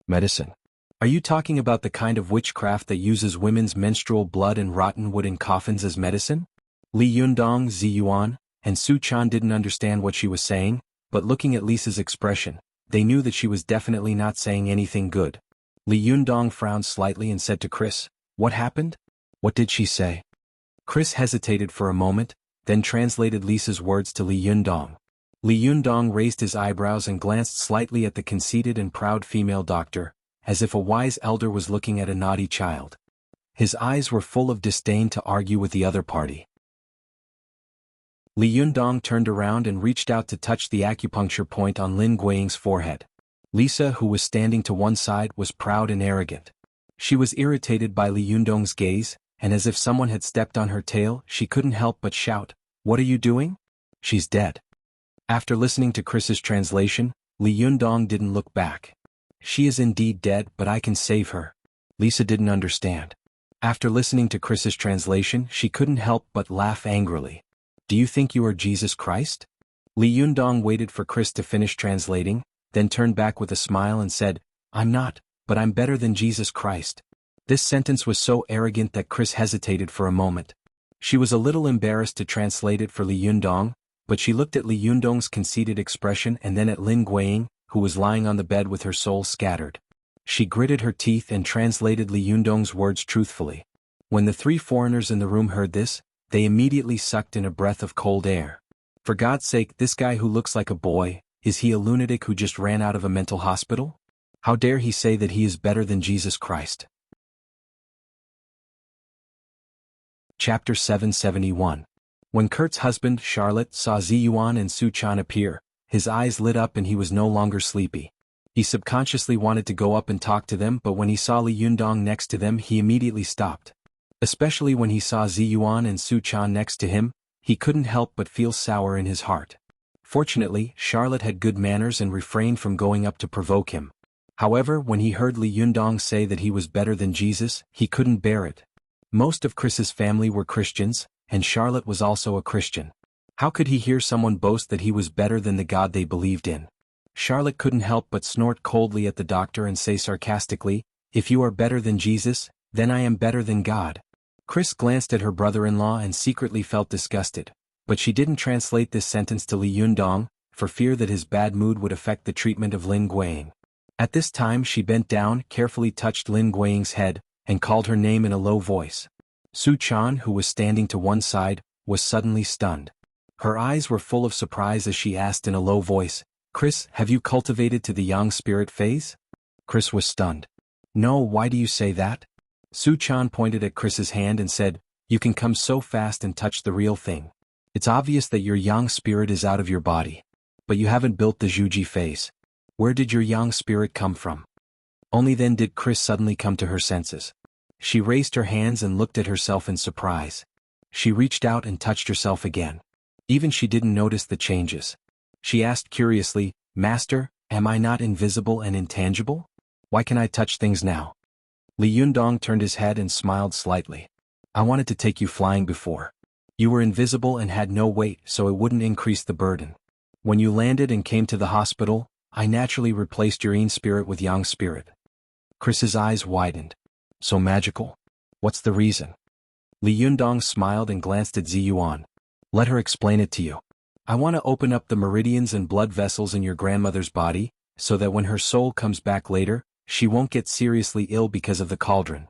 Medicine? Are you talking about the kind of witchcraft that uses women's menstrual blood and rotten wood in coffins as medicine? Li Yundong, Ziyuan, and Su Chan didn't understand what she was saying, but looking at Lisa's expression, they knew that she was definitely not saying anything good. Li Yundong frowned slightly and said to Chris, "What happened? What did she say?" Chris hesitated for a moment, then translated Lisa's words to Li Yundong. Li Yundong raised his eyebrows and glanced slightly at the conceited and proud female doctor, as if a wise elder was looking at a naughty child. His eyes were full of disdain to argue with the other party. Li Yundong turned around and reached out to touch the acupuncture point on Lin Guiying's forehead. Lisa, who was standing to one side, was proud and arrogant. She was irritated by Li Yundong's gaze, and as if someone had stepped on her tail, she couldn't help but shout, "What are you doing? She's dead." After listening to Chris's translation, Li Yundong didn't look back. "She is indeed dead, but I can save her." Lisa didn't understand. After listening to Chris's translation, she couldn't help but laugh angrily. "Do you think you are Jesus Christ?" Li Yundong waited for Chris to finish translating, then turned back with a smile and said, "I'm not, but I'm better than Jesus Christ." This sentence was so arrogant that Chris hesitated for a moment. She was a little embarrassed to translate it for Li Yundong, but she looked at Li Yundong's conceited expression and then at Lin Guiying, who was lying on the bed with her soul scattered. She gritted her teeth and translated Li Yundong's words truthfully. When the 3 foreigners in the room heard this, they immediately sucked in a breath of cold air. For God's sake, this guy who looks like a boy, is he a lunatic who just ran out of a mental hospital? How dare he say that he is better than Jesus Christ? Chapter 771. When Kurt's husband, Charlotte, saw Ziyuan and Su Chan appear, his eyes lit up and he was no longer sleepy. He subconsciously wanted to go up and talk to them, but when he saw Li Yundong next to them, he immediately stopped. Especially when he saw Ziyuan and Su Chan next to him, he couldn't help but feel sour in his heart. Fortunately, Charlotte had good manners and refrained from going up to provoke him. However, when he heard Li Yundong say that he was better than Jesus, he couldn't bear it. Most of Chris's family were Christians, and Charlotte was also a Christian. How could he hear someone boast that he was better than the God they believed in? Charlotte couldn't help but snort coldly at the doctor and say sarcastically, "If you are better than Jesus, then I am better than God." Chris glanced at her brother-in-law and secretly felt disgusted, but she didn't translate this sentence to Li Yundong, for fear that his bad mood would affect the treatment of Lin Guiying. At this time she bent down, carefully touched Lin Guiying's head, and called her name in a low voice. Su Chan, who was standing to one side, was suddenly stunned. Her eyes were full of surprise as she asked in a low voice, "Chris, have you cultivated to the yang spirit phase?" Chris was stunned. "No, why do you say that?" Su-chan pointed at Chris's hand and said, "You can come so fast and touch the real thing. It's obvious that your yang spirit is out of your body. But you haven't built the Zhuji phase. Where did your yang spirit come from?" Only then did Chris suddenly come to her senses. She raised her hands and looked at herself in surprise. She reached out and touched herself again. Even she didn't notice the changes. She asked curiously, "Master, am I not invisible and intangible? Why can I touch things now?" Li Yundong turned his head and smiled slightly. "I wanted to take you flying before. You were invisible and had no weight, so it wouldn't increase the burden. When you landed and came to the hospital, I naturally replaced your yin spirit with yang spirit." Chris's eyes widened. "So magical? What's the reason?" Li Yundong smiled and glanced at Ziyuan. "Let her explain it to you. I want to open up the meridians and blood vessels in your grandmother's body, so that when her soul comes back later, she won't get seriously ill because of the cauldron."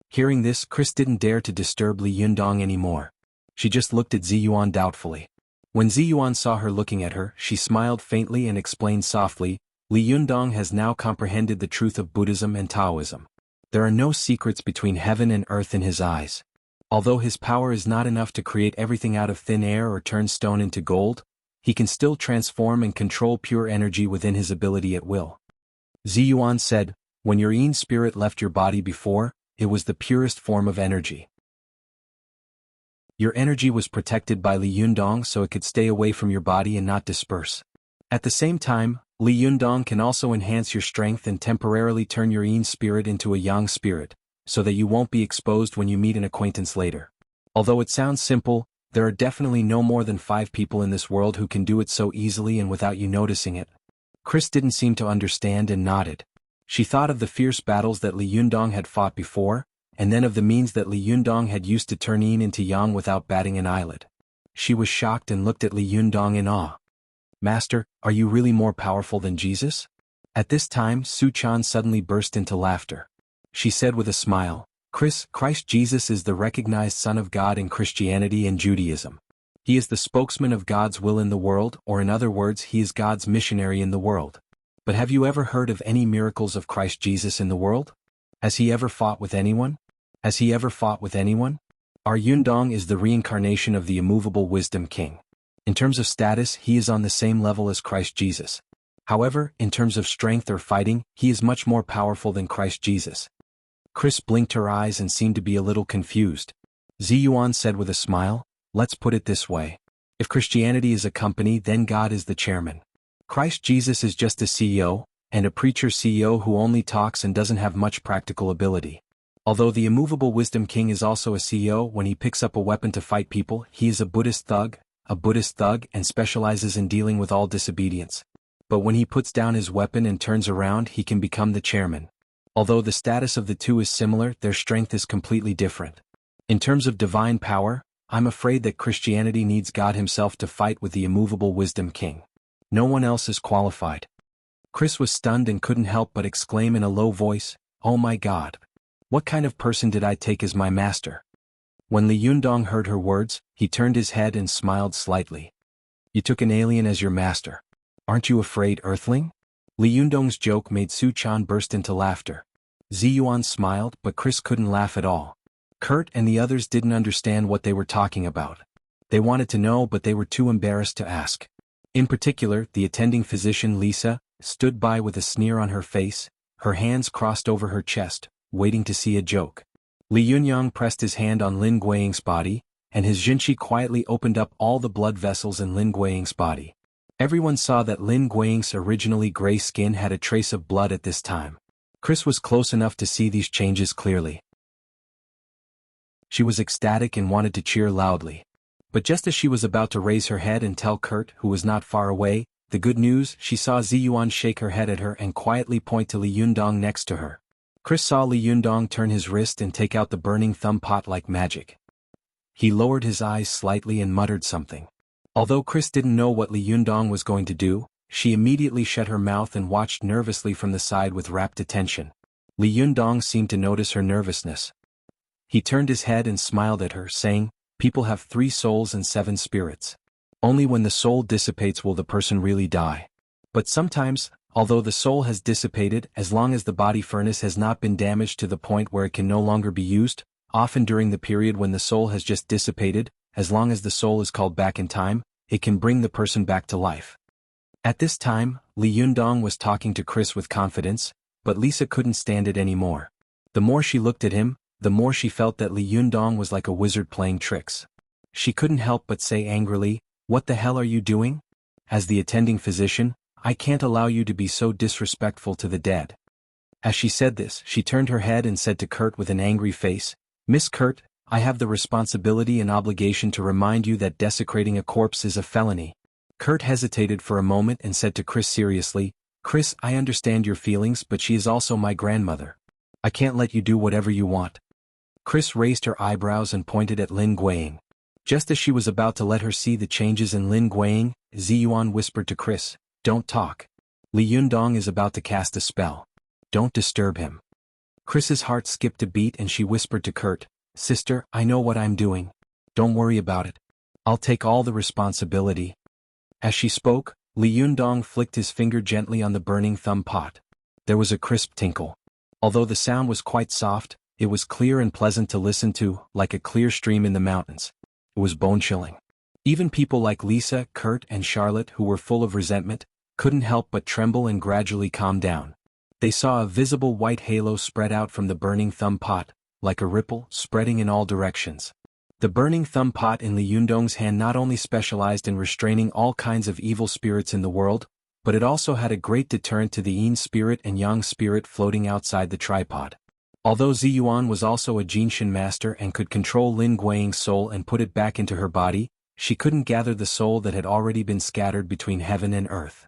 Hearing this, Chris didn't dare to disturb Li Yundong anymore. She just looked at Ziyuan doubtfully. When Ziyuan saw her looking at her, she smiled faintly and explained softly, "Li Yundong has now comprehended the truth of Buddhism and Taoism. There are no secrets between heaven and earth in his eyes. Although his power is not enough to create everything out of thin air or turn stone into gold, he can still transform and control pure energy within his ability at will." Ziyuan said, "When your yin spirit left your body before, it was the purest form of energy. Your energy was protected by Li Yundong so it could stay away from your body and not disperse. At the same time, Li Yundong can also enhance your strength and temporarily turn your yin spirit into a yang spirit, so that you won't be exposed when you meet an acquaintance later. Although it sounds simple, there are definitely no more than 5 people in this world who can do it so easily and without you noticing it." Chris didn't seem to understand and nodded. She thought of the fierce battles that Li Yundong had fought before, and then of the means that Li Yundong had used to turn yin into yang without batting an eyelid. She was shocked and looked at Li Yundong in awe. "Master, are you really more powerful than Jesus?" At this time, Su-chan suddenly burst into laughter. She said with a smile, Christ Jesus is the recognized Son of God in Christianity and Judaism. He is the spokesman of God's will in the world, or in other words, he is God's missionary in the world. But have you ever heard of any miracles of Christ Jesus in the world? Has he ever fought with anyone? Our Yundong is the reincarnation of the immovable wisdom king. In terms of status, he is on the same level as Christ Jesus. However, in terms of strength or fighting, he is much more powerful than Christ Jesus." Chris blinked her eyes and seemed to be a little confused. Ziyuan said with a smile, "Let's put it this way. If Christianity is a company, then God is the chairman. Christ Jesus is just a CEO, and a preacher CEO who only talks and doesn't have much practical ability. Although the immovable wisdom king is also a CEO, when he picks up a weapon to fight people, he is a Buddhist thug and specializes in dealing with all disobedience. But when he puts down his weapon and turns around, he can become the chairman. Although the status of the two is similar, their strength is completely different. In terms of divine power, I'm afraid that Christianity needs God himself to fight with the immovable wisdom king. No one else is qualified." Chris was stunned and couldn't help but exclaim in a low voice, "Oh my God! What kind of person did I take as my master?" When Li Yundong heard her words, he turned his head and smiled slightly. "You took an alien as your master. Aren't you afraid, Earthling?" Li Yundong's joke made Su-chan burst into laughter. Ziyuan smiled, but Chris couldn't laugh at all. Kurt and the others didn't understand what they were talking about. They wanted to know, but they were too embarrassed to ask. In particular, the attending physician Lisa stood by with a sneer on her face, her hands crossed over her chest, waiting to see a joke. Li Yunyang pressed his hand on Lin Guiying's body, and his jinshi quietly opened up all the blood vessels in Lin Guiying's body. Everyone saw that Lin Guiying's originally gray skin had a trace of blood at this time. Chris was close enough to see these changes clearly. She was ecstatic and wanted to cheer loudly. But just as she was about to raise her head and tell Kurt, who was not far away, the good news, she saw Ziyuan shake her head at her and quietly point to Li Yundong next to her. Chris saw Li Yundong turn his wrist and take out the burning thumb pot like magic. He lowered his eyes slightly and muttered something. Although Chris didn't know what Li Yundong was going to do, she immediately shut her mouth and watched nervously from the side with rapt attention. Li Yundong seemed to notice her nervousness. He turned his head and smiled at her, saying, "People have 3 souls and 7 spirits. Only when the soul dissipates will the person really die. But sometimes, although the soul has dissipated, as long as the body furnace has not been damaged to the point where it can no longer be used, often during the period when the soul has just dissipated, as long as the soul is called back in time, it can bring the person back to life. At this time, Li Yundong was talking to Chris with confidence, but Lisa couldn't stand it anymore. The more she looked at him, the more she felt that Li Yundong was like a wizard playing tricks. She couldn't help but say angrily, "What the hell are you doing? As the attending physician, I can't allow you to be so disrespectful to the dead." As she said this, she turned her head and said to Kurt with an angry face, "Miss Kurt, I have the responsibility and obligation to remind you that desecrating a corpse is a felony." Kurt hesitated for a moment and said to Chris seriously, "Chris, I understand your feelings, but she is also my grandmother. I can't let you do whatever you want." Chris raised her eyebrows and pointed at Lin Guiying. Just as she was about to let her see the changes in Lin Guiying, Ziyuan whispered to Chris, "Don't talk. Li Yundong is about to cast a spell. Don't disturb him." Chris's heart skipped a beat and she whispered to Kurt, "Sister, I know what I'm doing. Don't worry about it. I'll take all the responsibility." As she spoke, Li Yundong flicked his finger gently on the burning thumb pot. There was a crisp tinkle. Although the sound was quite soft, it was clear and pleasant to listen to, like a clear stream in the mountains. It was bone-chilling. Even people like Lisa, Kurt, and Charlotte, who were full of resentment, couldn't help but tremble and gradually calm down. They saw a visible white halo spread out from the burning thumb pot, like a ripple, spreading in all directions. The burning thumb pot in Li Yundong's hand not only specialized in restraining all kinds of evil spirits in the world, but it also had a great deterrent to the yin spirit and yang spirit floating outside the tripod. Although Ziyuan was also a Jinshin master and could control Lin Guiying's soul and put it back into her body, she couldn't gather the soul that had already been scattered between heaven and earth.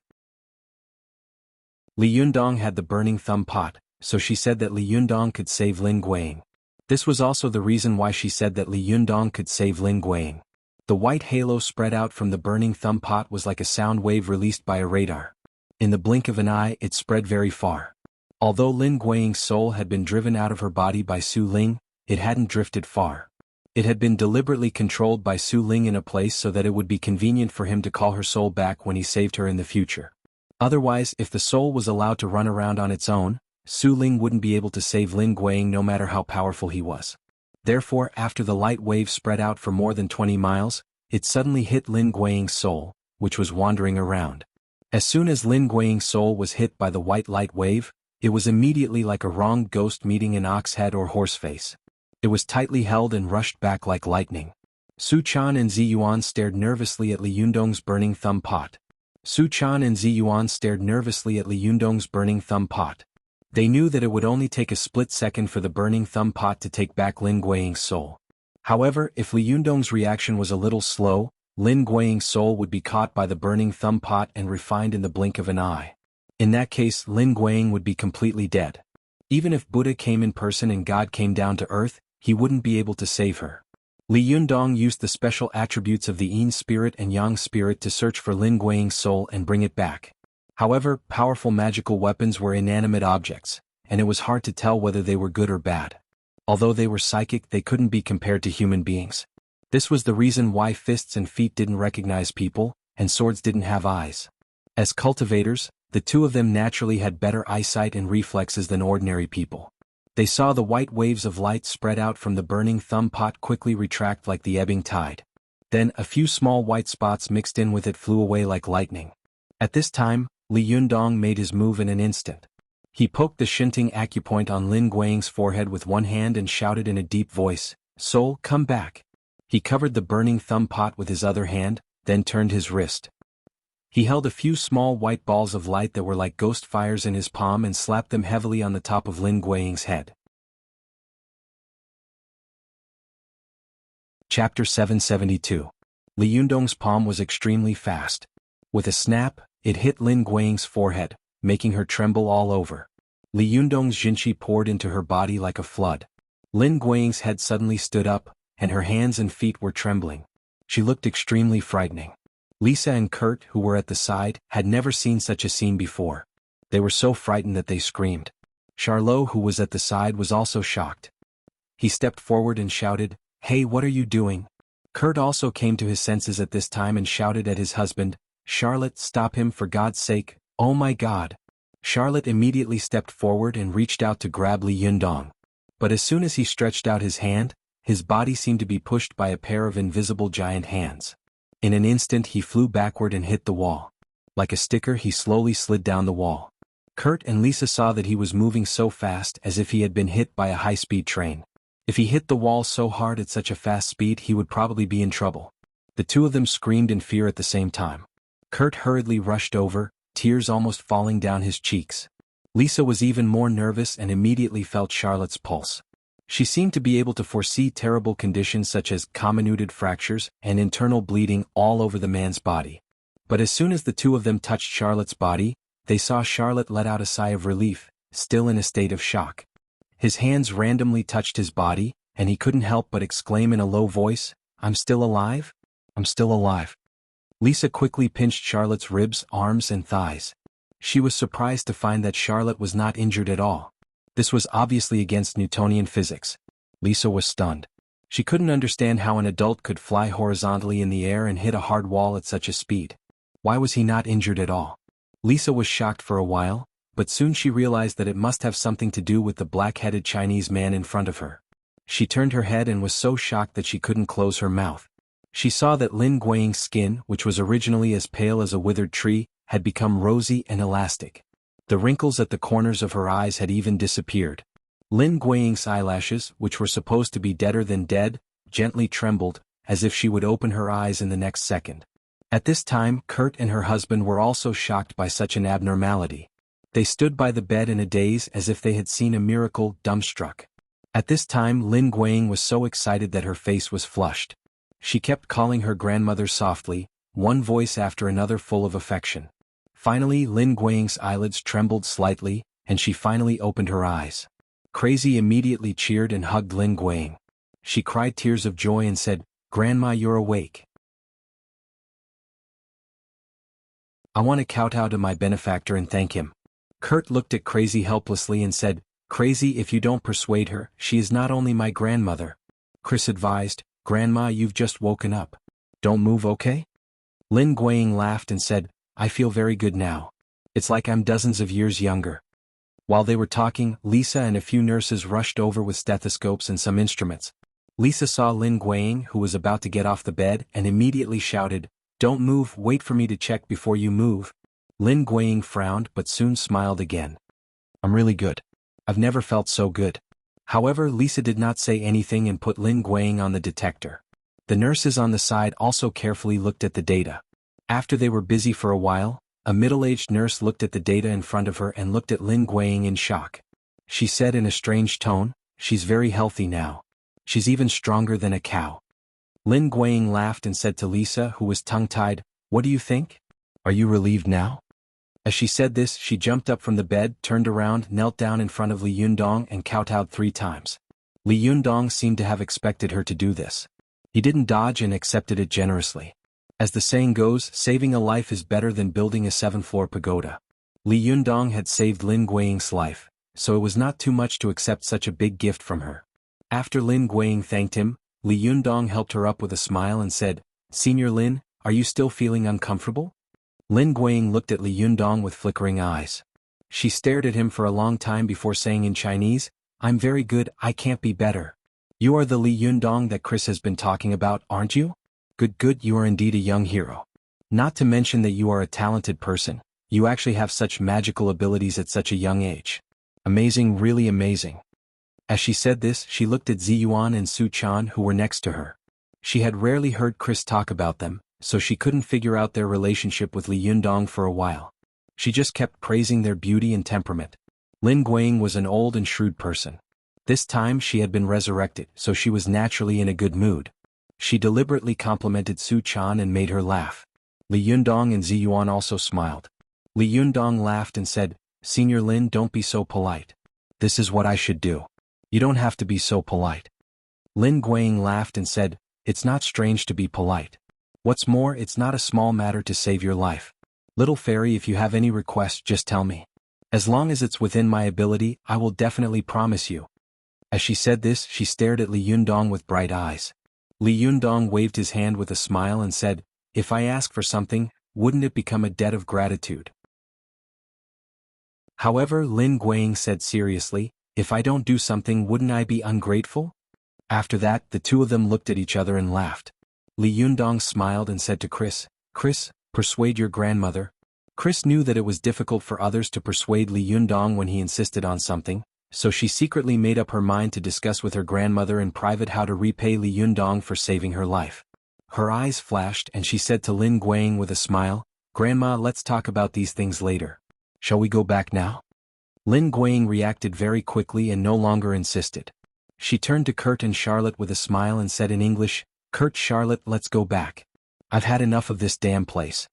Li Yundong had the burning thumb pot, so she said that Li Yundong could save Lin Guiying. This was also the reason why she said that Li Yundong could save Lin Guiying. The white halo spread out from the burning thumb pot was like a sound wave released by a radar. In the blink of an eye, it spread very far. Although Lin Guiying's soul had been driven out of her body by Su Ling, it hadn't drifted far. It had been deliberately controlled by Su Ling in a place so that it would be convenient for him to call her soul back when he saved her in the future. Otherwise, if the soul was allowed to run around on its own, Su Ling wouldn't be able to save Lin Guiying no matter how powerful he was. Therefore, after the light wave spread out for more than 20 miles, it suddenly hit Lin Guiying's soul, which was wandering around. As soon as Lin Guiying's soul was hit by the white light wave, it was immediately like a wronged ghost meeting an ox head or horse face. It was tightly held and rushed back like lightning. Su Chan and Ziyuan stared nervously at Li Yundong's burning thumb pot. Su Chan and Ziyuan stared nervously at Li Yundong's burning thumb pot. They knew that it would only take a split second for the burning thumb pot to take back Lin Guiying's soul. However, if Li Yundong's reaction was a little slow, Lin Guiying's soul would be caught by the burning thumb pot and refined in the blink of an eye. In that case, Lin Guiying would be completely dead. Even if Buddha came in person and God came down to earth, he wouldn't be able to save her. Li Yundong used the special attributes of the yin spirit and yang spirit to search for Lin Guiying's soul and bring it back. However, powerful magical weapons were inanimate objects, and it was hard to tell whether they were good or bad. Although they were psychic, they couldn't be compared to human beings. This was the reason why fists and feet didn't recognize people, and swords didn't have eyes. As cultivators, the two of them naturally had better eyesight and reflexes than ordinary people. They saw the white waves of light spread out from the burning thumb pot quickly retract like the ebbing tide. Then a few small white spots mixed in with it flew away like lightning. At this time, Li Yundong made his move in an instant. He poked the Shinting acupoint on Lin Guiying's forehead with one hand and shouted in a deep voice, "Soul, come back." He covered the burning thumb pot with his other hand, then turned his wrist. He held a few small white balls of light that were like ghost fires in his palm and slapped them heavily on the top of Lin Guiying's head. Chapter 772. Li Yundong's palm was extremely fast. With a snap, it hit Lin Guiying's forehead, making her tremble all over. Li Yundong's jinqi poured into her body like a flood. Lin Guiying's head suddenly stood up, and her hands and feet were trembling. She looked extremely frightening. Lisa and Kurt, who were at the side, had never seen such a scene before. They were so frightened that they screamed. Charlot, who was at the side, was also shocked. He stepped forward and shouted, "Hey, what are you doing? Kurt also came to his senses at this time and shouted at his husband, "Charlotte, stop him for God's sake, oh my God." Charlotte immediately stepped forward and reached out to grab Li Yundong. But as soon as he stretched out his hand, his body seemed to be pushed by a pair of invisible giant hands. In an instant he flew backward and hit the wall. Like a sticker he slowly slid down the wall. Kurt and Lisa saw that he was moving so fast as if he had been hit by a high-speed train. If he hit the wall so hard at such a fast speed he would probably be in trouble. The two of them screamed in fear at the same time. Kurt hurriedly rushed over, tears almost falling down his cheeks. Lisa was even more nervous and immediately felt Charlotte's pulse. She seemed to be able to foresee terrible conditions such as comminuted fractures and internal bleeding all over the man's body. But as soon as the two of them touched Charlotte's body, they saw Charlotte let out a sigh of relief, still in a state of shock. His hands randomly touched his body, and he couldn't help but exclaim in a low voice, "I'm still alive? I'm still alive." Lisa quickly pinched Charlotte's ribs, arms and thighs. She was surprised to find that Charlotte was not injured at all. This was obviously against Newtonian physics. Lisa was stunned. She couldn't understand how an adult could fly horizontally in the air and hit a hard wall at such a speed. Why was he not injured at all? Lisa was shocked for a while, but soon she realized that it must have something to do with the black-headed Chinese man in front of her. She turned her head and was so shocked that she couldn't close her mouth. She saw that Lin Guiying's skin, which was originally as pale as a withered tree, had become rosy and elastic. The wrinkles at the corners of her eyes had even disappeared. Lin Guiying's eyelashes, which were supposed to be deader than dead, gently trembled, as if she would open her eyes in the next second. At this time, Kurt and her husband were also shocked by such an abnormality. They stood by the bed in a daze as if they had seen a miracle, dumbstruck. At this time Lin Guiying was so excited that her face was flushed. She kept calling her grandmother softly, one voice after another full of affection. Finally Lin Guiying's eyelids trembled slightly, and she finally opened her eyes. Crazy immediately cheered and hugged Lin Guiying. She cried tears of joy and said, "Grandma, you're awake. I want to kowtow to my benefactor and thank him." Kurt looked at Crazy helplessly and said, "Crazy, if you don't persuade her, she is not only my grandmother." Chris advised, "Grandma, you've just woken up. Don't move, okay?" Lin Guiying laughed and said, "I feel very good now. It's like I'm dozens of years younger." While they were talking, Lisa and a few nurses rushed over with stethoscopes and some instruments. Lisa saw Lin Guiying, who was about to get off the bed, and immediately shouted, "Don't move, wait for me to check before you move." Lin Guiying frowned but soon smiled again. "I'm really good. I've never felt so good." However, Lisa did not say anything and put Lin Guiying on the detector. The nurses on the side also carefully looked at the data. After they were busy for a while, a middle-aged nurse looked at the data in front of her and looked at Lin Guiying in shock. She said in a strange tone, "She's very healthy now. She's even stronger than a cow." Lin Guiying laughed and said to Lisa, who was tongue-tied, "What do you think? Are you relieved now?" As she said this, she jumped up from the bed, turned around, knelt down in front of Li Yundong and kowtowed 3 times. Li Yundong seemed to have expected her to do this. He didn't dodge and accepted it generously. As the saying goes, saving a life is better than building a 7-floor pagoda. Li Yundong had saved Lin Guiying's life, so it was not too much to accept such a big gift from her. After Lin Guiying thanked him, Li Yundong helped her up with a smile and said, "Senior Lin, are you still feeling uncomfortable?" Lin Guiying looked at Li Yundong with flickering eyes. She stared at him for a long time before saying in Chinese, "I'm very good, I can't be better." "You are the Li Yundong that Chris has been talking about, aren't you? Good, you are indeed a young hero. Not to mention that you are a talented person, you actually have such magical abilities at such a young age. Amazing, really amazing." As she said this, she looked at Ziyuan and Su Chan who were next to her. She had rarely heard Chris talk about them, so she couldn't figure out their relationship with Li Yundong for a while. She just kept praising their beauty and temperament. Lin Guiying was an old and shrewd person. This time she had been resurrected, so she was naturally in a good mood. She deliberately complimented Su Chan and made her laugh. Li Yundong and Ziyuan also smiled. Li Yundong laughed and said, "Senior Lin, don't be so polite. This is what I should do. You don't have to be so polite." Lin Guiying laughed and said, "It's not strange to be polite. What's more, it's not a small matter to save your life. Little fairy, if you have any requests, just tell me. As long as it's within my ability, I will definitely promise you." As she said this, she stared at Li Yundong with bright eyes. Li Yundong waved his hand with a smile and said, "If I ask for something, wouldn't it become a debt of gratitude?" However, Lin Guiying said seriously, "If I don't do something, wouldn't I be ungrateful?" After that, the two of them looked at each other and laughed. Li Yundong smiled and said to Chris, "Chris, persuade your grandmother." Chris knew that it was difficult for others to persuade Li Yundong when he insisted on something, so she secretly made up her mind to discuss with her grandmother in private how to repay Li Yundong for saving her life. Her eyes flashed and she said to Lin Guiying with a smile, "Grandma, let's talk about these things later. Shall we go back now?" Lin Guiying reacted very quickly and no longer insisted. She turned to Kurt and Charlotte with a smile and said in English, "Kurt, Charlotte, let's go back. I've had enough of this damn place."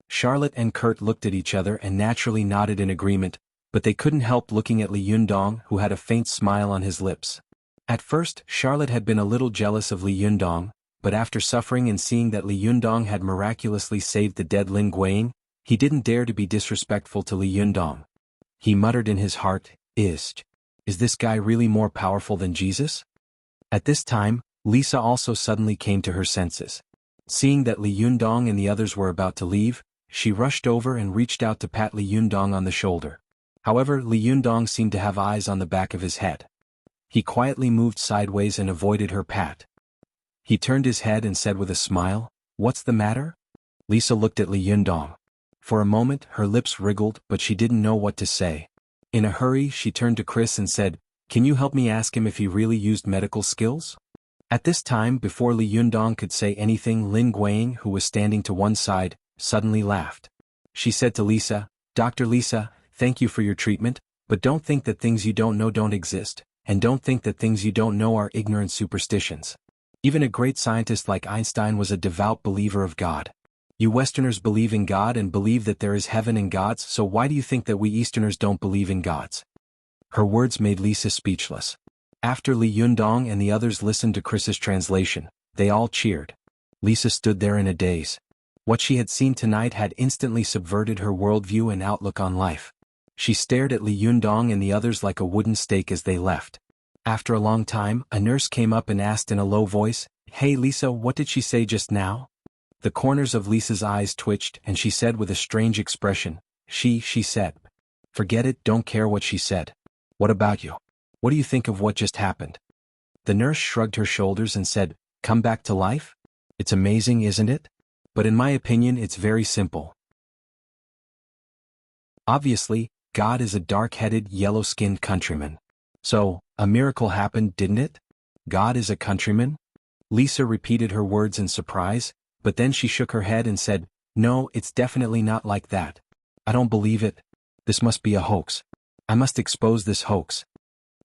Charlotte and Kurt looked at each other and naturally nodded in agreement, but they couldn't help looking at Li Yundong, who had a faint smile on his lips. At first, Charlotte had been a little jealous of Li Yundong, but after suffering and seeing that Li Yundong had miraculously saved the dead Lin Guiying, he didn't dare to be disrespectful to Li Yundong. He muttered in his heart, Is this guy really more powerful than Jesus?" At this time, Lisa also suddenly came to her senses. Seeing that Li Yundong and the others were about to leave, she rushed over and reached out to pat Li Yundong on the shoulder. However, Li Yundong seemed to have eyes on the back of his head. He quietly moved sideways and avoided her pat. He turned his head and said with a smile, "What's the matter?" Lisa looked at Li Yundong. For a moment, her lips wriggled, but she didn't know what to say. In a hurry, she turned to Chris and said, "Can you help me ask him if he really used medical skills?" At this time, before Li Yundong could say anything, Lin Guiying, who was standing to one side, suddenly laughed. She said to Lisa, "Dr. Lisa, thank you for your treatment, but don't think that things you don't know don't exist, and don't think that things you don't know are ignorant superstitions. Even a great scientist like Einstein was a devout believer of God. You Westerners believe in God and believe that there is heaven and gods, so why do you think that we Easterners don't believe in gods?" Her words made Lisa speechless. After Li Yundong and the others listened to Chris's translation, they all cheered. Lisa stood there in a daze. What she had seen tonight had instantly subverted her worldview and outlook on life. She stared at Li Yundong and the others like a wooden stake as they left. After a long time, a nurse came up and asked in a low voice, "Hey Lisa, what did she say just now?" The corners of Lisa's eyes twitched and she said with a strange expression, She said. "Forget it, don't care what she said. What about you? What do you think of what just happened?" The nurse shrugged her shoulders and said, "Come back to life? It's amazing, isn't it? But in my opinion it's very simple. Obviously, God is a dark-headed, yellow-skinned countryman. So, a miracle happened, didn't it? God is a countryman?" Lisa repeated her words in surprise, but then she shook her head and said, "No, it's definitely not like that. I don't believe it. This must be a hoax. I must expose this hoax."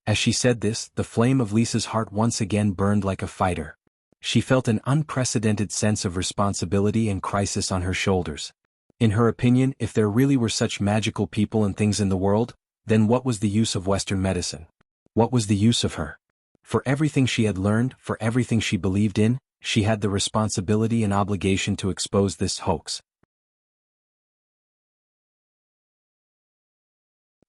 As she said this, the flame of Lisa's heart once again burned like a fighter. She felt an unprecedented sense of responsibility and crisis on her shoulders. In her opinion, if there really were such magical people and things in the world, then what was the use of Western medicine? What was the use of her? For everything she had learned, for everything she believed in, she had the responsibility and obligation to expose this hoax.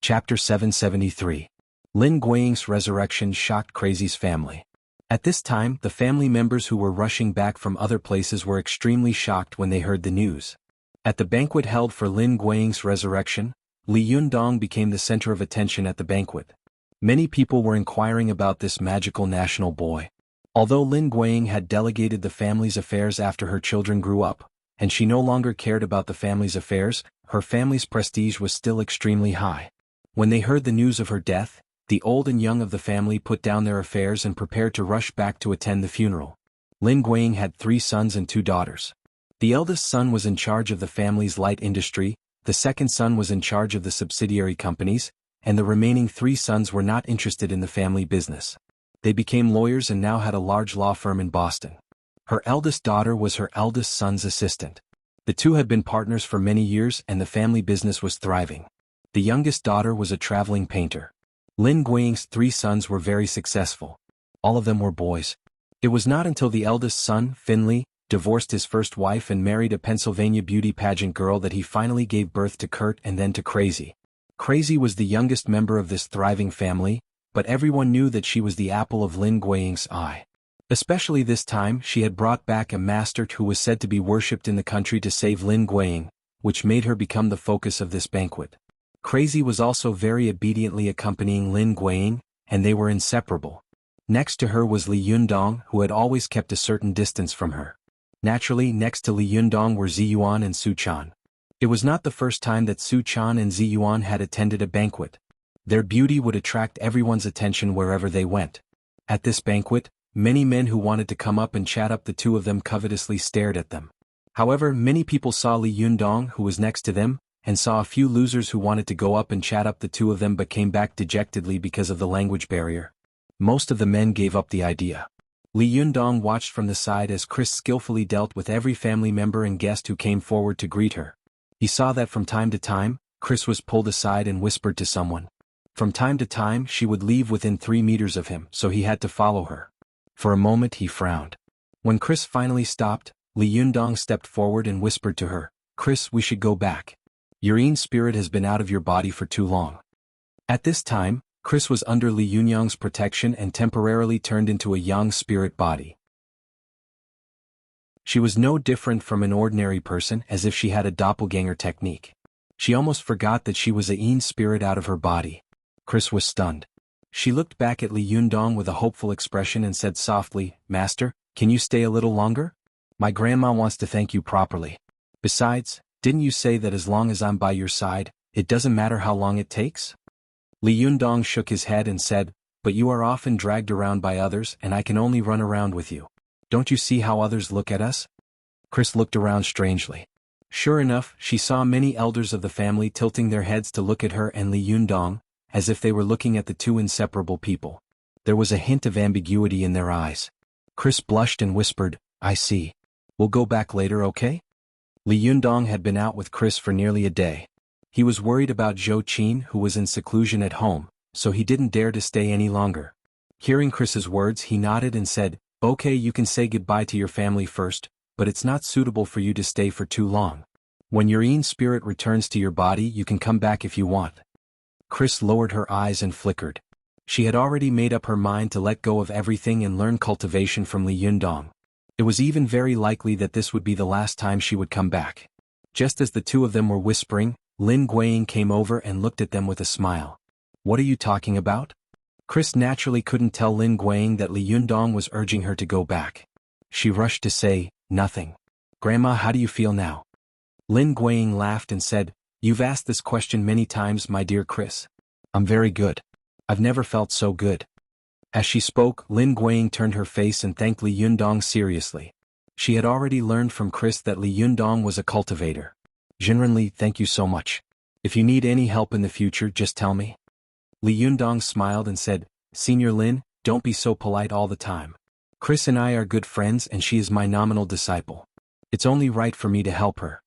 Chapter 773. Lin Guiying's resurrection shocked Crazy's family. At this time, the family members who were rushing back from other places were extremely shocked when they heard the news. At the banquet held for Lin Guiying's resurrection, Li Yundong became the center of attention at the banquet. Many people were inquiring about this magical national boy. Although Lin Guiying had delegated the family's affairs after her children grew up, and she no longer cared about the family's affairs, her family's prestige was still extremely high. When they heard the news of her death, the old and young of the family put down their affairs and prepared to rush back to attend the funeral. Lin Guiying had 3 sons and 2 daughters. The eldest son was in charge of the family's light industry, the second son was in charge of the subsidiary companies, and the remaining 3 sons were not interested in the family business. They became lawyers and now had a large law firm in Boston. Her eldest daughter was her eldest son's assistant. The two had been partners for many years and the family business was thriving. The youngest daughter was a traveling painter. Lin Guiying's 3 sons were very successful. All of them were boys. It was not until the eldest son, Finley, divorced his first wife and married a Pennsylvania beauty pageant girl that he finally gave birth to Kurt and then to Crazy. Crazy was the youngest member of this thriving family, but everyone knew that she was the apple of Lin Guiying's eye. Especially this time she had brought back a master who was said to be worshipped in the country to save Lin Guiying, which made her become the focus of this banquet. Crazy was also very obediently accompanying Lin Guiying, and they were inseparable. Next to her was Li Yundong, who had always kept a certain distance from her. Naturally, next to Li Yundong were Ziyuan and Su Chan. It was not the first time that Su Chan and Ziyuan had attended a banquet. Their beauty would attract everyone's attention wherever they went. At this banquet, many men who wanted to come up and chat up the two of them covetously stared at them. However, many people saw Li Yundong, who was next to them, and saw a few losers who wanted to go up and chat up the two of them but came back dejectedly because of the language barrier. Most of the men gave up the idea. Li Yundong watched from the side as Chris skillfully dealt with every family member and guest who came forward to greet her. He saw that from time to time, Chris was pulled aside and whispered to someone. From time to time she would leave within 3 meters of him, so he had to follow her. For a moment he frowned. When Chris finally stopped, Li Yundong stepped forward and whispered to her, "Chris, we should go back. Your Yin spirit has been out of your body for too long." At this time, Chris was under Li Yunyang's protection and temporarily turned into a Yang spirit body. She was no different from an ordinary person, as if she had a doppelganger technique. She almost forgot that she was a Yin spirit out of her body. Chris was stunned. She looked back at Li Yundong with a hopeful expression and said softly, "Master, can you stay a little longer? My grandma wants to thank you properly. Besides, didn't you say that as long as I'm by your side, it doesn't matter how long it takes?" Li Yundong shook his head and said, "But you are often dragged around by others and I can only run around with you. Don't you see how others look at us?" Chris looked around strangely. Sure enough, she saw many elders of the family tilting their heads to look at her and Li Yundong, as if they were looking at the two inseparable people. There was a hint of ambiguity in their eyes. Chris blushed and whispered, "I see. We'll go back later, okay?" Li Yundong had been out with Chris for nearly a day. He was worried about Zhou Qin, who was in seclusion at home, so he didn't dare to stay any longer. Hearing Chris's words, he nodded and said, "Okay, you can say goodbye to your family first, but it's not suitable for you to stay for too long. When your Yin spirit returns to your body, you can come back if you want." Chris lowered her eyes and flickered. She had already made up her mind to let go of everything and learn cultivation from Li Yundong. It was even very likely that this would be the last time she would come back. Just as the two of them were whispering, Lin Guiying came over and looked at them with a smile. "What are you talking about?" Chris naturally couldn't tell Lin Guiying that Li Yundong was urging her to go back. She rushed to say, "Nothing. Grandma, how do you feel now?" Lin Guiying laughed and said, "You've asked this question many times, my dear Chris. I'm very good. I've never felt so good." As she spoke, Lin Guiying turned her face and thanked Li Yundong seriously. She had already learned from Chris that Li Yundong was a cultivator. "Genuinely, thank you so much. If you need any help in the future, just tell me." Li Yundong smiled and said, "Senior Lin, don't be so polite all the time. Chris and I are good friends and she is my nominal disciple. It's only right for me to help her."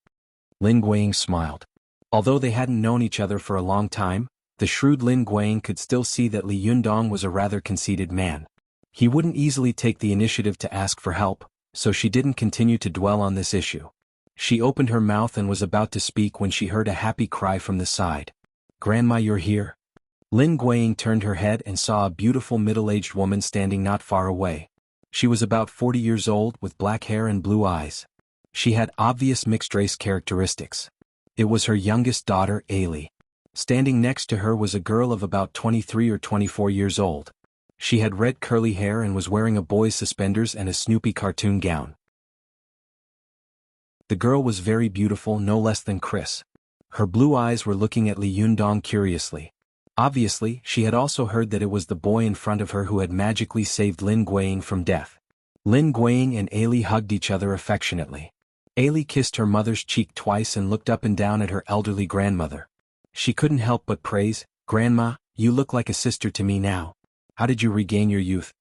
Lin Guiying smiled. Although they hadn't known each other for a long time, the shrewd Lin Guiying could still see that Li Yundong was a rather conceited man. He wouldn't easily take the initiative to ask for help, so she didn't continue to dwell on this issue. She opened her mouth and was about to speak when she heard a happy cry from the side. "Grandma, you're here." Lin Guiying turned her head and saw a beautiful middle-aged woman standing not far away. She was about 40 years old with black hair and blue eyes. She had obvious mixed-race characteristics. It was her youngest daughter, Ailey. Standing next to her was a girl of about 23 or 24 years old. She had red curly hair and was wearing a boy's suspenders and a Snoopy cartoon gown. The girl was very beautiful, no less than Chris. Her blue eyes were looking at Li Yundong curiously. Obviously, she had also heard that it was the boy in front of her who had magically saved Lin Guiying from death. Lin Guiying and Ailey hugged each other affectionately. Ailey kissed her mother's cheek twice and looked up and down at her elderly grandmother. She couldn't help but praise, "Grandma, you look like a sister to me now. How did you regain your youth?"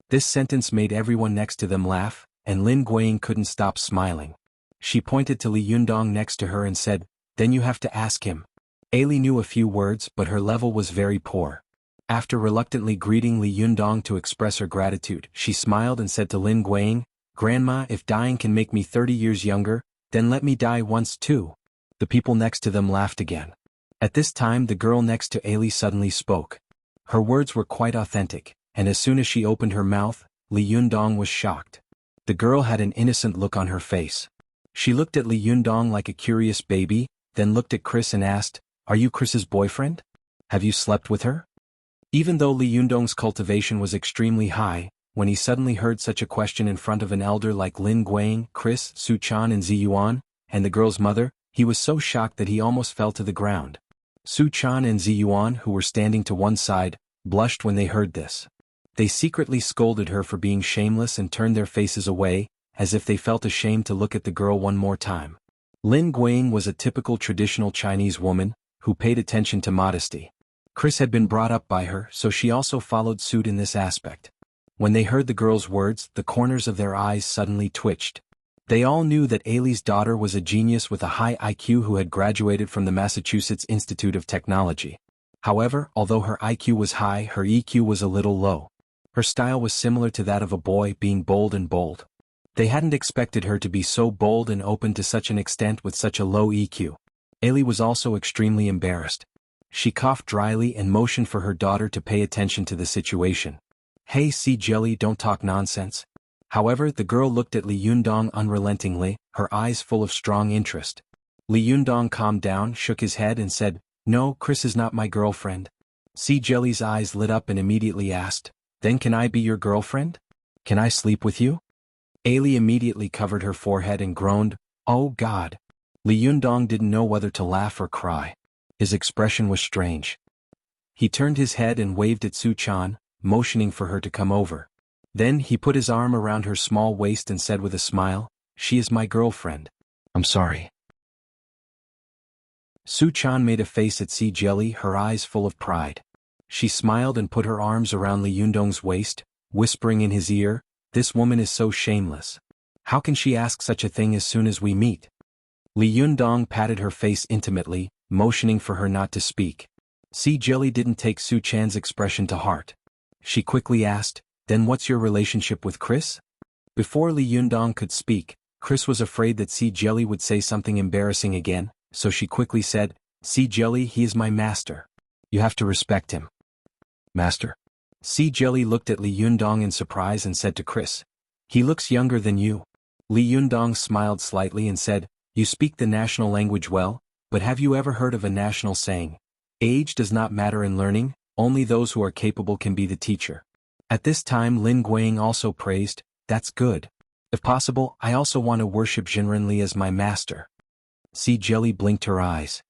This sentence made everyone next to them laugh, and Lin Guiying couldn't stop smiling. She pointed to Li Yundong next to her and said, "Then you have to ask him." Ailey knew a few words, but her level was very poor. After reluctantly greeting Li Yundong to express her gratitude, she smiled and said to Lin Guiying, "Grandma, if dying can make me 30 years younger, then let me die once too." The people next to them laughed again. At this time the girl next to Ailey suddenly spoke. Her words were quite authentic, and as soon as she opened her mouth, Li Yundong was shocked. The girl had an innocent look on her face. She looked at Li Yundong like a curious baby, then looked at Chris and asked, "Are you Chris's boyfriend? Have you slept with her?" Even though Li Yundong's cultivation was extremely high, when he suddenly heard such a question in front of an elder like Lin Guang, Chris, Su Chan and Zi Yuan, and the girl's mother, he was so shocked that he almost fell to the ground. Su Chan and Zi Yuan, who were standing to one side, blushed when they heard this. They secretly scolded her for being shameless and turned their faces away, as if they felt ashamed to look at the girl one more time. Lin Guang was a typical traditional Chinese woman, who paid attention to modesty. Chris had been brought up by her, so she also followed suit in this aspect. When they heard the girl's words, the corners of their eyes suddenly twitched. They all knew that Ailey's daughter was a genius with a high IQ who had graduated from the Massachusetts Institute of Technology. However, although her IQ was high, her EQ was a little low. Her style was similar to that of a boy, being bold and bold. They hadn't expected her to be so bold and open to such an extent with such a low EQ. Ailey was also extremely embarrassed. She coughed dryly and motioned for her daughter to pay attention to the situation. "Hey, see Jelly, don't talk nonsense." However, the girl looked at Li Yundong unrelentingly, her eyes full of strong interest. Li Yundong calmed down, shook his head and said, "No, Chris is not my girlfriend." See Jelly's eyes lit up and immediately asked, "Then can I be your girlfriend? Can I sleep with you?" Ailey immediately covered her forehead and groaned, "Oh God." Li Yundong didn't know whether to laugh or cry. His expression was strange. He turned his head and waved at Su Chan, motioning for her to come over. Then he put his arm around her small waist and said with a smile, "She is my girlfriend. I'm sorry." Su Chan made a face at Sea Jelly, her eyes full of pride. She smiled and put her arms around Li Yundong's waist, whispering in his ear, "This woman is so shameless. How can she ask such a thing as soon as we meet?" Li Yundong patted her face intimately, motioning for her not to speak. Sea Jelly didn't take Su Chan's expression to heart. She quickly asked, "Then what's your relationship with Chris?" Before Li Yundong could speak, Chris was afraid that Sea Jelly would say something embarrassing again, so she quickly said, "Sea Jelly, he is my master. You have to respect him." "Master?" Sea Jelly looked at Li Yundong in surprise and said to Chris, "He looks younger than you." Li Yundong smiled slightly and said, "You speak the national language well, but have you ever heard of a national saying, 'Age does not matter in learning, only those who are capable can be the teacher'?" At this time Lin Guang also praised, "That's good. If possible, I also want to worship Jinrenli as my master." Sea Jelly blinked her eyes.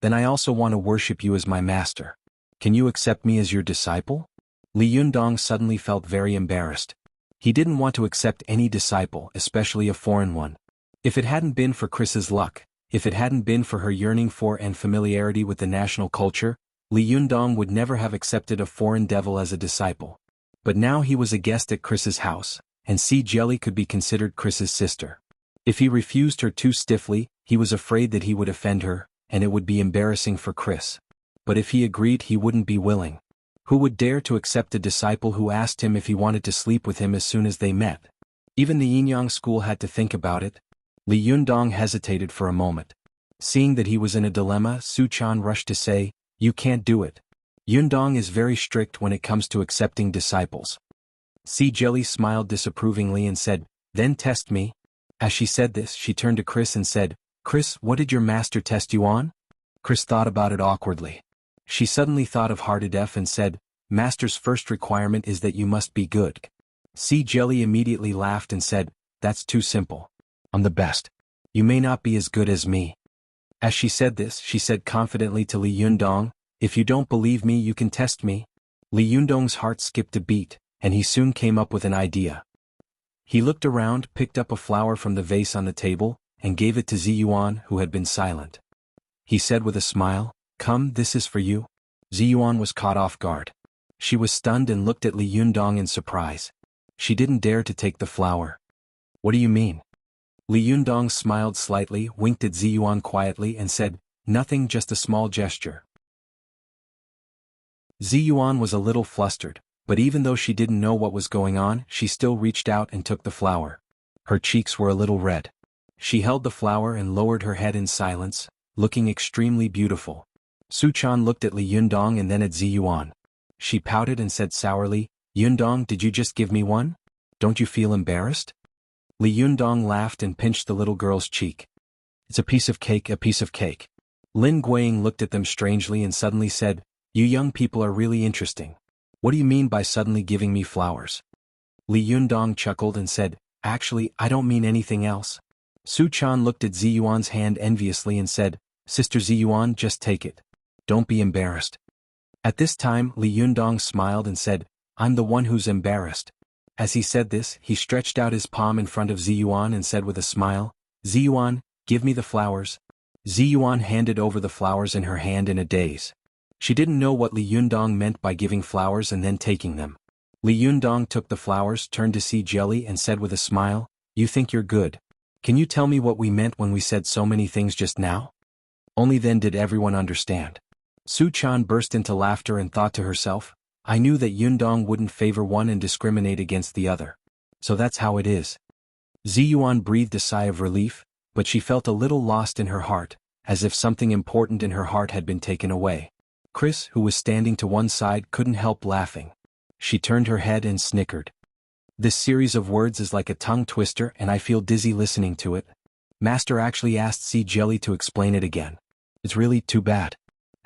"Then I also want to worship you as my master. Can you accept me as your disciple?" Li Yundong suddenly felt very embarrassed. He didn't want to accept any disciple, especially a foreign one. If it hadn't been for Chris's luck, if it hadn't been for her yearning for and familiarity with the national culture, Li Yundong would never have accepted a foreign devil as a disciple. But now he was a guest at Chris's house, and Sea Jelly could be considered Chris's sister. If he refused her too stiffly, he was afraid that he would offend her, and it would be embarrassing for Chris. But if he agreed, he wouldn't be willing. Who would dare to accept a disciple who asked him if he wanted to sleep with him as soon as they met? Even the Yinyang school had to think about it. Li Yundong hesitated for a moment. Seeing that he was in a dilemma, Su Chan rushed to say, "You can't do it. Yundong is very strict when it comes to accepting disciples." Sea Jelly smiled disapprovingly and said, "Then test me." As she said this, she turned to Chris and said, "Chris, what did your master test you on?" Chris thought about it awkwardly. She suddenly thought of Hardedef and said, "Master's first requirement is that you must be good." Sea Jelly immediately laughed and said, "That's too simple. I'm the best. You may not be as good as me." As she said this, she said confidently to Li Yundong, "If you don't believe me, you can test me." Li Yundong's heart skipped a beat, and he soon came up with an idea. He looked around, picked up a flower from the vase on the table, and gave it to Zi Yuan, who had been silent. He said with a smile, "Come, this is for you." Zi Yuan was caught off guard. She was stunned and looked at Li Yundong in surprise. She didn't dare to take the flower. "What do you mean?" Li Yundong smiled slightly, winked at Zi Yuan quietly and said, "Nothing, just a small gesture." Zi Yuan was a little flustered, but even though she didn't know what was going on, she still reached out and took the flower. Her cheeks were a little red. She held the flower and lowered her head in silence, looking extremely beautiful. Su Chan looked at Li Yundong and then at Zi Yuan. She pouted and said sourly, "Yundong, did you just give me one?" Don't you feel embarrassed? Li Yundong laughed and pinched the little girl's cheek. It's a piece of cake, a piece of cake. Lin Guiying looked at them strangely and suddenly said, You young people are really interesting. What do you mean by suddenly giving me flowers? Li Yundong chuckled and said, Actually, I don't mean anything else. Su Chan looked at Ziyuan's hand enviously and said, Sister Ziyuan, just take it. Don't be embarrassed. At this time, Li Yundong smiled and said, I'm the one who's embarrassed. As he said this, he stretched out his palm in front of Ziyuan and said with a smile, Ziyuan, give me the flowers. Ziyuan handed over the flowers in her hand in a daze. She didn't know what Li Yundong meant by giving flowers and then taking them. Li Yundong took the flowers, turned to Si Jelly and said with a smile, You think you're good. Can you tell me what we meant when we said so many things just now? Only then did everyone understand. Su Chan burst into laughter and thought to herself, I knew that Yundong wouldn't favor one and discriminate against the other. So that's how it is. Ziyuan breathed a sigh of relief, but she felt a little lost in her heart, as if something important in her heart had been taken away. Chris, who was standing to one side, couldn't help laughing. She turned her head and snickered. This series of words is like a tongue twister and I feel dizzy listening to it. Master actually asked Si Jelly to explain it again. It's really too bad.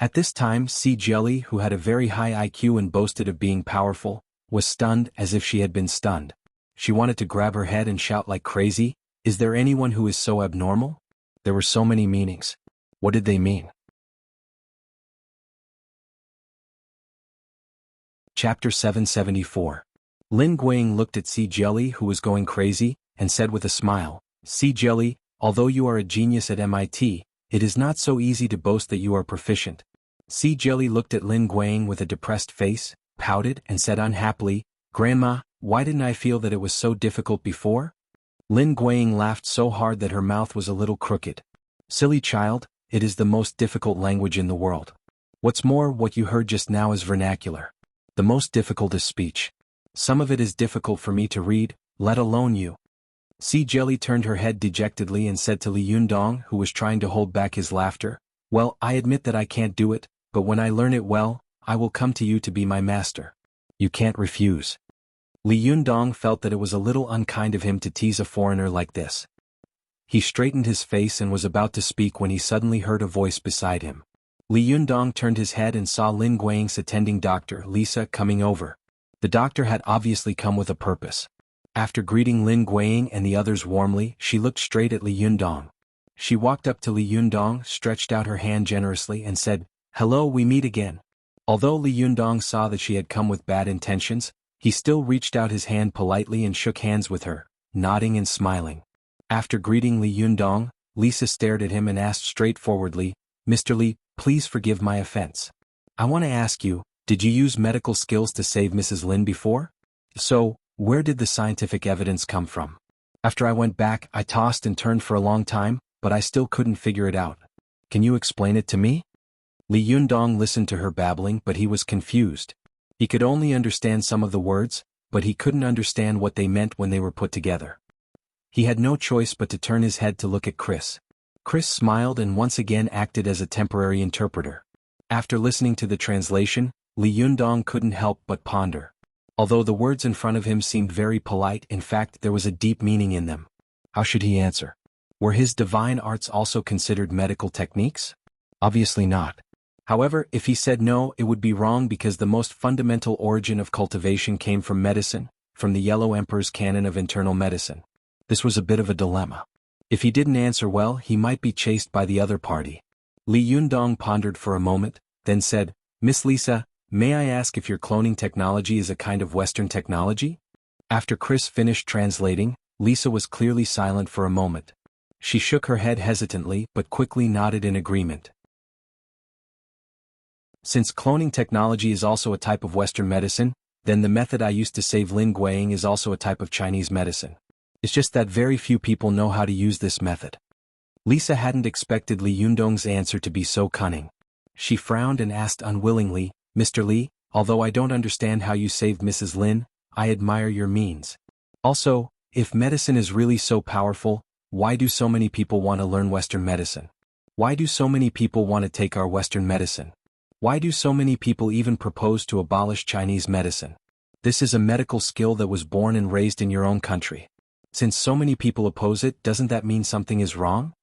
At this time, Si Jelly, who had a very high IQ and boasted of being powerful, was stunned as if she had been stunned. She wanted to grab her head and shout like crazy, Is there anyone who is so abnormal? There were so many meanings. What did they mean? Chapter 774. Lin Guiying looked at Si Jelly, who was going crazy, and said with a smile, Si Jelly, although you are a genius at MIT, it is not so easy to boast that you are proficient. Si Jelly looked at Lin Guiying with a depressed face, pouted, and said unhappily, Grandma, why didn't I feel that it was so difficult before? Lin Guiying laughed so hard that her mouth was a little crooked. Silly child, it is the most difficult language in the world. What's more, what you heard just now is vernacular. The most difficult is speech. Some of it is difficult for me to read, let alone you. Si Jelly turned her head dejectedly and said to Li Yundong, who was trying to hold back his laughter, Well, I admit that I can't do it, but when I learn it well, I will come to you to be my master. You can't refuse. Li Yundong felt that it was a little unkind of him to tease a foreigner like this. He straightened his face and was about to speak when he suddenly heard a voice beside him. Li Yundong turned his head and saw Lin Guiying's attending doctor, Lisa, coming over. The doctor had obviously come with a purpose. After greeting Lin Guiying and the others warmly, she looked straight at Li Yundong. She walked up to Li Yundong, stretched out her hand generously and said, Hello, we meet again. Although Li Yundong saw that she had come with bad intentions, he still reached out his hand politely and shook hands with her, nodding and smiling. After greeting Li Yundong, Lisa stared at him and asked straightforwardly, Mr. Li, please forgive my offense. I want to ask you, did you use medical skills to save Mrs. Lin before? So, where did the scientific evidence come from? After I went back, I tossed and turned for a long time, but I still couldn't figure it out. Can you explain it to me? Li Yundong listened to her babbling, but he was confused. He could only understand some of the words, but he couldn't understand what they meant when they were put together. He had no choice but to turn his head to look at Chris. Chris smiled and once again acted as a temporary interpreter. After listening to the translation, Li Yundong couldn't help but ponder. Although the words in front of him seemed very polite, in fact there was a deep meaning in them. How should he answer? Were his divine arts also considered medical techniques? Obviously not. However, if he said no, it would be wrong because the most fundamental origin of cultivation came from medicine, from the Yellow Emperor's canon of internal medicine. This was a bit of a dilemma. If he didn't answer well, he might be chased by the other party. Li Yundong pondered for a moment, then said, Miss Lisa, may I ask if your cloning technology is a kind of Western technology? After Chris finished translating, Lisa was clearly silent for a moment. She shook her head hesitantly but quickly nodded in agreement. Since cloning technology is also a type of Western medicine, then the method I used to save Lin Guiying is also a type of Chinese medicine. It's just that very few people know how to use this method. Lisa hadn't expected Li Yundong's answer to be so cunning. She frowned and asked unwillingly, Mr. Li, although I don't understand how you saved Mrs. Lin, I admire your means. Also, if medicine is really so powerful, why do so many people want to learn Western medicine? Why do so many people want to take our Western medicine? Why do so many people even propose to abolish Chinese medicine? This is a medical skill that was born and raised in your own country. Since so many people oppose it, doesn't that mean something is wrong?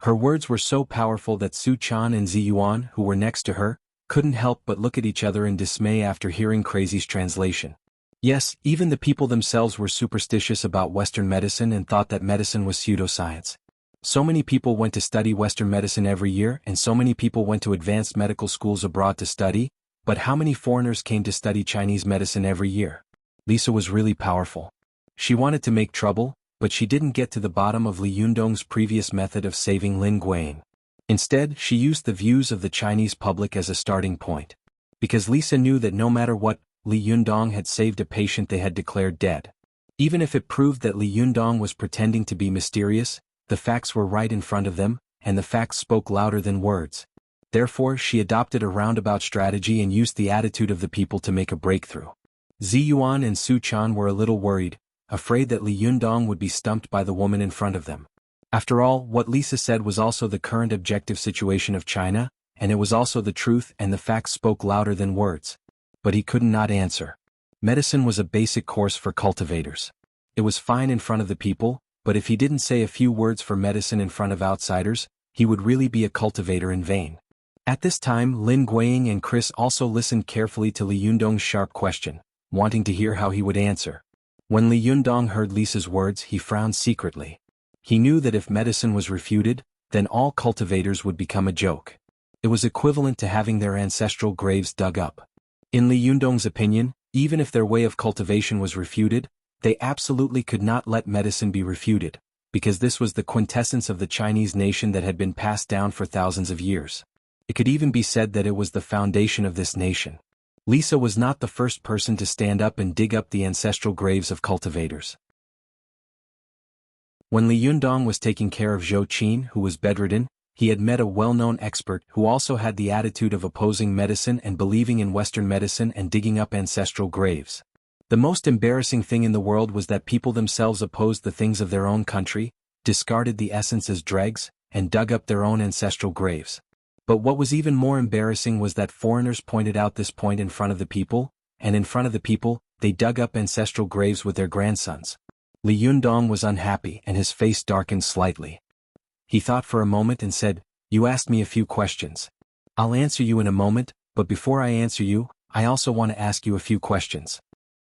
Her words were so powerful that Su Chan and Zi Yuan, who were next to her, couldn't help but look at each other in dismay after hearing Crazy's translation. Yes, even the people themselves were superstitious about Western medicine and thought that medicine was pseudoscience. So many people went to study Western medicine every year, and so many people went to advanced medical schools abroad to study, but how many foreigners came to study Chinese medicine every year? Lisa was really powerful. She wanted to make trouble, but she didn't get to the bottom of Li Yundong's previous method of saving Lin Guiying. Instead, she used the views of the Chinese public as a starting point. Because Lisa knew that no matter what, Li Yundong had saved a patient they had declared dead. Even if it proved that Li Yundong was pretending to be mysterious, the facts were right in front of them, and the facts spoke louder than words. Therefore, she adopted a roundabout strategy and used the attitude of the people to make a breakthrough. Zi Yuan and Su Chan were a little worried, afraid that Li Yundong would be stumped by the woman in front of them. After all, what Lisa said was also the current objective situation of China, and it was also the truth, and the facts spoke louder than words. But he could not answer. Medicine was a basic course for cultivators. It was fine in front of the people, but if he didn't say a few words for medicine in front of outsiders, he would really be a cultivator in vain. At this time, Lin Guiying and Chris also listened carefully to Li Yundong's sharp question, wanting to hear how he would answer. When Li Yundong heard Lisa's words, he frowned secretly. He knew that if medicine was refuted, then all cultivators would become a joke. It was equivalent to having their ancestral graves dug up. In Li Yundong's opinion, even if their way of cultivation was refuted, they absolutely could not let medicine be refuted, because this was the quintessence of the Chinese nation that had been passed down for thousands of years. It could even be said that it was the foundation of this nation. Lisa was not the first person to stand up and dig up the ancestral graves of cultivators. When Li Yundong was taking care of Zhou Qin, who was bedridden, he had met a well-known expert who also had the attitude of opposing medicine and believing in Western medicine and digging up ancestral graves. The most embarrassing thing in the world was that people themselves opposed the things of their own country, discarded the essence as dregs, and dug up their own ancestral graves. But what was even more embarrassing was that foreigners pointed out this point in front of the people, and in front of the people, they dug up ancestral graves with their grandsons. Li Yundong was unhappy and his face darkened slightly. He thought for a moment and said, "You asked me a few questions. I'll answer you in a moment, but before I answer you, I also want to ask you a few questions."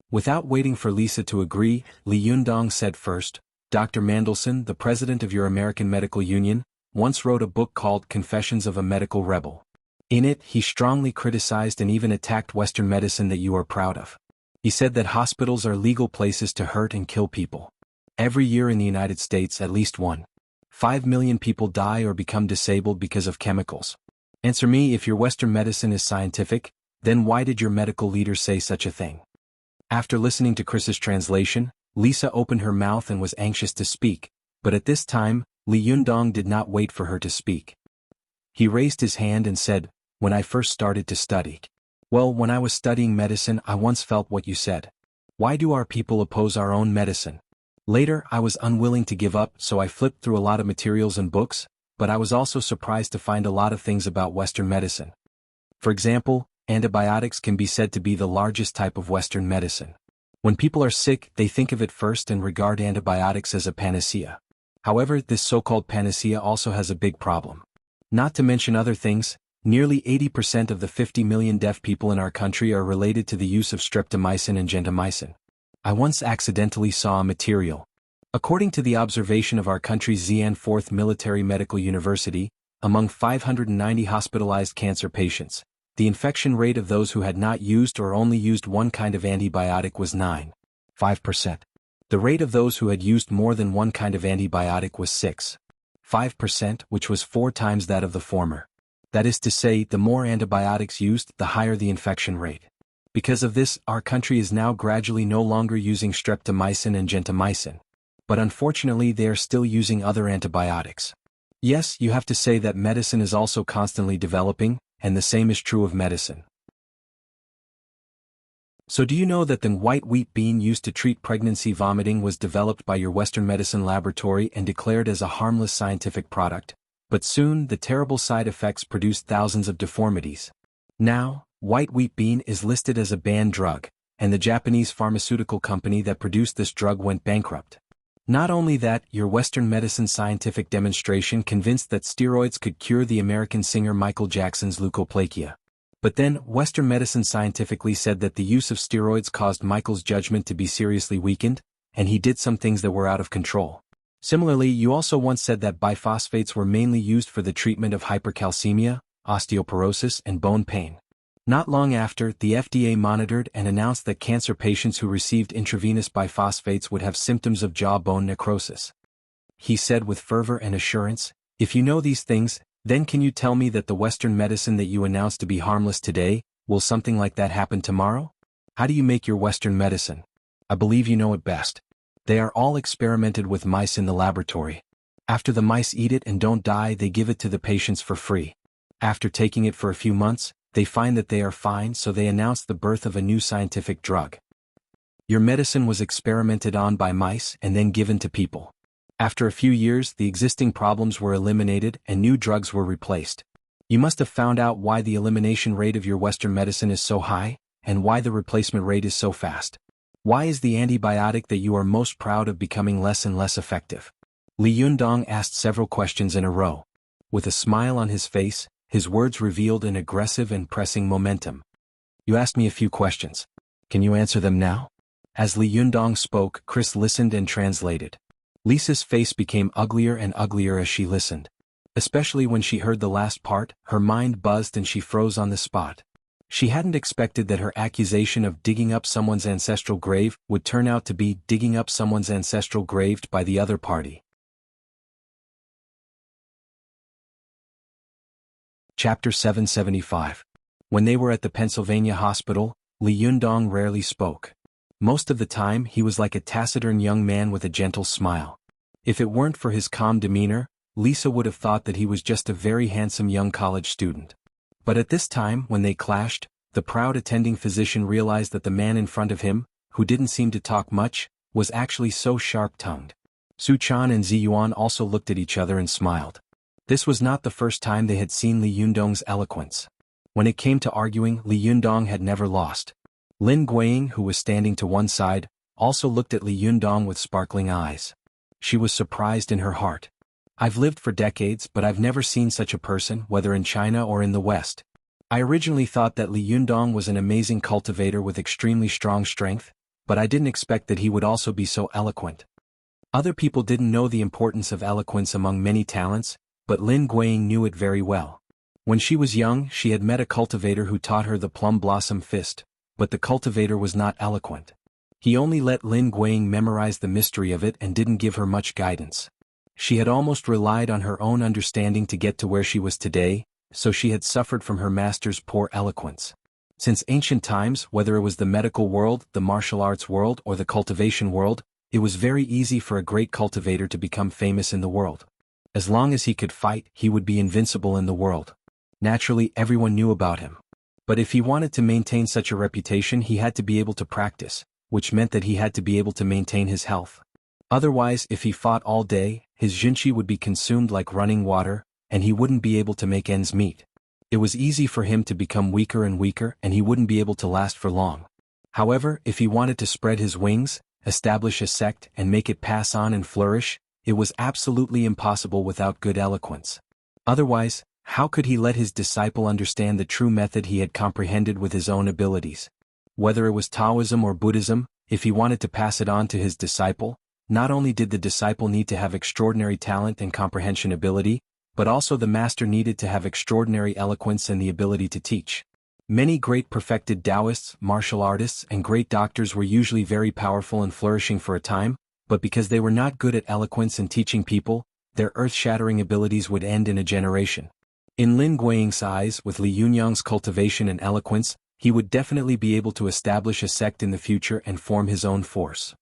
Without waiting for Lisa to agree, Li Yundong said first, "Dr. Mandelson, the president of your American Medical Union, once wrote a book called Confessions of a Medical Rebel. In it, he strongly criticized and even attacked Western medicine that you are proud of. He said that hospitals are legal places to hurt and kill people. Every year in the United States at least 1.5 million people die or become disabled because of chemicals. Answer me, if your Western medicine is scientific, then why did your medical leaders say such a thing?" After listening to Chris's translation, Lisa opened her mouth and was anxious to speak, but at this time, Li Yundong did not wait for her to speak. He raised his hand and said, "When I first started to study. Well, when I was studying medicine, I once felt what you said. Why do our people oppose our own medicine? Later, I was unwilling to give up, so I flipped through a lot of materials and books, but I was also surprised to find a lot of things about Western medicine. For example, antibiotics can be said to be the largest type of Western medicine. When people are sick, they think of it first and regard antibiotics as a panacea. However, this so-called panacea also has a big problem. Not to mention other things, nearly 80% of the 50 million deaf people in our country are related to the use of streptomycin and gentamicin. I once accidentally saw a material. According to the observation of our country's Xi'an 4th Military Medical University, among 590 hospitalized cancer patients, the infection rate of those who had not used or only used one kind of antibiotic was 9.5%. The rate of those who had used more than one kind of antibiotic was 6.5%, which was 4 times that of the former. That is to say, the more antibiotics used, the higher the infection rate. Because of this, our country is now gradually no longer using streptomycin and gentamicin. But unfortunately, they are still using other antibiotics. Yes, you have to say that medicine is also constantly developing, and the same is true of medicine. So do you know that the white wheat bean used to treat pregnancy vomiting was developed by your Western medicine laboratory and declared as a harmless scientific product? But soon, the terrible side effects produced thousands of deformities. Now, white wheat bean is listed as a banned drug, and the Japanese pharmaceutical company that produced this drug went bankrupt. Not only that, your Western medicine scientific demonstration convinced that steroids could cure the American singer Michael Jackson's leukoplakia. But then, Western medicine scientifically said that the use of steroids caused Michael's judgment to be seriously weakened, and he did some things that were out of control. Similarly, you also once said that biphosphates were mainly used for the treatment of hypercalcemia, osteoporosis, and bone pain. Not long after, the FDA monitored and announced that cancer patients who received intravenous biphosphates would have symptoms of jaw bone necrosis. He said with fervor and assurance, "If you know these things, then can you tell me that the Western medicine that you announced to be harmless today, will something like that happen tomorrow? How do you make your Western medicine? I believe you know it best. They are all experimented with mice in the laboratory. After the mice eat it and don't die, they give it to the patients for free. After taking it for a few months, they find that they are fine, so they announce the birth of a new scientific drug. Your medicine was experimented on by mice and then given to people. After a few years, the existing problems were eliminated and new drugs were replaced. You must have found out why the elimination rate of your Western medicine is so high, and why the replacement rate is so fast. Why is the antibiotic that you are most proud of becoming less and less effective?" Li Yundong asked several questions in a row. With a smile on his face, his words revealed an aggressive and pressing momentum. "You asked me a few questions. Can you answer them now?" As Li Yundong spoke, Chris listened and translated. Lisa's face became uglier and uglier as she listened. Especially when she heard the last part, her mind buzzed and she froze on the spot. She hadn't expected that her accusation of digging up someone's ancestral grave would turn out to be digging up someone's ancestral grave by the other party. Chapter 775. When they were at the Pennsylvania hospital, Li Yundong rarely spoke. Most of the time he was like a taciturn young man with a gentle smile. If it weren't for his calm demeanor, Lisa would have thought that he was just a very handsome young college student. But at this time, when they clashed, the proud attending physician realized that the man in front of him, who didn't seem to talk much, was actually so sharp-tongued. Su Chan and Zi Yuan also looked at each other and smiled. This was not the first time they had seen Li Yundong's eloquence. When it came to arguing, Li Yundong had never lost. Lin Guiying, who was standing to one side, also looked at Li Yundong with sparkling eyes. She was surprised in her heart. "I've lived for decades, but I've never seen such a person, whether in China or in the West. I originally thought that Li Yundong was an amazing cultivator with extremely strong strength, but I didn't expect that he would also be so eloquent." Other people didn't know the importance of eloquence among many talents, but Lin Guiying knew it very well. When she was young, she had met a cultivator who taught her the plum blossom fist, but the cultivator was not eloquent. He only let Lin Guiying memorize the mystery of it and didn't give her much guidance. She had almost relied on her own understanding to get to where she was today, so she had suffered from her master's poor eloquence. Since ancient times, whether it was the medical world, the martial arts world, or the cultivation world, it was very easy for a great cultivator to become famous in the world. As long as he could fight, he would be invincible in the world. Naturally, everyone knew about him. But if he wanted to maintain such a reputation, he had to be able to practice, which meant that he had to be able to maintain his health. Otherwise, if he fought all day, his jinchi would be consumed like running water, and he wouldn't be able to make ends meet. It was easy for him to become weaker and weaker, and he wouldn't be able to last for long. However, if he wanted to spread his wings, establish a sect, and make it pass on and flourish, it was absolutely impossible without good eloquence. Otherwise, how could he let his disciple understand the true method he had comprehended with his own abilities? Whether it was Taoism or Buddhism, if he wanted to pass it on to his disciple, not only did the disciple need to have extraordinary talent and comprehension ability, but also the master needed to have extraordinary eloquence and the ability to teach. Many great perfected Taoists, martial artists, and great doctors were usually very powerful and flourishing for a time, but because they were not good at eloquence and teaching people, their earth-shattering abilities would end in a generation. In Lin Guiying's eyes, with Li Yundong's cultivation and eloquence, he would definitely be able to establish a sect in the future and form his own force.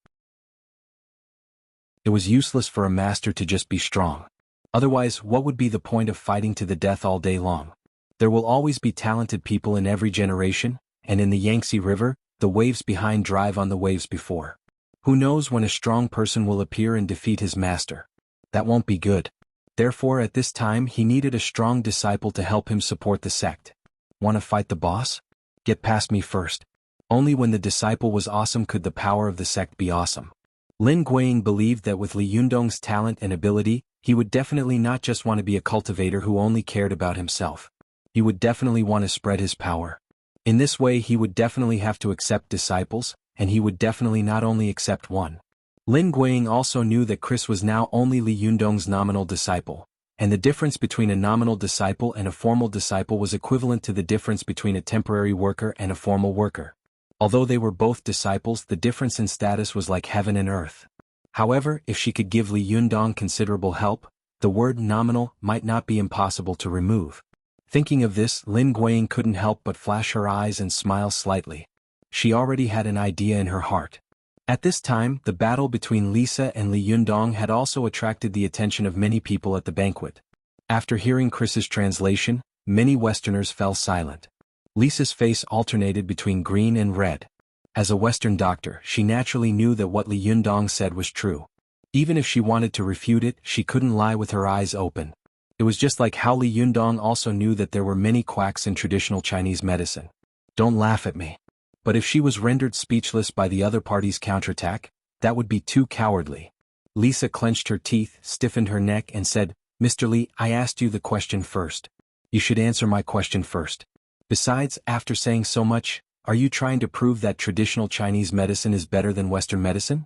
It was useless for a master to just be strong. Otherwise, what would be the point of fighting to the death all day long? There will always be talented people in every generation, and in the Yangtze River, the waves behind drive on the waves before. Who knows when a strong person will appear and defeat his master? That won't be good. Therefore, at this time he needed a strong disciple to help him support the sect. Want to fight the boss? Get past me first. Only when the disciple was awesome could the power of the sect be awesome. Lin Guiying believed that with Li Yundong's talent and ability, he would definitely not just want to be a cultivator who only cared about himself. He would definitely want to spread his power. In this way he would definitely have to accept disciples, and he would definitely not only accept one. Lin Guiying also knew that Chris was now only Li Yundong's nominal disciple, and the difference between a nominal disciple and a formal disciple was equivalent to the difference between a temporary worker and a formal worker. Although they were both disciples, the difference in status was like heaven and earth. However, if she could give Li Yundong considerable help, the word nominal might not be impossible to remove. Thinking of this, Lin Guiying couldn't help but flash her eyes and smile slightly. She already had an idea in her heart. At this time, the battle between Lisa and Li Yundong had also attracted the attention of many people at the banquet. After hearing Chris's translation, many Westerners fell silent. Lisa's face alternated between green and red. As a Western doctor, she naturally knew that what Li Yundong said was true. Even if she wanted to refute it, she couldn't lie with her eyes open. It was just like how Li Yundong also knew that there were many quacks in traditional Chinese medicine. Don't laugh at me. But if she was rendered speechless by the other party's counterattack, that would be too cowardly. Lisa clenched her teeth, stiffened her neck and said, "Mr. Li, I asked you the question first. You should answer my question first. Besides, after saying so much, are you trying to prove that traditional Chinese medicine is better than Western medicine?"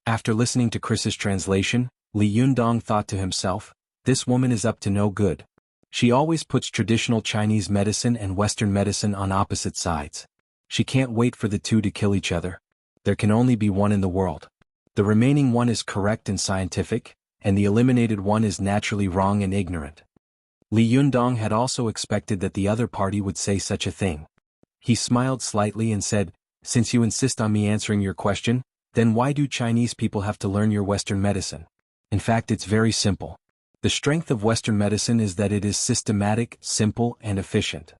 After listening to Chris's translation, Li Yundong thought to himself, this woman is up to no good. She always puts traditional Chinese medicine and Western medicine on opposite sides. She can't wait for the two to kill each other. There can only be one in the world. The remaining one is correct and scientific, and the eliminated one is naturally wrong and ignorant. Li Yundong had also expected that the other party would say such a thing. He smiled slightly and said, "Since you insist on me answering your question, then why do Chinese people have to learn your Western medicine? In fact, it's very simple. The strength of Western medicine is that it is systematic, simple, and efficient.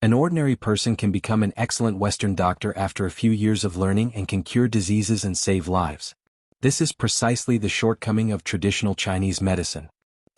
An ordinary person can become an excellent Western doctor after a few years of learning and can cure diseases and save lives. This is precisely the shortcoming of traditional Chinese medicine.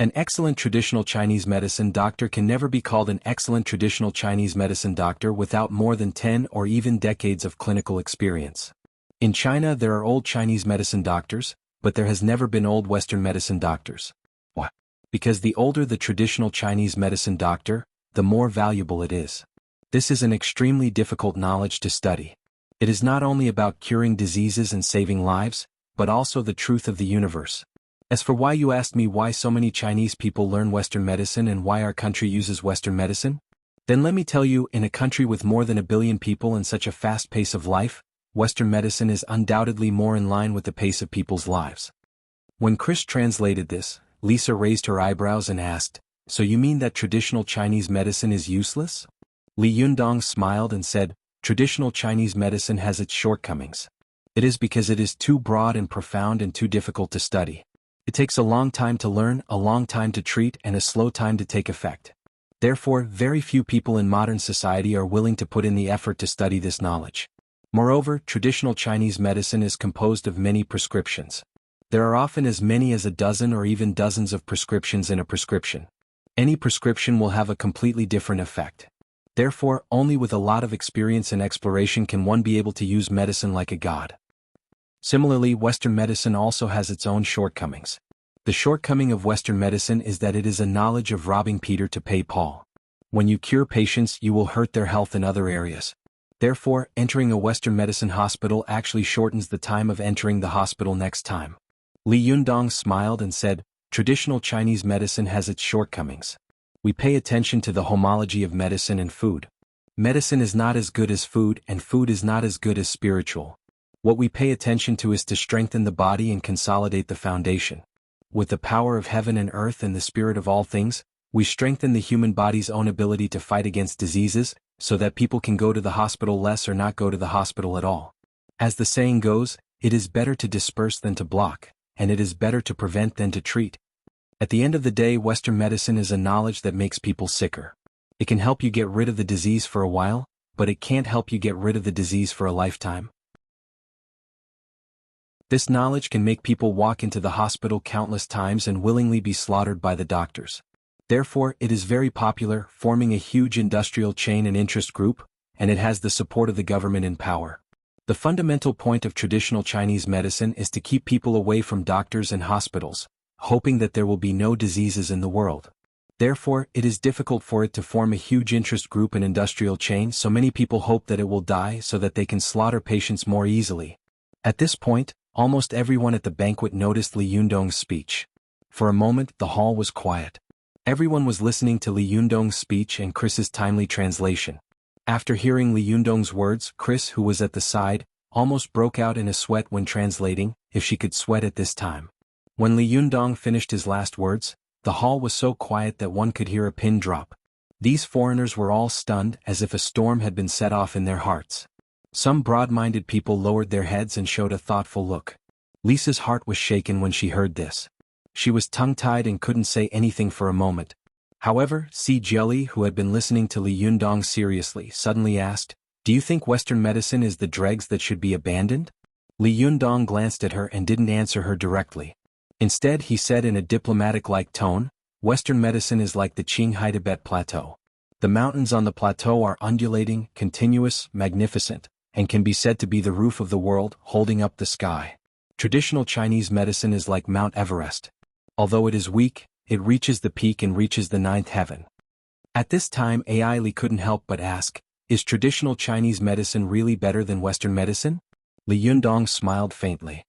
An excellent traditional Chinese medicine doctor can never be called an excellent traditional Chinese medicine doctor without more than 10 or even decades of clinical experience. In China there are old Chinese medicine doctors, but there has never been old Western medicine doctors. Why? Because the older the traditional Chinese medicine doctor, the more valuable it is. This is an extremely difficult knowledge to study. It is not only about curing diseases and saving lives, but also the truth of the universe. As for why you asked me why so many Chinese people learn Western medicine and why our country uses Western medicine, then let me tell you, in a country with more than 1 billion people and such a fast pace of life, Western medicine is undoubtedly more in line with the pace of people's lives. When Chris translated this, Lisa raised her eyebrows and asked, "So you mean that traditional Chinese medicine is useless?" Li Yundong smiled and said, "Traditional Chinese medicine has its shortcomings. It is because it is too broad and profound and too difficult to study. It takes a long time to learn, a long time to treat, and a slow time to take effect. Therefore, very few people in modern society are willing to put in the effort to study this knowledge. Moreover, traditional Chinese medicine is composed of many prescriptions. There are often as many as a dozen or even dozens of prescriptions in a prescription. Any prescription will have a completely different effect. Therefore, only with a lot of experience and exploration can one be able to use medicine like a god." Similarly, Western medicine also has its own shortcomings. The shortcoming of Western medicine is that it is a knowledge of robbing Peter to pay Paul. When you cure patients, you will hurt their health in other areas. Therefore, entering a Western medicine hospital actually shortens the time of entering the hospital next time. Li Yundong smiled and said, "Traditional Chinese medicine has its shortcomings. We pay attention to the homology of medicine and food. Medicine is not as good as food, and food is not as good as spiritual. What we pay attention to is to strengthen the body and consolidate the foundation. With the power of heaven and earth and the spirit of all things, we strengthen the human body's own ability to fight against diseases, so that people can go to the hospital less or not go to the hospital at all. As the saying goes, it is better to disperse than to block, and it is better to prevent than to treat. At the end of the day, Western medicine is a knowledge that makes people sicker. It can help you get rid of the disease for a while, but it can't help you get rid of the disease for a lifetime. This knowledge can make people walk into the hospital countless times and willingly be slaughtered by the doctors. Therefore, it is very popular, forming a huge industrial chain and interest group, and it has the support of the government in power. The fundamental point of traditional Chinese medicine is to keep people away from doctors and hospitals, hoping that there will be no diseases in the world. Therefore, it is difficult for it to form a huge interest group and industrial chain, so many people hope that it will die so that they can slaughter patients more easily. At this point, almost everyone at the banquet noticed Li Yundong's speech. For a moment, the hall was quiet. Everyone was listening to Li Yundong's speech and Chris's timely translation. After hearing Li Yundong's words, Chris, who was at the side, almost broke out in a sweat when translating, if she could sweat at this time. When Li Yundong finished his last words, the hall was so quiet that one could hear a pin drop. These foreigners were all stunned, as if a storm had been set off in their hearts. Some broad-minded people lowered their heads and showed a thoughtful look. Lisa's heart was shaken when she heard this. She was tongue-tied and couldn't say anything for a moment. However, Si Jieli, who had been listening to Li Yundong seriously, suddenly asked, "Do you think Western medicine is the dregs that should be abandoned?" Li Yundong glanced at her and didn't answer her directly. Instead, he said in a diplomatic-like tone, "Western medicine is like the Qinghai Tibet Plateau. The mountains on the plateau are undulating, continuous, magnificent, and can be said to be the roof of the world, holding up the sky. Traditional Chinese medicine is like Mount Everest. Although it is weak, it reaches the peak and reaches the ninth heaven." At this time, Ai Li couldn't help but ask, "Is traditional Chinese medicine really better than Western medicine?" Li Yundong smiled faintly.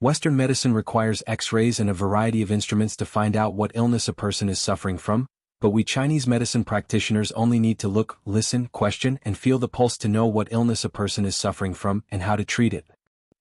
"Western medicine requires X-rays and a variety of instruments to find out what illness a person is suffering from, but we Chinese medicine practitioners only need to look, listen, question, and feel the pulse to know what illness a person is suffering from and how to treat it.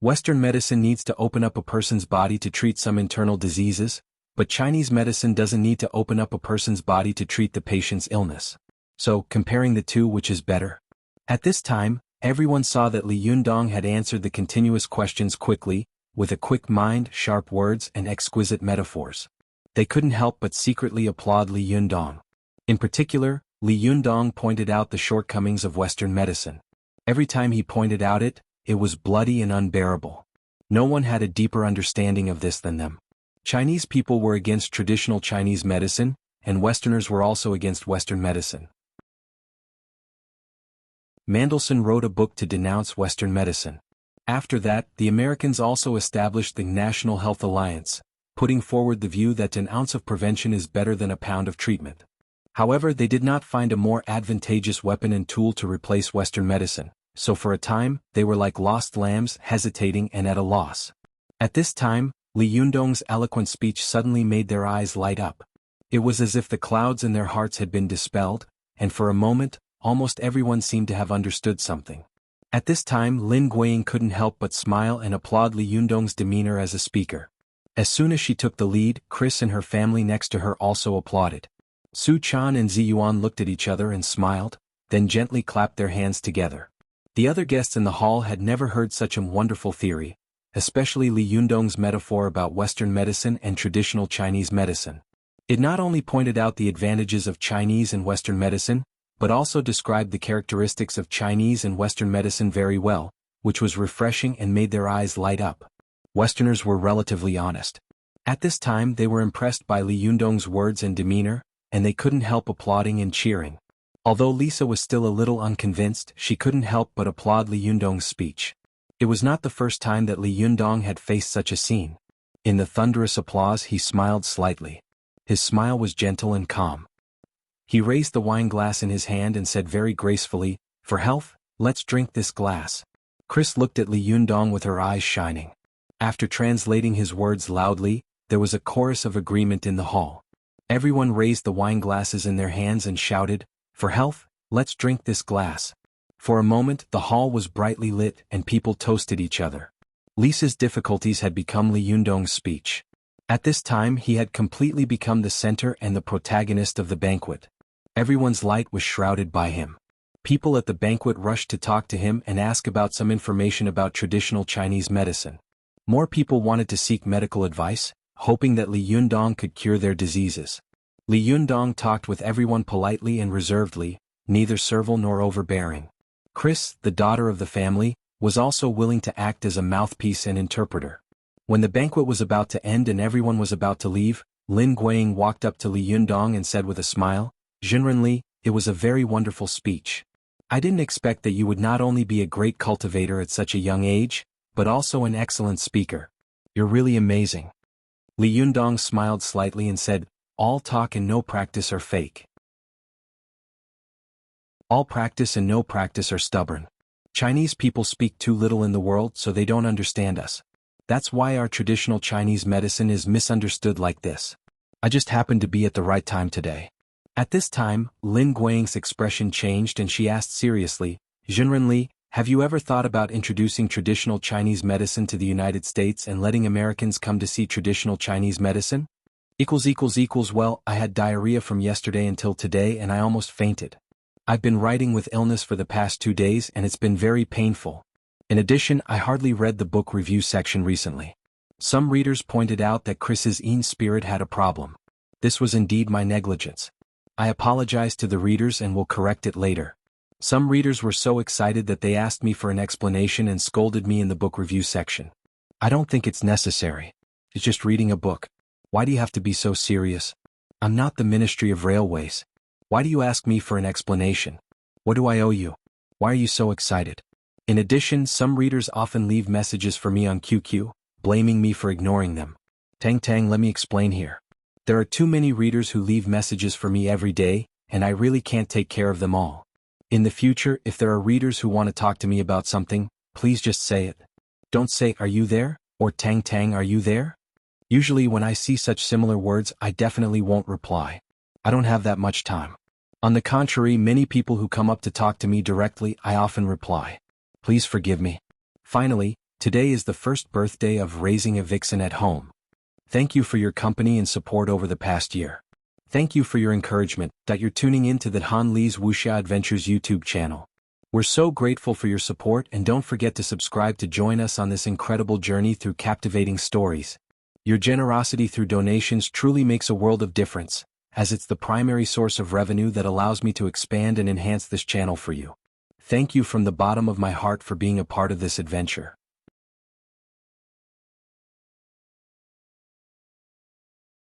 Western medicine needs to open up a person's body to treat some internal diseases, but Chinese medicine doesn't need to open up a person's body to treat the patient's illness. So, comparing the two, which is better?" At this time, everyone saw that Li Yundong had answered the continuous questions quickly, with a quick mind, sharp words, and exquisite metaphors. They couldn't help but secretly applaud Li Yundong. In particular, Li Yundong pointed out the shortcomings of Western medicine. Every time he pointed out it was bloody and unbearable. No one had a deeper understanding of this than them. Chinese people were against traditional Chinese medicine, and Westerners were also against Western medicine. Mandelson wrote a book to denounce Western medicine. After that, the Americans also established the National Health Alliance, putting forward the view that an ounce of prevention is better than a pound of treatment. However, they did not find a more advantageous weapon and tool to replace Western medicine, so for a time, they were like lost lambs, hesitating and at a loss. At this time, Li Yundong's eloquent speech suddenly made their eyes light up. It was as if the clouds in their hearts had been dispelled, and for a moment, almost everyone seemed to have understood something. At this time, Lin Guiying couldn't help but smile and applaud Li Yundong's demeanor as a speaker. As soon as she took the lead, Chris and her family next to her also applauded. Su Chan and Ziyuan looked at each other and smiled, then gently clapped their hands together. The other guests in the hall had never heard such a wonderful theory, especially Li Yundong's metaphor about Western medicine and traditional Chinese medicine. It not only pointed out the advantages of Chinese and Western medicine, but also described the characteristics of Chinese and Western medicine very well, which was refreshing and made their eyes light up. Westerners were relatively honest. At this time they were impressed by Li Yundong's words and demeanor, and they couldn't help applauding and cheering. Although Lisa was still a little unconvinced, she couldn't help but applaud Li Yundong's speech. It was not the first time that Li Yundong had faced such a scene. In the thunderous applause he smiled slightly. His smile was gentle and calm. He raised the wine glass in his hand and said very gracefully, "For health, let's drink this glass." Chris looked at Li Yundong with her eyes shining. After translating his words loudly, there was a chorus of agreement in the hall. Everyone raised the wine glasses in their hands and shouted, "For health, let's drink this glass." For a moment the hall was brightly lit and people toasted each other. Lisa's difficulties had become Li Yundong's speech. At this time he had completely become the center and the protagonist of the banquet. Everyone's light was shrouded by him. People at the banquet rushed to talk to him and ask about some information about traditional Chinese medicine. More people wanted to seek medical advice, hoping that Li Yundong could cure their diseases. Li Yundong talked with everyone politely and reservedly, neither servile nor overbearing. Chris, the daughter of the family, was also willing to act as a mouthpiece and interpreter. When the banquet was about to end and everyone was about to leave, Lin Guiying walked up to Li Yundong and said with a smile, "Jinren Li, it was a very wonderful speech. I didn't expect that you would not only be a great cultivator at such a young age, but also an excellent speaker. You're really amazing. Li Yundong smiled slightly and said, all talk and no practice are fake. All practice and no practice are stubborn. Chinese people speak too little in the world, so they don't understand us. That's why our traditional Chinese medicine is misunderstood like this. I just happened to be at the right time today. At this time, Lin Guang's expression changed and she asked seriously, Junren Li, have you ever thought about introducing traditional Chinese medicine to the United States and letting Americans come to see traditional Chinese medicine? Well, I had diarrhea from yesterday until today and I almost fainted. I've been writing with illness for the past 2 days and it's been very painful. In addition, I hardly read the book review section recently. Some readers pointed out that Chris's spirit had a problem. This was indeed my negligence. I apologize to the readers and will correct it later. Some readers were so excited that they asked me for an explanation and scolded me in the book review section. I don't think it's necessary. It's just reading a book. Why do you have to be so serious? I'm not the Ministry of Railways. Why do you ask me for an explanation? What do I owe you? Why are you so excited? In addition, some readers often leave messages for me on QQ, blaming me for ignoring them. Tang, let me explain here. There are too many readers who leave messages for me every day, and I really can't take care of them all. In the future, if there are readers who want to talk to me about something, please just say it. Don't say, are you there? Or Tang, are you there? Usually when I see such similar words, I definitely won't reply. I don't have that much time. On the contrary, many people who come up to talk to me directly, I often reply. Please forgive me. Finally, today is the first birthday of raising a vixen at home. Thank you for your company and support over the past year. Thank you for your encouragement that you're tuning in to the Han Li's Wuxia Adventures YouTube channel. We're so grateful for your support and don't forget to subscribe to join us on this incredible journey through captivating stories. Your generosity through donations truly makes a world of difference, as it's the primary source of revenue that allows me to expand and enhance this channel for you. Thank you from the bottom of my heart for being a part of this adventure.